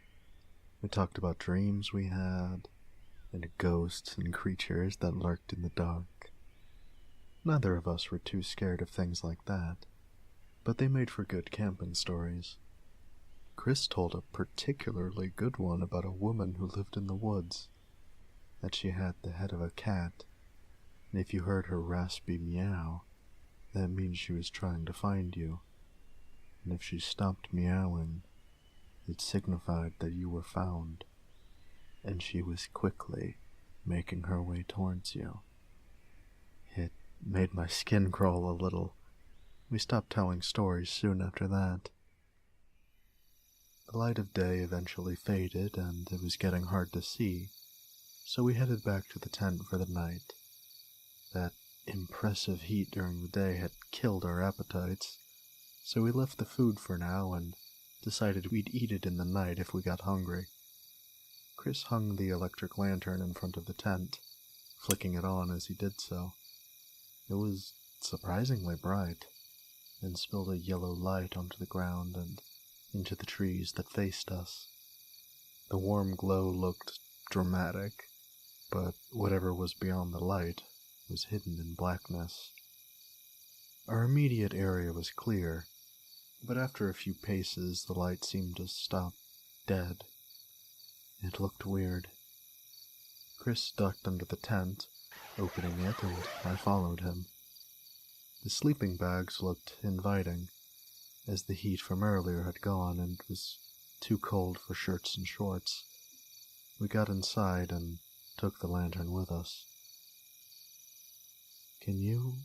We talked about dreams we had, and ghosts and creatures that lurked in the dark. Neither of us were too scared of things like that, but they made for good camping stories. Chris told a particularly good one about a woman who lived in the woods, that she had the head of a cat, and if you heard her raspy meow, that means she was trying to find you, and if she stopped meowing, it signified that you were found, and she was quickly making her way towards you. It made my skin crawl a little. We stopped telling stories soon after that. The light of day eventually faded, and it was getting hard to see, so we headed back to the tent for the night. That impressive heat during the day had killed our appetites, so we left the food for now and decided we'd eat it in the night if we got hungry. Chris hung the electric lantern in front of the tent, flicking it on as he did so. It was surprisingly bright, and spilled a yellow light onto the ground and into the trees that faced us. The warm glow looked dramatic, but whatever was beyond the light was hidden in blackness. Our immediate area was clear, but after a few paces the light seemed to stop dead. It looked weird. Chris ducked under the tent, opening it, and I followed him. The sleeping bags looked inviting, as the heat from earlier had gone and it was too cold for shirts and shorts. We got inside and took the lantern with us. "Can you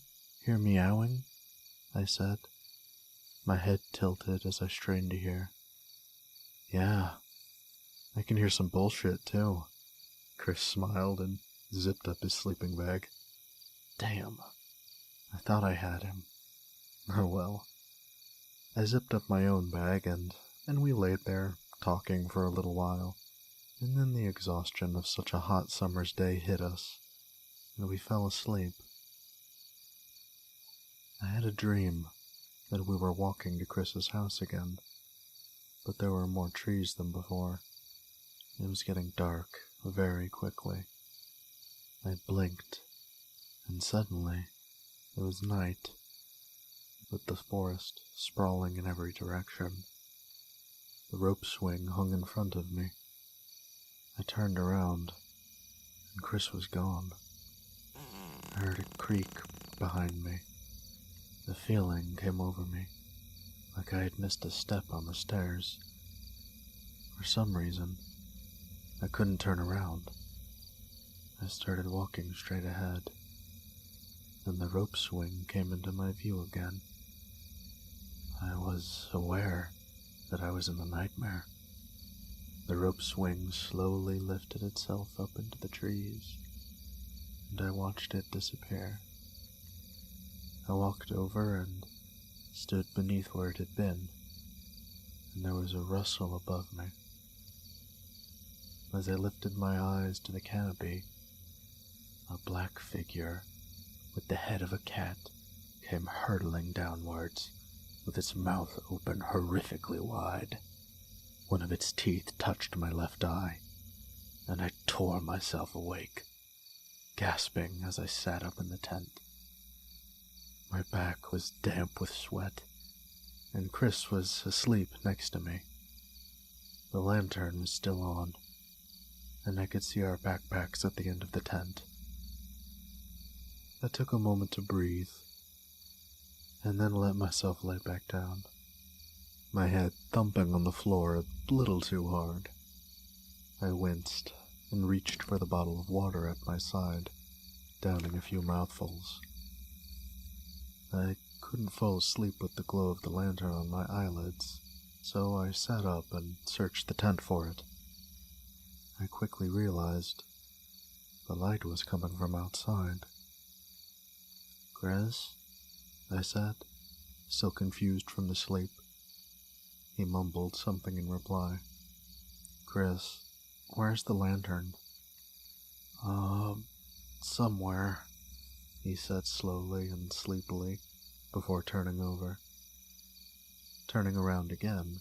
hear meowing?" I said, my head tilted as I strained to hear. "Yeah, I can hear some bullshit too." Chris smiled and zipped up his sleeping bag. "Damn, I thought I had him. Oh well." I zipped up my own bag and we laid there, talking for a little while, and then the exhaustion of such a hot summer's day hit us, and we fell asleep. I had a dream that we were walking to Chris's house again, but there were more trees than before. It was getting dark very quickly. I blinked, and suddenly it was night, with the forest sprawling in every direction. The rope swing hung in front of me. I turned around, and Chris was gone. I heard a creak behind me. The feeling came over me, like I had missed a step on the stairs. For some reason, I couldn't turn around. I started walking straight ahead. Then the rope swing came into my view again. I was aware that I was in a nightmare. The rope swing slowly lifted itself up into the trees, and I watched it disappear. I walked over and stood beneath where it had been, and there was a rustle above me. As I lifted my eyes to the canopy, a black figure with the head of a cat came hurtling downwards, with its mouth open horrifically wide. One of its teeth touched my left eye, and I tore myself awake, gasping as I sat up in the tent. My back was damp with sweat, and Chris was asleep next to me. The lantern was still on, and I could see our backpacks at the end of the tent. I took a moment to breathe, and then let myself lay back down, my head thumping on the floor a little too hard. I winced and reached for the bottle of water at my side, downing a few mouthfuls. I couldn't fall asleep with the glow of the lantern on my eyelids, so I sat up and searched the tent for it. I quickly realized the light was coming from outside. "Chris?" I said, still confused from the sleep. He mumbled something in reply. "Chris, where's the lantern?" Somewhere," he said slowly and sleepily before turning over. Turning around again,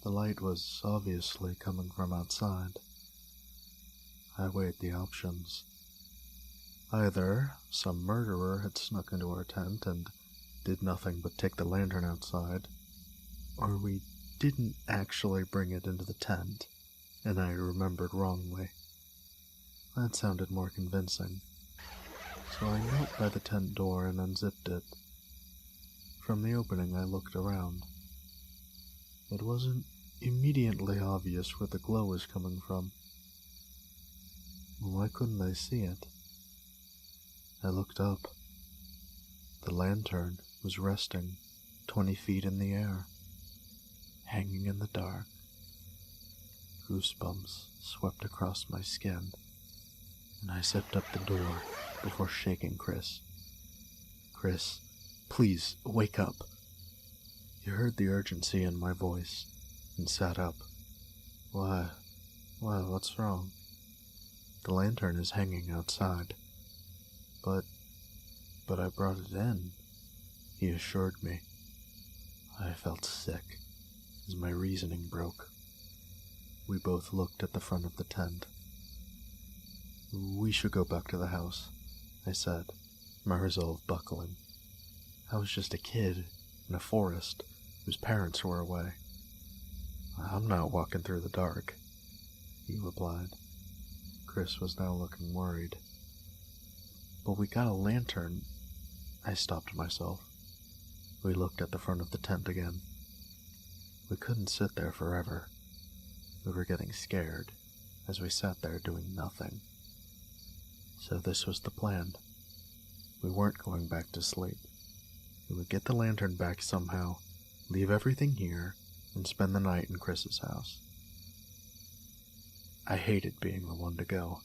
the light was obviously coming from outside. I weighed the options. Either some murderer had snuck into our tent and did nothing but take the lantern outside, or we didn't actually bring it into the tent, and I remembered wrongly. That sounded more convincing, so I knelt by the tent door and unzipped it. From the opening I looked around. It wasn't immediately obvious where the glow was coming from. Why couldn't I see it? I looked up. The lantern was resting 20 feet in the air, hanging in the dark. Goosebumps swept across my skin, and I zipped up the door before shaking Chris. "Chris, please, wake up." He heard the urgency in my voice and sat up. Why, what's wrong?" "The lantern is hanging outside." But I brought it in," he assured me. I felt sick as my reasoning broke. We both looked at the front of the tent. "We should go back to the house," I said, my resolve buckling. I was just a kid in a forest whose parents were away. "I'm not walking through the dark," he replied. Chris was now looking worried. "But we got a lantern. I stopped myself. We looked at the front of the tent again. We couldn't sit there forever. We were getting scared as we sat there doing nothing. So this was the plan. We weren't going back to sleep. We would get the lantern back somehow, leave everything here, and spend the night in Chris's house. I hated being the one to go.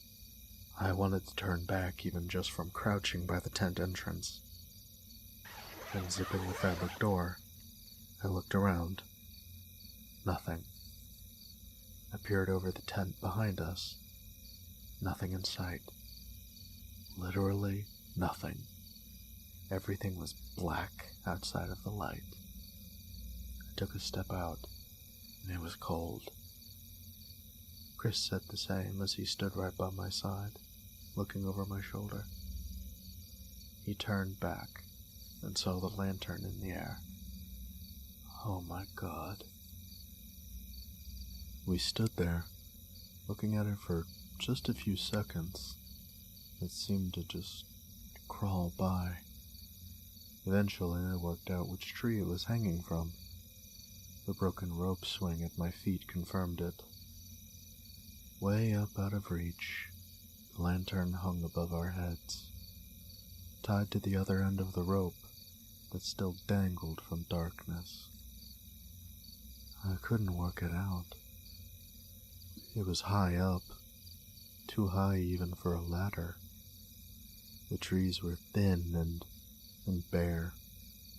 I wanted to turn back even just from crouching by the tent entrance. Unzipping the fabric door, I looked around. Nothing. I peered over the tent behind us. Nothing in sight. Literally nothing. Everything was black outside of the light. I took a step out, and it was cold. Chris said the same as he stood right by my side, looking over my shoulder. He turned back and saw the lantern in the air. Oh my God. We stood there, looking at it for just a few seconds. It seemed to just crawl by. Eventually, I worked out which tree it was hanging from. The broken rope swing at my feet confirmed it. Way up out of reach, the lantern hung above our heads, tied to the other end of the rope that still dangled from darkness. I couldn't work it out. It was high up, too high even for a ladder. The trees were thin and bare,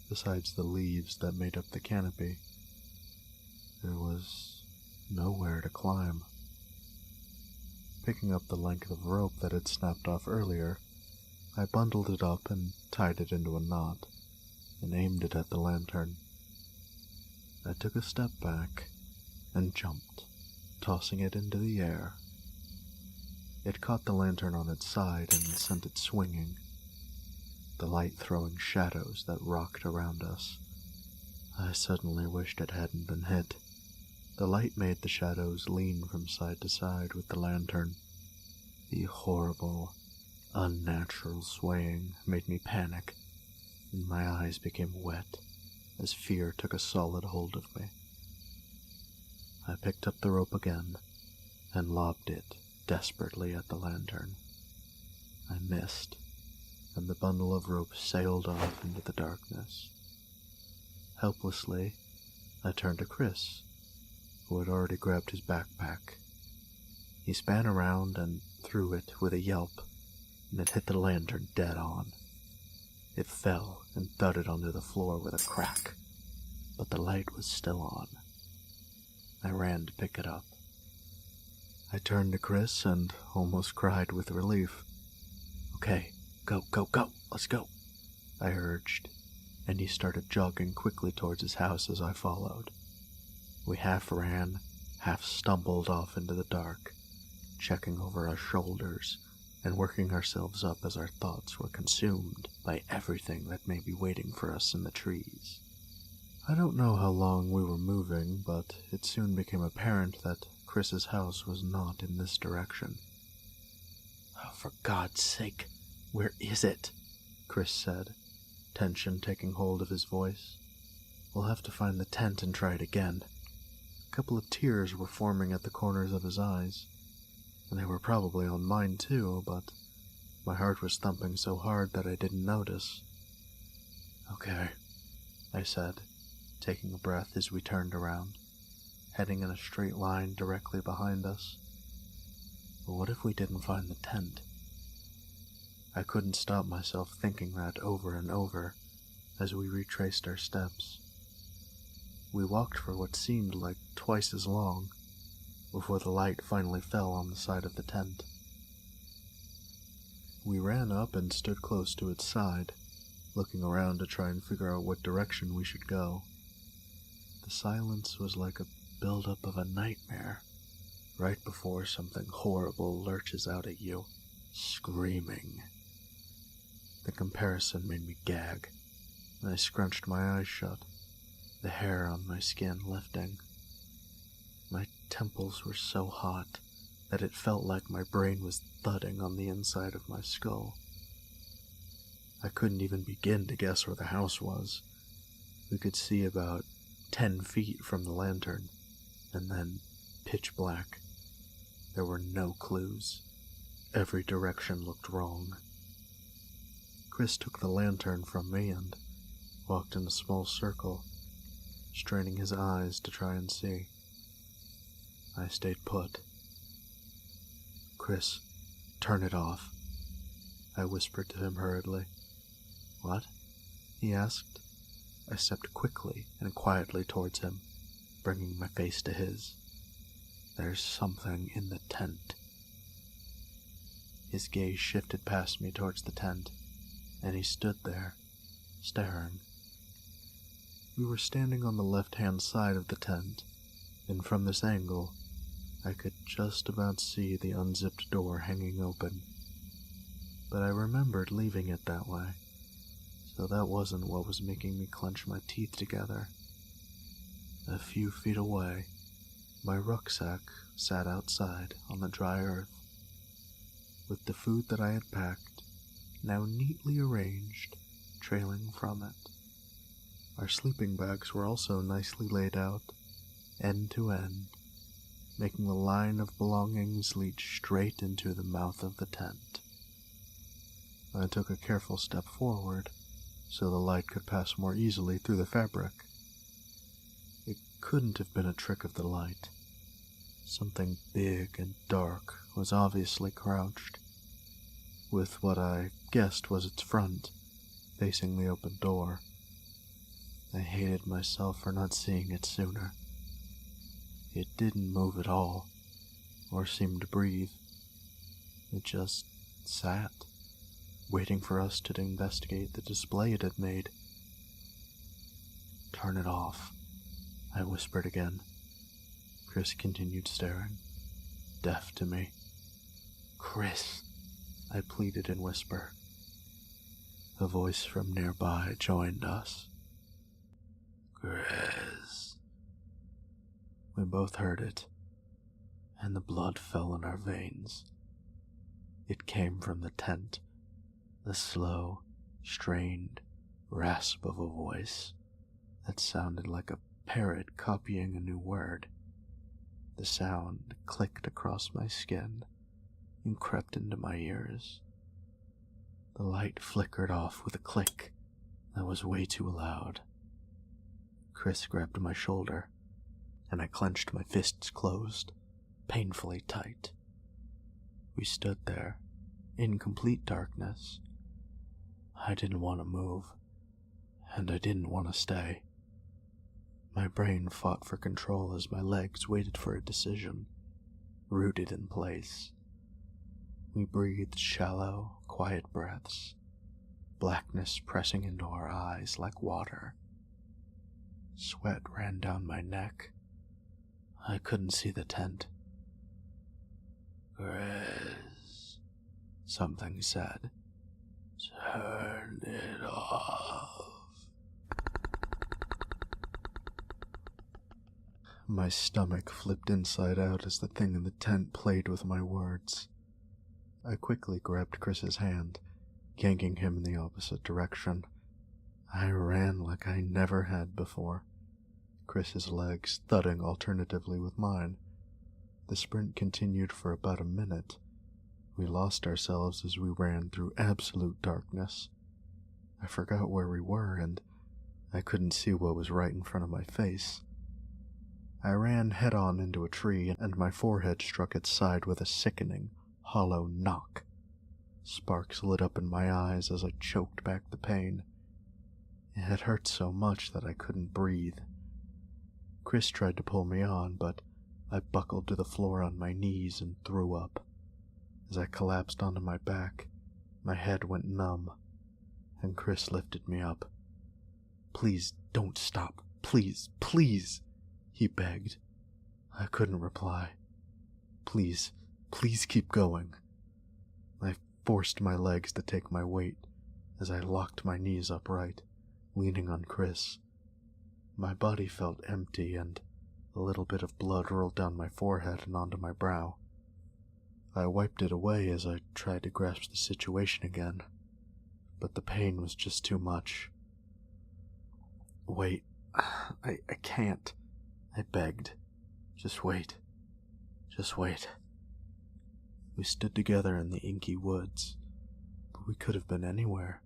besides the leaves that made up the canopy. There was nowhere to climb. Picking up the length of rope that had snapped off earlier, I bundled it up and tied it into a knot, and aimed it at the lantern. I took a step back and jumped, tossing it into the air. It caught the lantern on its side and sent it swinging, the light throwing shadows that rocked around us. I suddenly wished it hadn't been hit. The light made the shadows lean from side to side with the lantern. The horrible, unnatural swaying made me panic, and my eyes became wet as fear took a solid hold of me. I picked up the rope again and lobbed it desperately at the lantern. I missed, and the bundle of rope sailed off into the darkness. Helplessly, I turned to Chris, who had already grabbed his backpack. He span around and threw it with a yelp, and it hit the lantern dead on. It fell and thudded onto the floor with a crack, but the light was still on. I ran to pick it up. I turned to Chris and almost cried with relief. "Okay, go, let's go," I urged, and he started jogging quickly towards his house as I followed. We half ran, half stumbled off into the dark, checking over our shoulders and working ourselves up as our thoughts were consumed by everything that may be waiting for us in the trees. I don't know how long we were moving, but it soon became apparent that Chris's house was not in this direction. "Oh, for God's sake, where is it?" Chris said, tension taking hold of his voice. "We'll have to find the tent and try it again." A couple of tears were forming at the corners of his eyes, and they were probably on mine too, but my heart was thumping so hard that I didn't notice. "Okay," I said, taking a breath as we turned around, heading in a straight line directly behind us. But what if we didn't find the tent? I couldn't stop myself thinking that over and over as we retraced our steps. We walked for what seemed like twice as long before the light finally fell on the side of the tent. We ran up and stood close to its side, looking around to try and figure out what direction we should go. The silence was like a buildup of a nightmare, right before something horrible lurches out at you, screaming. The comparison made me gag, and I scrunched my eyes shut, the hair on my skin lifting. My temples were so hot that it felt like my brain was thudding on the inside of my skull. I couldn't even begin to guess where the house was. We could see about 10 feet from the lantern, and then pitch black. There were no clues. Every direction looked wrong. Chris took the lantern from me and walked in a small circle, straining his eyes to try and see. I stayed put. "Chris, turn it off," I whispered to him hurriedly. "What?" he asked. I stepped quickly and quietly towards him, bringing my face to his. "There's something in the tent." His gaze shifted past me towards the tent, and he stood there, staring. We were standing on the left-hand side of the tent, and from this angle, I could just about see the unzipped door hanging open. But I remembered leaving it that way, so that wasn't what was making me clench my teeth together. A few feet away, my rucksack sat outside on the dry earth, with the food that I had packed now neatly arranged, trailing from it. Our sleeping bags were also nicely laid out, end to end, making the line of belongings lead straight into the mouth of the tent. I took a careful step forward, so the light could pass more easily through the fabric. It couldn't have been a trick of the light. Something big and dark was obviously crouched, with what I guessed was its front facing the open door. I hated myself for not seeing it sooner. It didn't move at all, or seem to breathe. It just sat, waiting for us to investigate the display it had made. "Turn it off," I whispered again. Chris continued staring, deaf to me. "Chris," I pleaded in whisper. A voice from nearby joined us. "Chris." We both heard it, and the blood fell in our veins. It came from the tent, a slow, strained rasp of a voice that sounded like a parrot copying a new word. The sound clicked across my skin and crept into my ears. The light flickered off with a click that was way too loud. Chris grabbed my shoulder, and I clenched my fists closed, painfully tight. We stood there, in complete darkness. I didn't want to move, and I didn't want to stay. My brain fought for control as my legs waited for a decision, rooted in place. We breathed shallow, quiet breaths, blackness pressing into our eyes like water. Sweat ran down my neck. I couldn't see the tent. "Chris," something said. "Turn it off." My stomach flipped inside out as the thing in the tent played with my words. I quickly grabbed Chris's hand, yanking him in the opposite direction. I ran like I never had before, Chris's legs thudding alternatively with mine. The sprint continued for about a minute. We lost ourselves as we ran through absolute darkness. I forgot where we were, and I couldn't see what was right in front of my face. I ran head-on into a tree, and my forehead struck its side with a sickening, hollow knock. Sparks lit up in my eyes as I choked back the pain. It had hurt so much that I couldn't breathe. Chris tried to pull me on, but I buckled to the floor on my knees and threw up. As I collapsed onto my back, my head went numb, and Chris lifted me up. "Please don't stop. Please, please," he begged. I couldn't reply. Please keep going." I forced my legs to take my weight as I locked my knees upright, leaning on Chris. My body felt empty, and a little bit of blood rolled down my forehead and onto my brow. I wiped it away as I tried to grasp the situation again. but the pain was just too much. "Wait, I can't," I begged. "Just wait. Just wait." We stood together in the inky woods, but we could have been anywhere.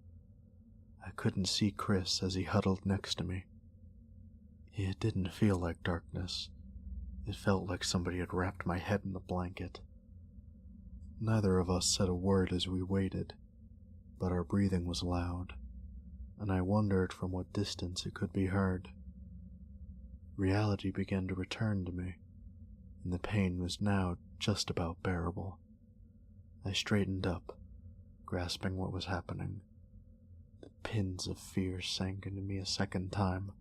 I couldn't see Chris as he huddled next to me. It didn't feel like darkness. It felt like somebody had wrapped my head in a blanket. Neither of us said a word as we waited, but our breathing was loud, and I wondered from what distance it could be heard. Reality began to return to me, and the pain was now just about bearable. I straightened up, grasping what was happening. The pins of fear sank into me a second time,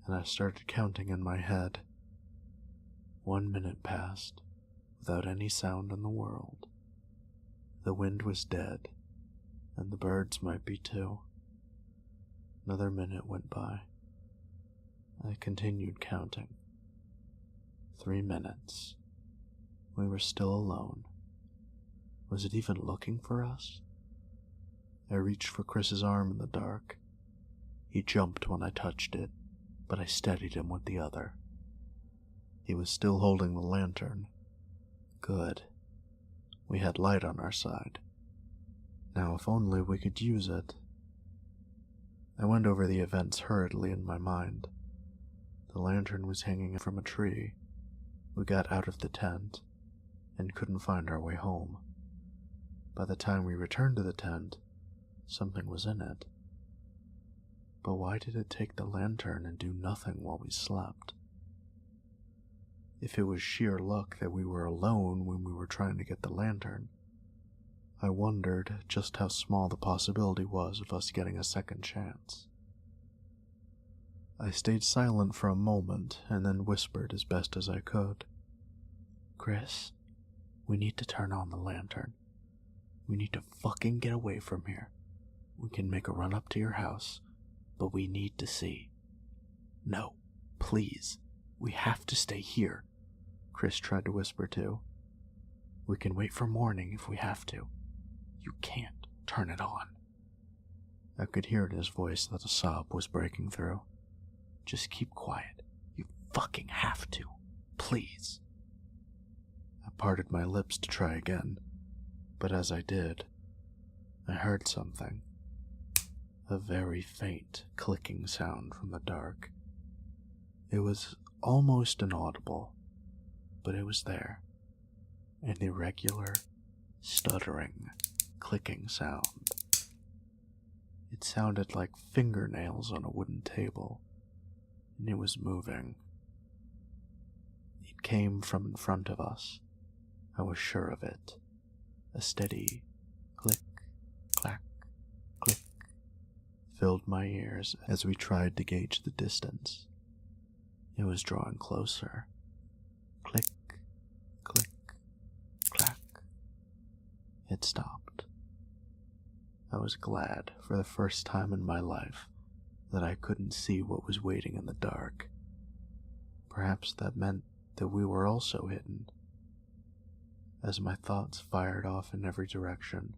and I started counting in my head. 1 minute passed, without any sound in the world. The wind was dead, and the birds might be too. Another minute went by. I continued counting. 3 minutes. We were still alone. Was it even looking for us? I reached for Chris's arm in the dark. He jumped when I touched it, but I steadied him with the other. He was still holding the lantern. Good. We had light on our side. Now if only we could use it. I went over the events hurriedly in my mind. The lantern was hanging from a tree. We got out of the tent and couldn't find our way home. By the time we returned to the tent, something was in it. But why did it take the lantern and do nothing while we slept? If it was sheer luck that we were alone when we were trying to get the lantern, I wondered just how small the possibility was of us getting a second chance. I stayed silent for a moment and then whispered as best as I could. "Chris, we need to turn on the lantern. We need to fucking get away from here. We can make a run up to your house, but we need to see." "No, please. We have to stay here," Chris tried to whisper too. "We can wait for morning if we have to. You can't turn it on." I could hear in his voice that a sob was breaking through. "Just keep quiet. You fucking have to. Please." I parted my lips to try again, but as I did, I heard something. A very faint clicking sound from the dark. It was almost inaudible, but it was there. An irregular, stuttering, clicking sound. It sounded like fingernails on a wooden table, and it was moving. It came from in front of us. I was sure of it. A steady click, clack, click filled my ears as we tried to gauge the distance. It was drawing closer. Click, click, clack. It stopped. I was glad, for the first time in my life, that I couldn't see what was waiting in the dark. Perhaps that meant that we were also hidden. As my thoughts fired off in every direction,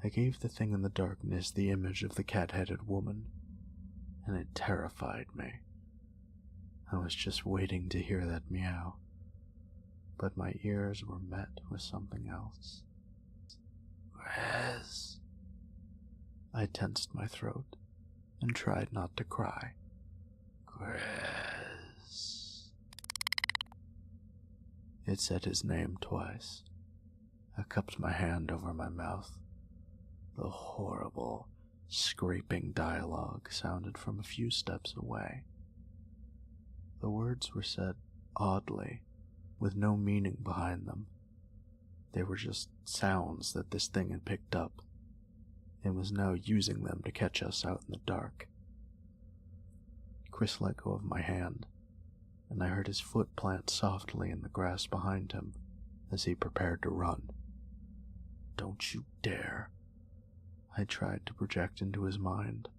I gave the thing in the darkness the image of the cat-headed woman, and it terrified me. I was just waiting to hear that meow, but my ears were met with something else. "Chris." I tensed my throat and tried not to cry. "Chris." It said his name twice. I cupped my hand over my mouth. The horrible, scraping dialogue sounded from a few steps away. The words were said oddly, with no meaning behind them. They were just sounds that this thing had picked up, and was now using them to catch us out in the dark. Chris let go of my hand, and I heard his foot plant softly in the grass behind him as he prepared to run. "Don't you dare," I tried to project into his mind.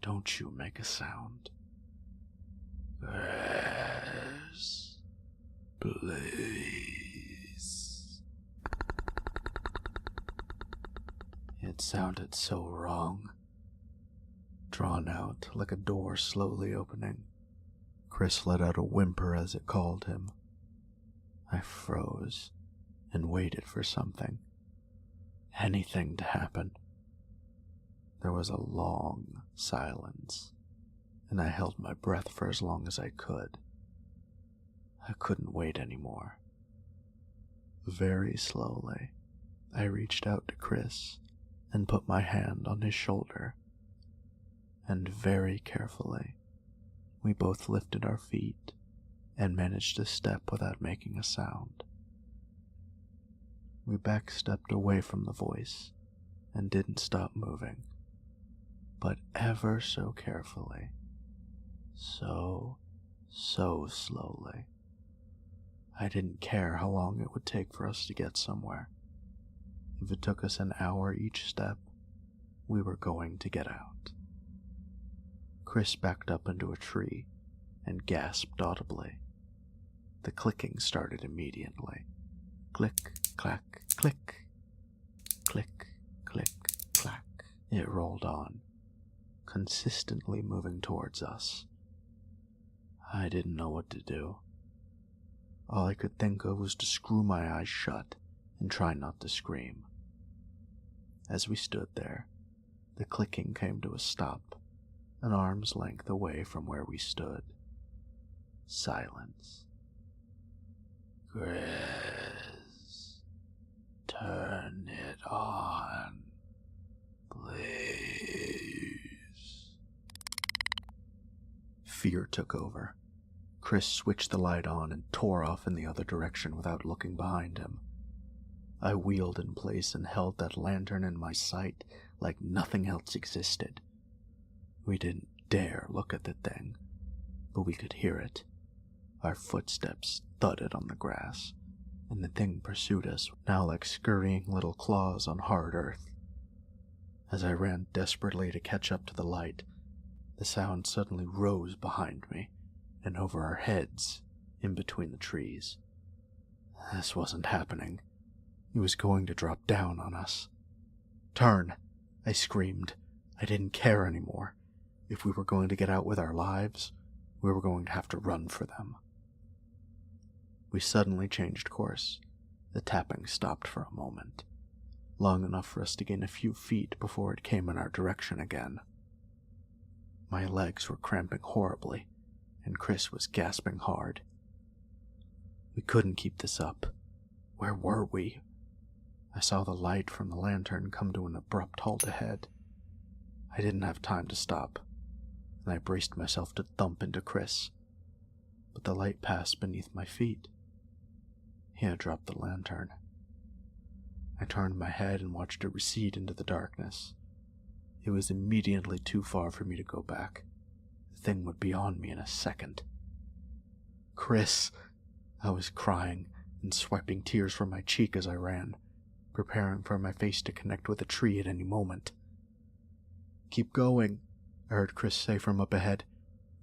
"Don't you make a sound." "Chris, please." It It sounded so wrong. Drawn out like a door slowly opening. Chris let out a whimper as it called him. I froze and waited for something. Anything to happen. There was a long silence, and I held my breath for as long as I could. I couldn't wait anymore. Very slowly, I reached out to Chris and put my hand on his shoulder. And very carefully, we both lifted our feet and managed to step without making a sound. We backstepped away from the voice and didn't stop moving, but ever so carefully, so slowly. I didn't care how long it would take for us to get somewhere. If it took us an hour each step, we were going to get out. Chris backed up into a tree and gasped audibly. The clicking started immediately. Click, clack, click. Click, click, clack. It rolled on, consistently moving towards us. I didn't know what to do. All I could think of was to screw my eyes shut and try not to scream. As we stood there, the clicking came to a stop, an arm's length away from where we stood. Silence. Chris, turn it on, please. Fear took over. Chris switched the light on and tore off in the other direction without looking behind him. I wheeled in place and held that lantern in my sight like nothing else existed. We didn't dare look at the thing, but we could hear it. Our footsteps thudded on the grass, and the thing pursued us, now like scurrying little claws on hard earth. As I ran desperately to catch up to the light, the sound suddenly rose behind me and over our heads, in between the trees. This wasn't happening. It was going to drop down on us. Turn! I screamed. I didn't care anymore. If we were going to get out with our lives, we were going to have to run for them. We suddenly changed course. The tapping stopped for a moment, long enough for us to gain a few feet before it came in our direction again. My legs were cramping horribly, and Chris was gasping hard. We couldn't keep this up. Where were we? I saw the light from the lantern come to an abrupt halt ahead. I didn't have time to stop, and I braced myself to thump into Chris, but the light passed beneath my feet. He had dropped the lantern. I turned my head and watched it recede into the darkness. It was immediately too far for me to go back. The thing would be on me in a second. Chris! I was crying and swiping tears from my cheek as I ran, preparing for my face to connect with a tree at any moment. Keep going, I heard Chris say from up ahead.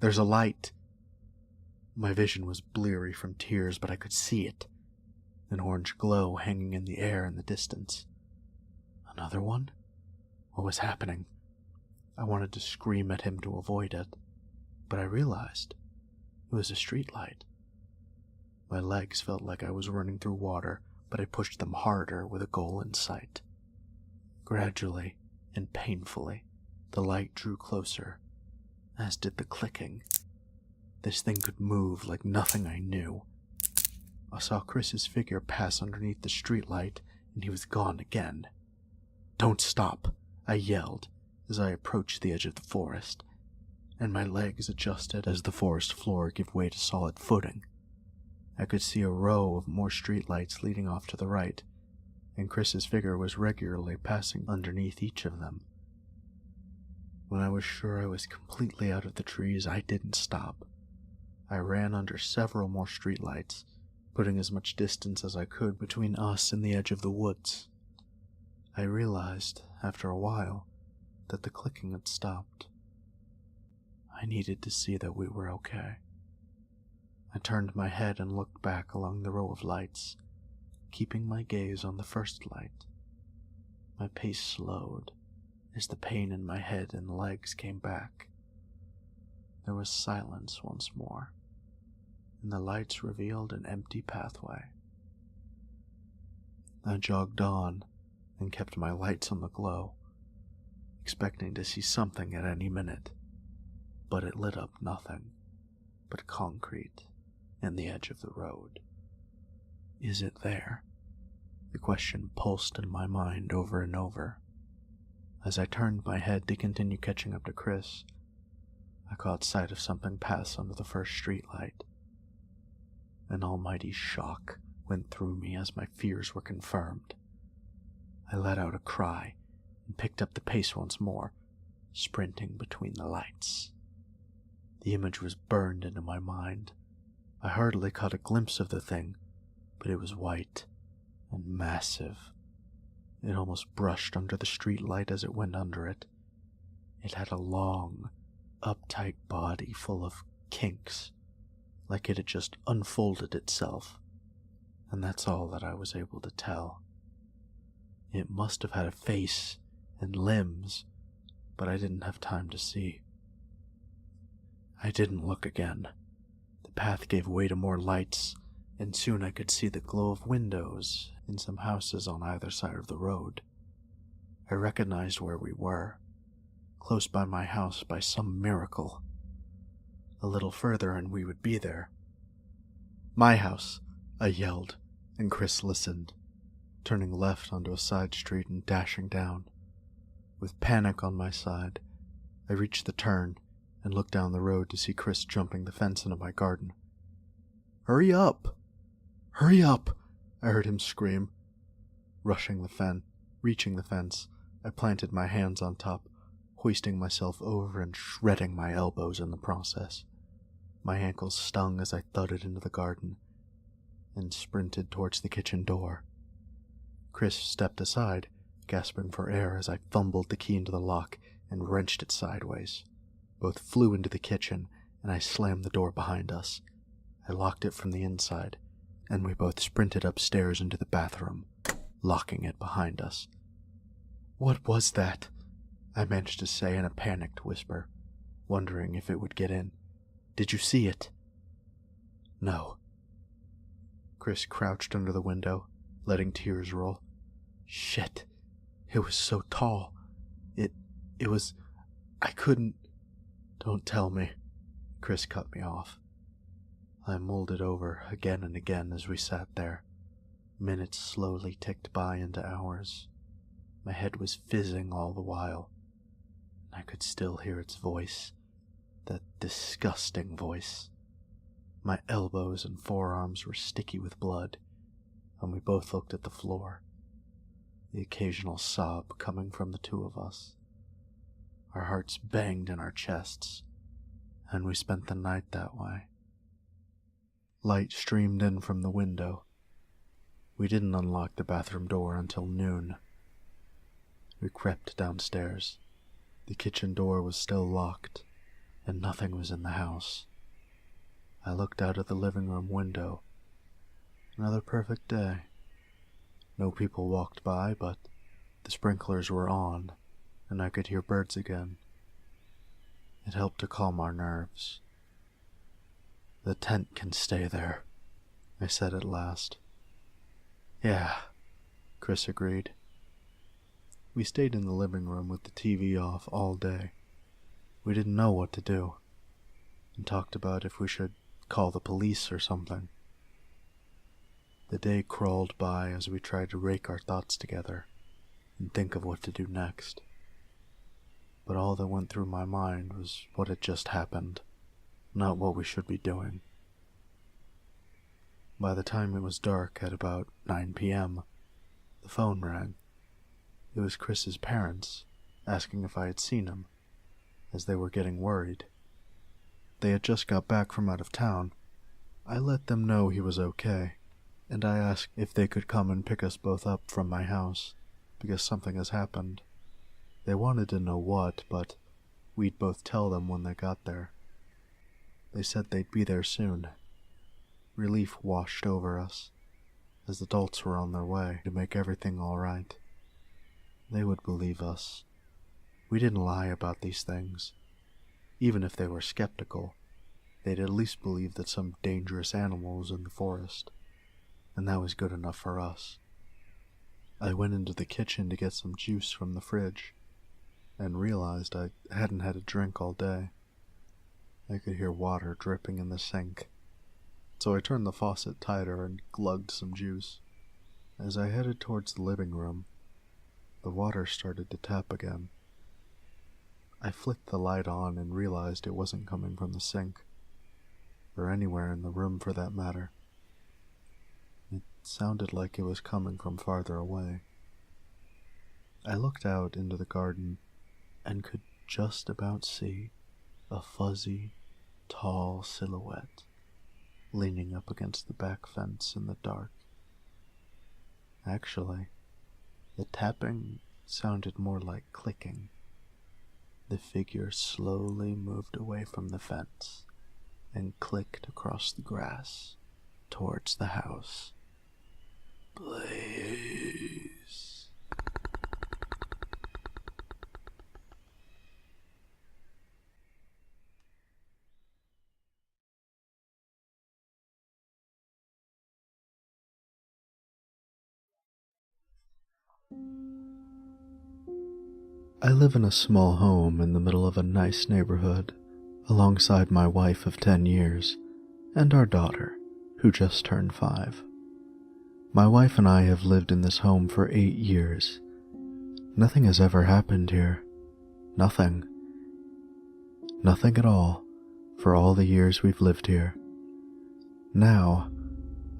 There's a light. My vision was bleary from tears, but I could see it. An orange glow hanging in the air in the distance. Another one? What was happening? I wanted to scream at him to avoid it, but I realized it was a streetlight. My legs felt like I was running through water, but I pushed them harder with a goal in sight. Gradually and painfully, the light drew closer, as did the clicking. This thing could move like nothing I knew. I saw Chris's figure pass underneath the streetlight, and he was gone again. Don't stop, I yelled as I approached the edge of the forest, and my legs adjusted as the forest floor gave way to solid footing. I could see a row of more streetlights leading off to the right, and Chris's figure was regularly passing underneath each of them. When I was sure I was completely out of the trees, I didn't stop. I ran under several more streetlights, putting as much distance as I could between us and the edge of the woods. I realized, after a while, that the clicking had stopped. I needed to see that we were okay. I turned my head and looked back along the row of lights, keeping my gaze on the first light. My pace slowed as the pain in my head and legs came back. There was silence once more, and the lights revealed an empty pathway. I jogged on and kept my lights on the glow, expecting to see something at any minute, but it lit up nothing but concrete and the edge of the road. Is it there? The question pulsed in my mind over and over. As I turned my head to continue catching up to Chris, I caught sight of something pass under the first streetlight. An almighty shock went through me as my fears were confirmed. I let out a cry and picked up the pace once more, sprinting between the lights. The image was burned into my mind. I hardly caught a glimpse of the thing, but it was white and massive. It almost brushed under the streetlight as it went under it. It had a long, uptight body full of kinks, like it had just unfolded itself, and that's all that I was able to tell. It must have had a face and limbs, but I didn't have time to see. I didn't look again. The path gave way to more lights, and soon I could see the glow of windows in some houses on either side of the road. I recognized where we were, close by my house by some miracle. A little further and we would be there. "My house," I yelled, and Chris listened, turning left onto a side street and dashing down. With panic on my side, I reached the turn and looked down the road to see Chris jumping the fence into my garden. "Hurry up! Hurry up!" I heard him scream. Reaching the fence, I planted my hands on top, hoisting myself over and shredding my elbows in the process. My ankles stung as I thudded into the garden and sprinted towards the kitchen door. Chris stepped aside, gasping for air as I fumbled the key into the lock and wrenched it sideways. Both flew into the kitchen, and I slammed the door behind us. I locked it from the inside, and we both sprinted upstairs into the bathroom, locking it behind us. "What was that?" I managed to say in a panicked whisper, wondering if it would get in. "Did you see it?" "No." Chris crouched under the window, letting tears roll. "Shit. It was so tall. It was... I couldn't... Don't tell me." Chris cut me off. I mulled it over again and again as we sat there. Minutes slowly ticked by into hours. My head was fizzing all the while. I could still hear its voice, that disgusting voice. My elbows and forearms were sticky with blood, and we both looked at the floor, the occasional sob coming from the two of us. Our hearts banged in our chests, and we spent the night that way. Light streamed in from the window. We didn't unlock the bathroom door until noon. We crept downstairs. The kitchen door was still locked, and nothing was in the house. I looked out of the living room window. Another perfect day. No people walked by, but the sprinklers were on, and I could hear birds again. It helped to calm our nerves. "The tent can stay there," I said at last. "Yeah," Chris agreed. We stayed in the living room with the TV off all day. We didn't know what to do, and talked about if we should call the police or something. The day crawled by as we tried to rake our thoughts together and think of what to do next. But all that went through my mind was what had just happened, not what we should be doing. By the time it was dark at about 9 p.m., the phone rang. It was Chris's parents, asking if I had seen him, as they were getting worried. They had just got back from out of town. I let them know he was okay, and I asked if they could come and pick us both up from my house, because something has happened. They wanted to know what, but we'd both tell them when they got there. They said they'd be there soon. Relief washed over us, as adults were on their way to make everything all right. they would believe us. We didn't lie about these things. Even if they were skeptical, they'd at least believe that some dangerous animal was in the forest, and that was good enough for us. I went into the kitchen to get some juice from the fridge, and realized I hadn't had a drink all day. I could hear water dripping in the sink, so I turned the faucet tighter and glugged some juice. As I headed towards the living room, the water started to tap again. I flicked the light on and realized it wasn't coming from the sink, or anywhere in the room for that matter. It sounded like it was coming from farther away. I looked out into the garden and could just about see a fuzzy, tall silhouette leaning up against the back fence in the dark. Actually, the tapping sounded more like clicking. The figure slowly moved away from the fence and clicked across the grass towards the house. Please. I live in a small home in the middle of a nice neighborhood, alongside my wife of 10 years and our daughter, who just turned 5. My wife and I have lived in this home for 8 years. Nothing has ever happened here. Nothing. Nothing at all for all the years we've lived here. Now,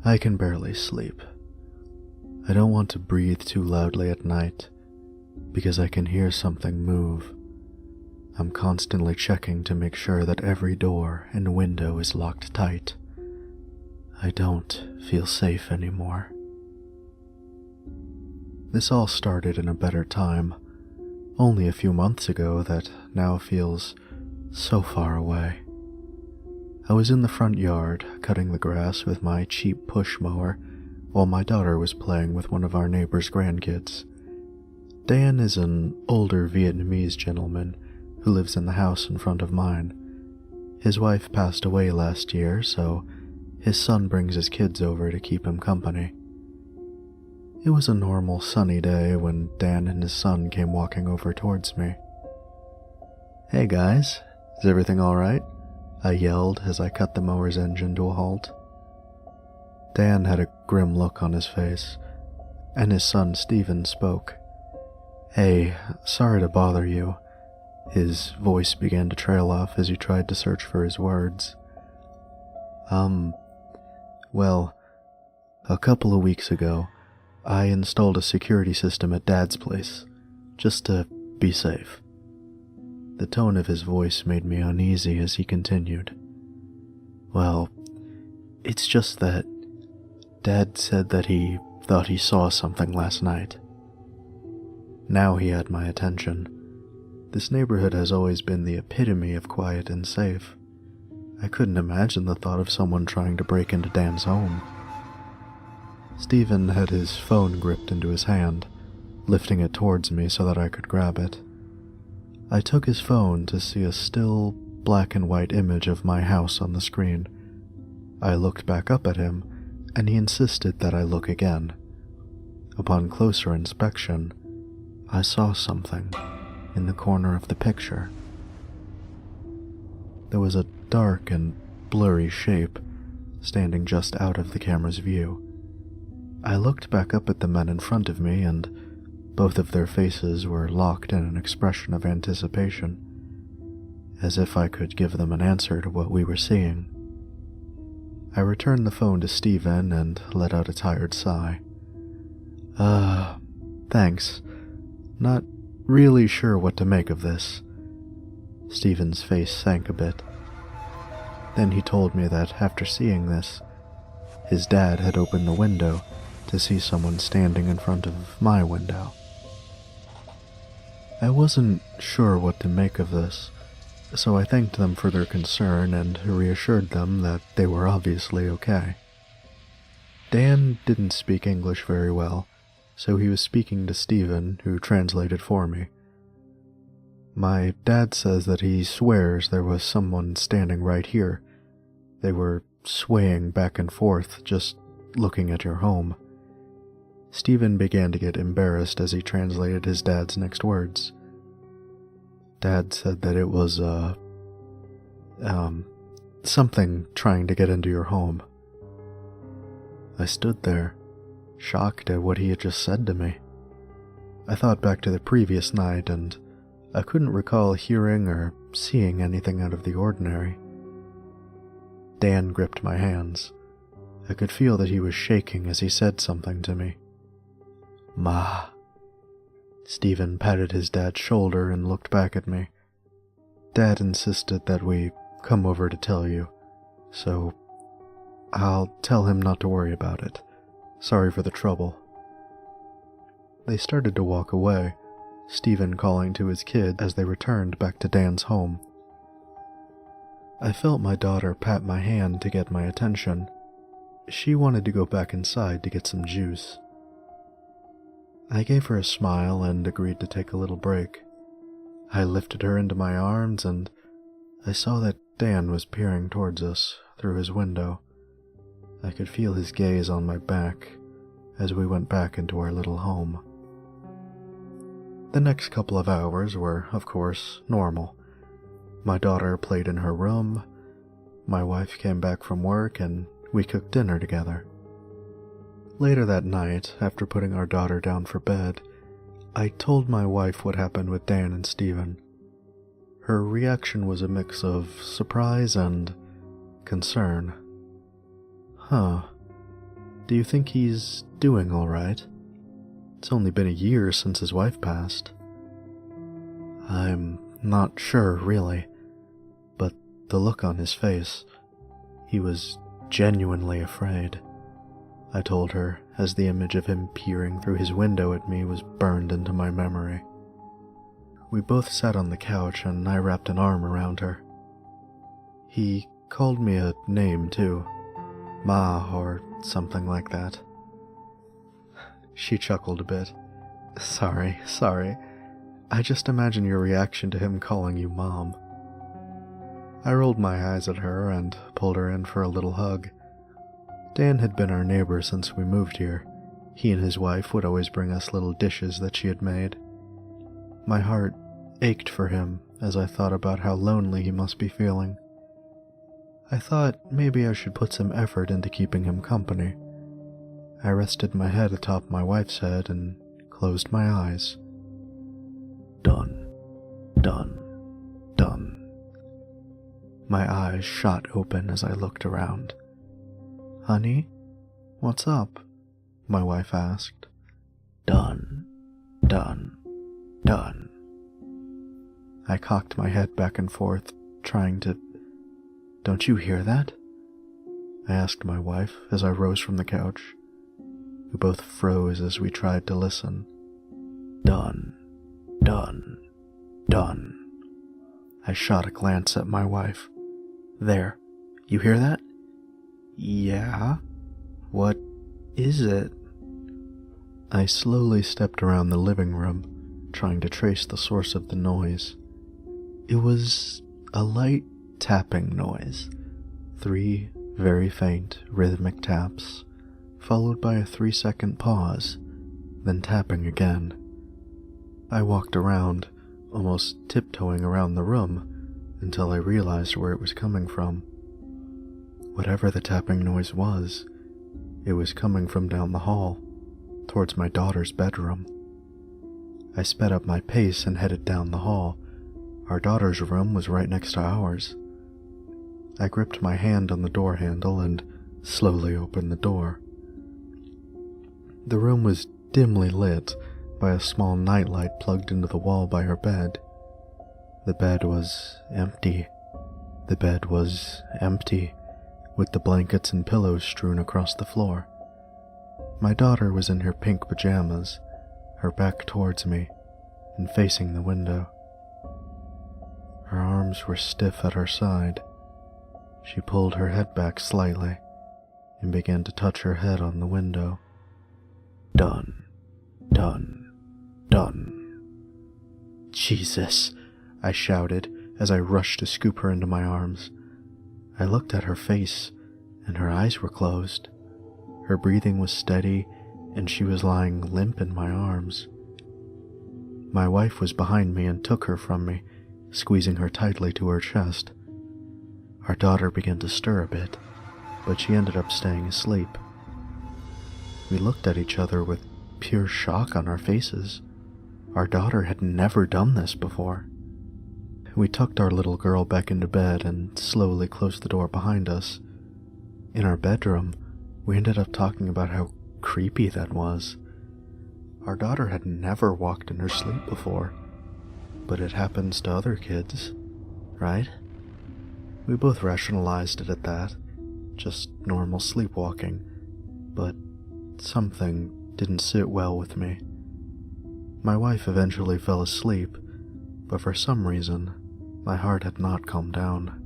I can barely sleep. I don't want to breathe too loudly at night, because I can hear something move. I'm constantly checking to make sure that every door and window is locked tight. I don't feel safe anymore. This all started in a better time, only a few months ago that now feels so far away. I was in the front yard, cutting the grass with my cheap push mower, while my daughter was playing with one of our neighbor's grandkids. Dan is an older Vietnamese gentleman who lives in the house in front of mine. His wife passed away last year, so his son brings his kids over to keep him company. It was a normal sunny day when Dan and his son came walking over towards me. "Hey guys, is everything alright?" I yelled as I cut the mower's engine to a halt. Dan had a grim look on his face, and his son Steven spoke. "Hey, sorry to bother you." His voice began to trail off as he tried to search for his words. Well, a couple of weeks ago, I installed a security system at Dad's place, just to be safe." The tone of his voice made me uneasy as he continued. "Well, it's just that Dad said that he thought he saw something last night." Now he had my attention. This neighborhood has always been the epitome of quiet and safe. I couldn't imagine the thought of someone trying to break into Dan's home. Steven had his phone gripped into his hand, lifting it towards me so that I could grab it. I took his phone to see a still, black and white image of my house on the screen. I looked back up at him, and he insisted that I look again. Upon closer inspection, I saw something in the corner of the picture. There was a dark and blurry shape standing just out of the camera's view. I looked back up at the men in front of me, and both of their faces were locked in an expression of anticipation, as if I could give them an answer to what we were seeing. I returned the phone to Steven and let out a tired sigh. Thanks. Not really sure what to make of this." Steven's face sank a bit. Then he told me that after seeing this, his dad had opened the window to see someone standing in front of my window. I wasn't sure what to make of this, so I thanked them for their concern and reassured them that they were obviously okay. Dan didn't speak English very well, so he was speaking to Stephen, who translated for me. My dad says that he swears there was someone standing right here. They were swaying back and forth, just looking at your home. Stephen began to get embarrassed as he translated his dad's next words. Dad said that it was, something trying to get into your home. I stood there, shocked at what he had just said to me. I thought back to the previous night, and I couldn't recall hearing or seeing anything out of the ordinary. Dan gripped my hands. I could feel that he was shaking as he said something to me. Ma. Stephen patted his dad's shoulder and looked back at me. Dad insisted that we come over to tell you, so I'll tell him not to worry about it. Sorry for the trouble. They started to walk away, Stephen calling to his kid as they returned back to Dan's home. I felt my daughter pat my hand to get my attention. She wanted to go back inside to get some juice. I gave her a smile and agreed to take a little break. I lifted her into my arms and I saw that Dan was peering towards us through his window. I could feel his gaze on my back as we went back into our little home. The next couple of hours were, of course, normal. My daughter played in her room, my wife came back from work, and we cooked dinner together. Later that night, after putting our daughter down for bed, I told my wife what happened with Dan and Stephen. Her reaction was a mix of surprise and concern. Huh. Do you think he's doing all right? It's only been a year since his wife passed. I'm not sure, really, but the look on his face, he was genuinely afraid, I told her as the image of him peering through his window at me was burned into my memory. We both sat on the couch and I wrapped an arm around her. He called me a name too, Ma or something like that. She chuckled a bit. Sorry. I just imagine your reaction to him calling you Mom. I rolled my eyes at her and pulled her in for a little hug. Dan had been our neighbor since we moved here. He and his wife would always bring us little dishes that she had made. My heart ached for him as I thought about how lonely he must be feeling. I thought maybe I should put some effort into keeping him company. I rested my head atop my wife's head and closed my eyes. Done. My eyes shot open as I looked around. Honey, what's up? My wife asked. Done. I cocked my head back and forth, trying to... Don't you hear that? I asked my wife as I rose from the couch. We both froze as we tried to listen. Done. I shot a glance at my wife. There, you hear that? Yeah? What is it? I slowly stepped around the living room, trying to trace the source of the noise. It was a light tapping noise. 3 very faint, rhythmic taps, followed by a 3-second pause, then tapping again. I walked around, almost tiptoeing around the room, until I realized where it was coming from. Whatever the tapping noise was, it was coming from down the hall, towards my daughter's bedroom. I sped up my pace and headed down the hall. Our daughter's room was right next to ours. I gripped my hand on the door handle and slowly opened the door. The room was dimly lit by a small nightlight plugged into the wall by her bed. The bed was empty. With the blankets and pillows strewn across the floor. My daughter was in her pink pajamas, her back towards me, and facing the window. Her arms were stiff at her side. She pulled her head back slightly and began to touch her head on the window. Done. Done. Done. Jesus, I shouted as I rushed to scoop her into my arms. I looked at her face, and her eyes were closed. Her breathing was steady, and she was lying limp in my arms. My wife was behind me and took her from me, squeezing her tightly to her chest. Our daughter began to stir a bit, but she ended up staying asleep. We looked at each other with pure shock on our faces. Our daughter had never done this before. We tucked our little girl back into bed and slowly closed the door behind us. In our bedroom, we ended up talking about how creepy that was. Our daughter had never walked in her sleep before, but it happens to other kids, right? We both rationalized it at that, just normal sleepwalking, but something didn't sit well with me. My wife eventually fell asleep, but for some reason, my heart had not calmed down.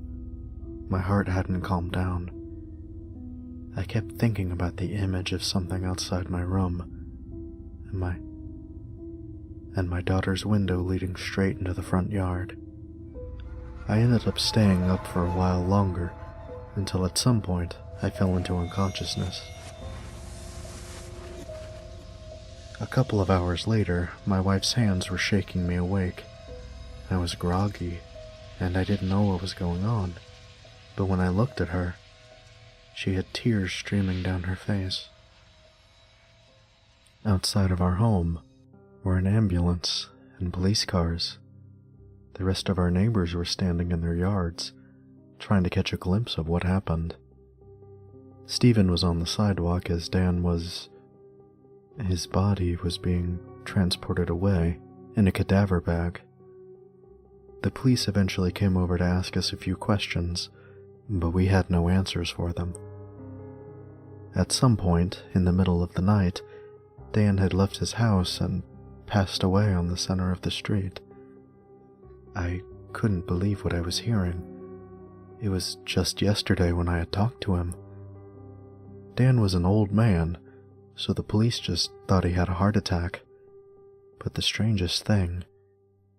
My heart hadn't calmed down. I kept thinking about the image of something outside my room, and my daughter's window leading straight into the front yard. I ended up staying up for a while longer, until at some point I fell into unconsciousness. A couple of hours later, my wife's hands were shaking me awake. I was groggy, and I didn't know what was going on, but when I looked at her, she had tears streaming down her face. Outside of our home were an ambulance and police cars. The rest of our neighbors were standing in their yards, trying to catch a glimpse of what happened. Stephen was on the sidewalk as his body was being transported away in a cadaver bag. The police eventually came over to ask us a few questions, but we had no answers for them. At some point, in the middle of the night, Dan had left his house and passed away on the center of the street. I couldn't believe what I was hearing. It was just yesterday when I had talked to him. Dan was an old man, so the police just thought he had a heart attack. But the strangest thing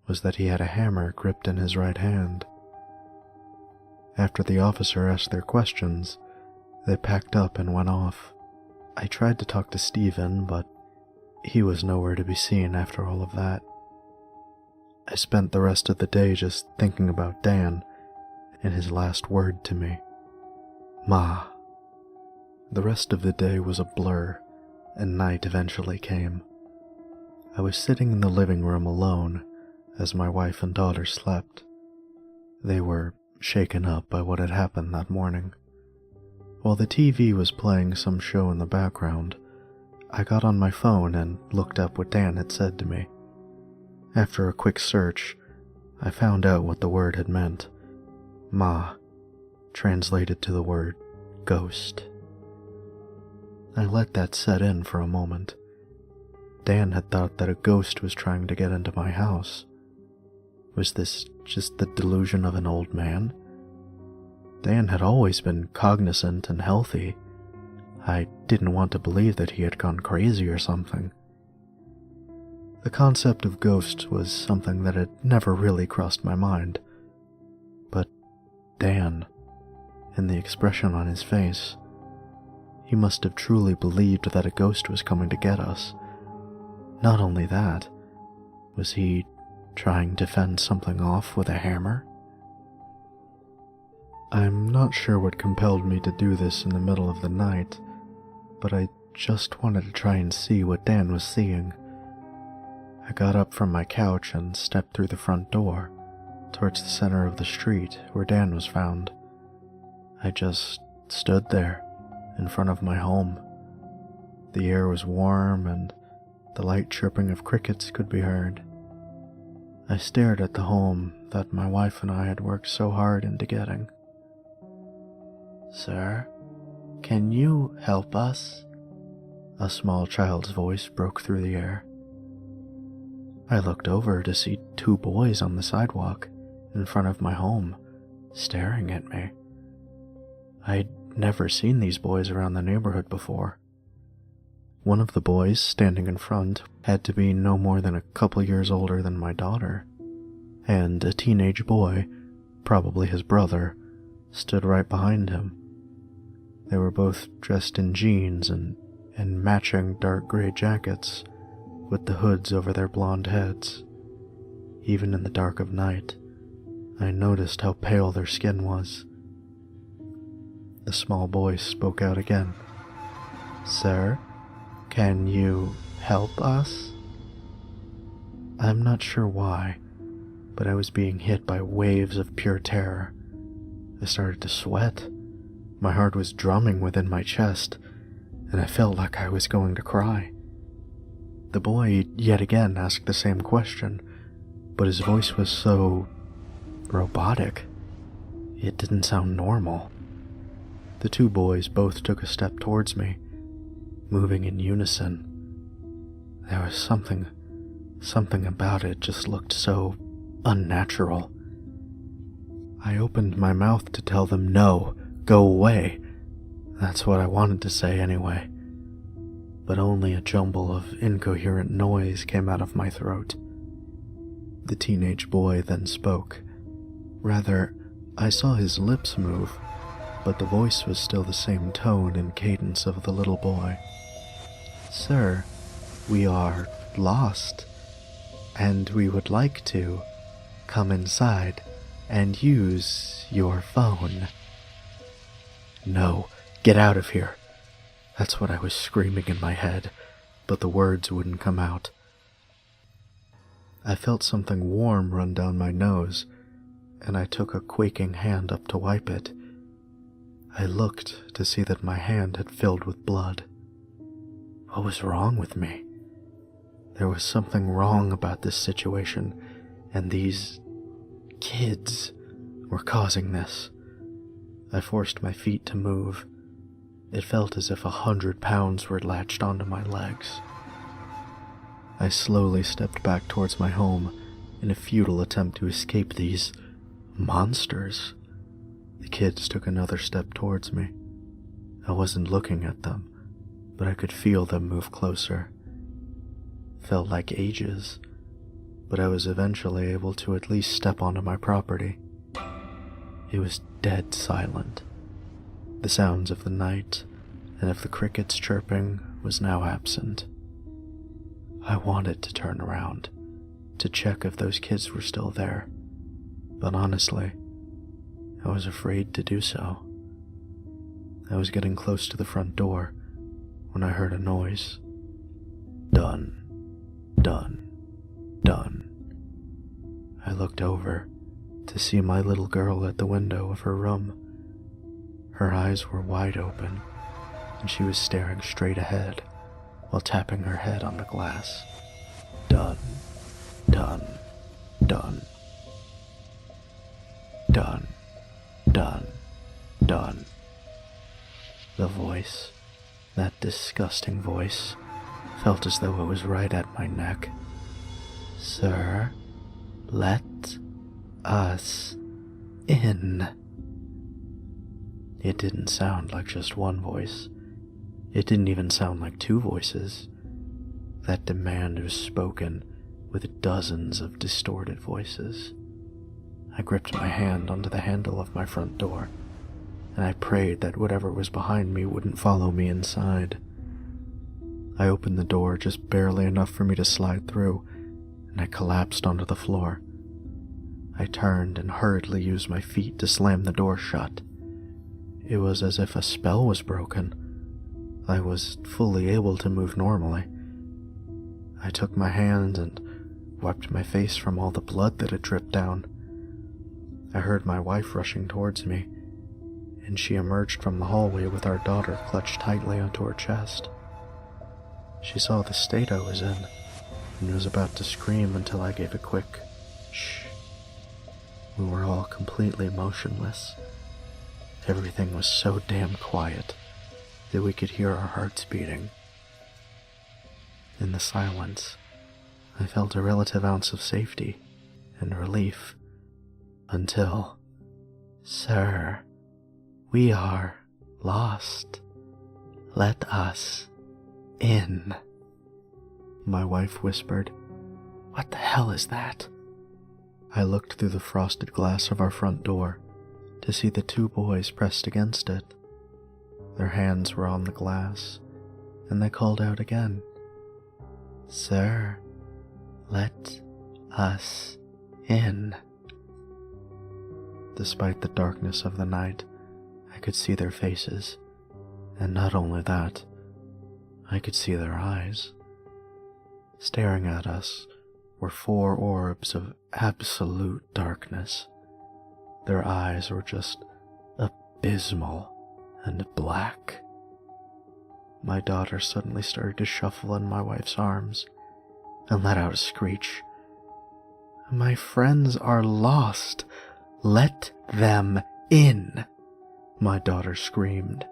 was that he had a hammer gripped in his right hand. After the officer asked their questions, they packed up and went off. I tried to talk to Stephen, but he was nowhere to be seen after all of that. I spent the rest of the day just thinking about Dan and his last word to me, Ma. The rest of the day was a blur, and night eventually came. I was sitting in the living room alone as my wife and daughter slept. They were shaken up by what had happened that morning. While the TV was playing some show in the background, I got on my phone and looked up what Dan had said to me. After a quick search, I found out what the word had meant. Ma, translated to the word ghost. I let that set in for a moment. Dan had thought that a ghost was trying to get into my house. Was this just the delusion of an old man? Dan had always been cognizant and healthy. I didn't want to believe that he had gone crazy or something. The concept of ghosts was something that had never really crossed my mind. But Dan, and the expression on his face, he must have truly believed that a ghost was coming to get us. Not only that, was he trying to fend something off with a hammer? I'm not sure what compelled me to do this in the middle of the night, but I just wanted to try and see what Dan was seeing. I got up from my couch and stepped through the front door, towards the center of the street where Dan was found. I just stood there, in front of my home. The air was warm and the light chirping of crickets could be heard. I stared at the home that my wife and I had worked so hard into getting. Sir, can you help us? A small child's voice broke through the air. I looked over to see two boys on the sidewalk in front of my home, staring at me. I'd never seen these boys around the neighborhood before. One of the boys standing in front had to be no more than a couple years older than my daughter, and a teenage boy, probably his brother, stood right behind him. They were both dressed in jeans and matching dark gray jackets, with the hoods over their blonde heads. Even in the dark of night, I noticed how pale their skin was. The small boy spoke out again. "Sir, can you help us?" I'm not sure why, but I was being hit by waves of pure terror. I started to sweat. My heart was drumming within my chest, and I felt like I was going to cry. The boy yet again asked the same question, but his voice was so robotic. It didn't sound normal. The two boys both took a step towards me, moving in unison. There was something about it just looked so unnatural. I opened my mouth to tell them no, go away. That's what I wanted to say anyway. But only a jumble of incoherent noise came out of my throat. The teenage boy then spoke. Rather, I saw his lips move, but the voice was still the same tone and cadence of the little boy. "Sir, we are lost, and we would like to come inside and use your phone." "No, get out of here." That's what I was screaming in my head, but the words wouldn't come out. I felt something warm run down my nose, and I took a quaking hand up to wipe it. I looked to see that my hand had filled with blood. What was wrong with me? There was something wrong about this situation, and these kids were causing this. I forced my feet to move. It felt as if 100 pounds were latched onto my legs. I slowly stepped back towards my home in a futile attempt to escape these monsters. The kids took another step towards me. I wasn't looking at them, but I could feel them move closer. Felt like ages, but I was eventually able to at least step onto my property. It was dead silent. The sounds of the night and of the crickets chirping was now absent. I wanted to turn around, to check if those kids were still there, but honestly, I was afraid to do so. I was getting close to the front door when I heard a noise. Done, done, done. I looked over to see my little girl at the window of her room. Her eyes were wide open, and she was staring straight ahead while tapping her head on the glass. Done, done, done. Done, done, done. The voice, that disgusting voice, felt as though it was right at my neck. "Sir, let us in." It didn't sound like just one voice. It didn't even sound like two voices. That demand was spoken with dozens of distorted voices. I gripped my hand onto the handle of my front door, and I prayed that whatever was behind me wouldn't follow me inside. I opened the door just barely enough for me to slide through, and I collapsed onto the floor. I turned and hurriedly used my feet to slam the door shut. It was as if a spell was broken. I was fully able to move normally. I took my hand and wiped my face from all the blood that had dripped down. I heard my wife rushing towards me, and she emerged from the hallway with our daughter clutched tightly onto her chest. She saw the state I was in, and was about to scream until I gave a quick shh. We were all completely motionless. Everything was so damn quiet that we could hear our hearts beating. In the silence, I felt a relative ounce of safety and relief until, "Sir, we are lost. Let us in," my wife whispered. "What the hell is that?" I looked through the frosted glass of our front door to see the two boys pressed against it. Their hands were on the glass, and they called out again, "Sir, let us in." Despite the darkness of the night, I could see their faces, and not only that, I could see their eyes. Staring at us were 4 orbs of absolute darkness. Their eyes were just abysmal and black. My daughter suddenly started to shuffle in my wife's arms and let out a screech. "My friends are lost. Let them in," my daughter screamed.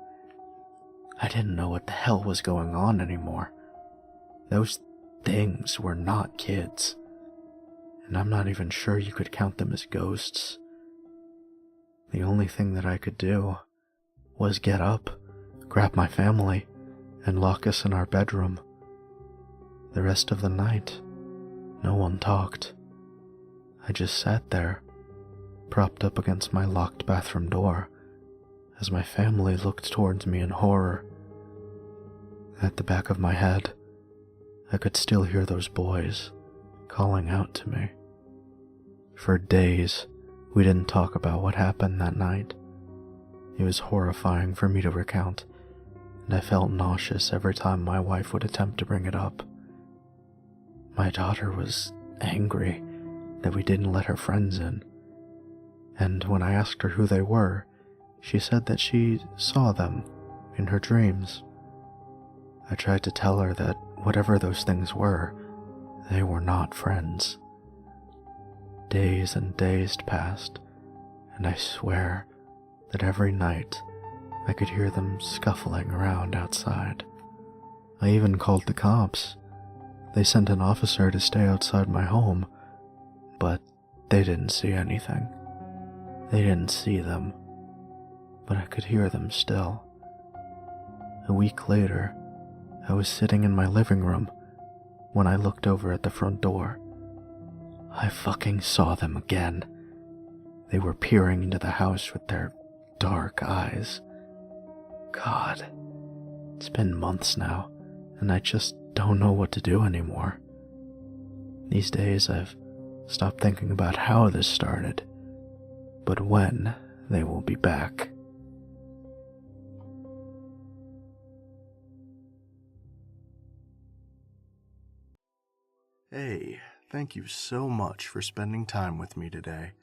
I didn't know what the hell was going on anymore. Those things were not kids, and I'm not even sure you could count them as ghosts. The only thing that I could do was get up, grab my family, and lock us in our bedroom. The rest of the night, no one talked. I just sat there, propped up against my locked bathroom door, as my family looked towards me in horror. At the back of my head, I could still hear those boys calling out to me. For days, we didn't talk about what happened that night. It was horrifying for me to recount, and I felt nauseous every time my wife would attempt to bring it up. My daughter was angry that we didn't let her friends in, and when I asked her who they were, she said that she saw them in her dreams. I tried to tell her that whatever those things were, they were not friends. Days and days passed, and I swear that every night I could hear them scuffling around outside. I even called the cops. They sent an officer to stay outside my home, but they didn't see anything. They didn't see them, but I could hear them still. A week later, I was sitting in my living room when I looked over at the front door. I fucking saw them again. They were peering into the house with their dark eyes. God, it's been months now, and I just don't know what to do anymore. These days I've stopped thinking about how this started, but when they will be back. Hey, thank you so much for spending time with me today.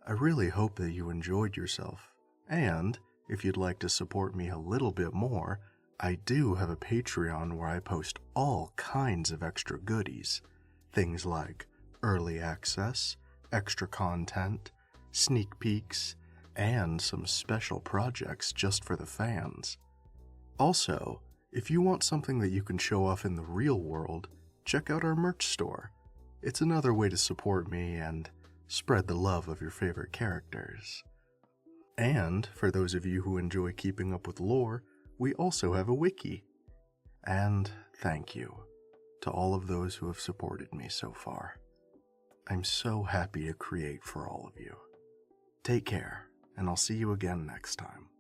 I really hope that you enjoyed yourself, and if you'd like to support me a little bit more, I do have a Patreon where I post all kinds of extra goodies. Things like early access, extra content, sneak peeks, and some special projects just for the fans. Also, if you want something that you can show off in the real world, check out our merch store. It's another way to support me and spread the love of your favorite characters. And for those of you who enjoy keeping up with lore, we also have a wiki. And thank you to all of those who have supported me so far. I'm so happy to create for all of you. Take care, and I'll see you again next time.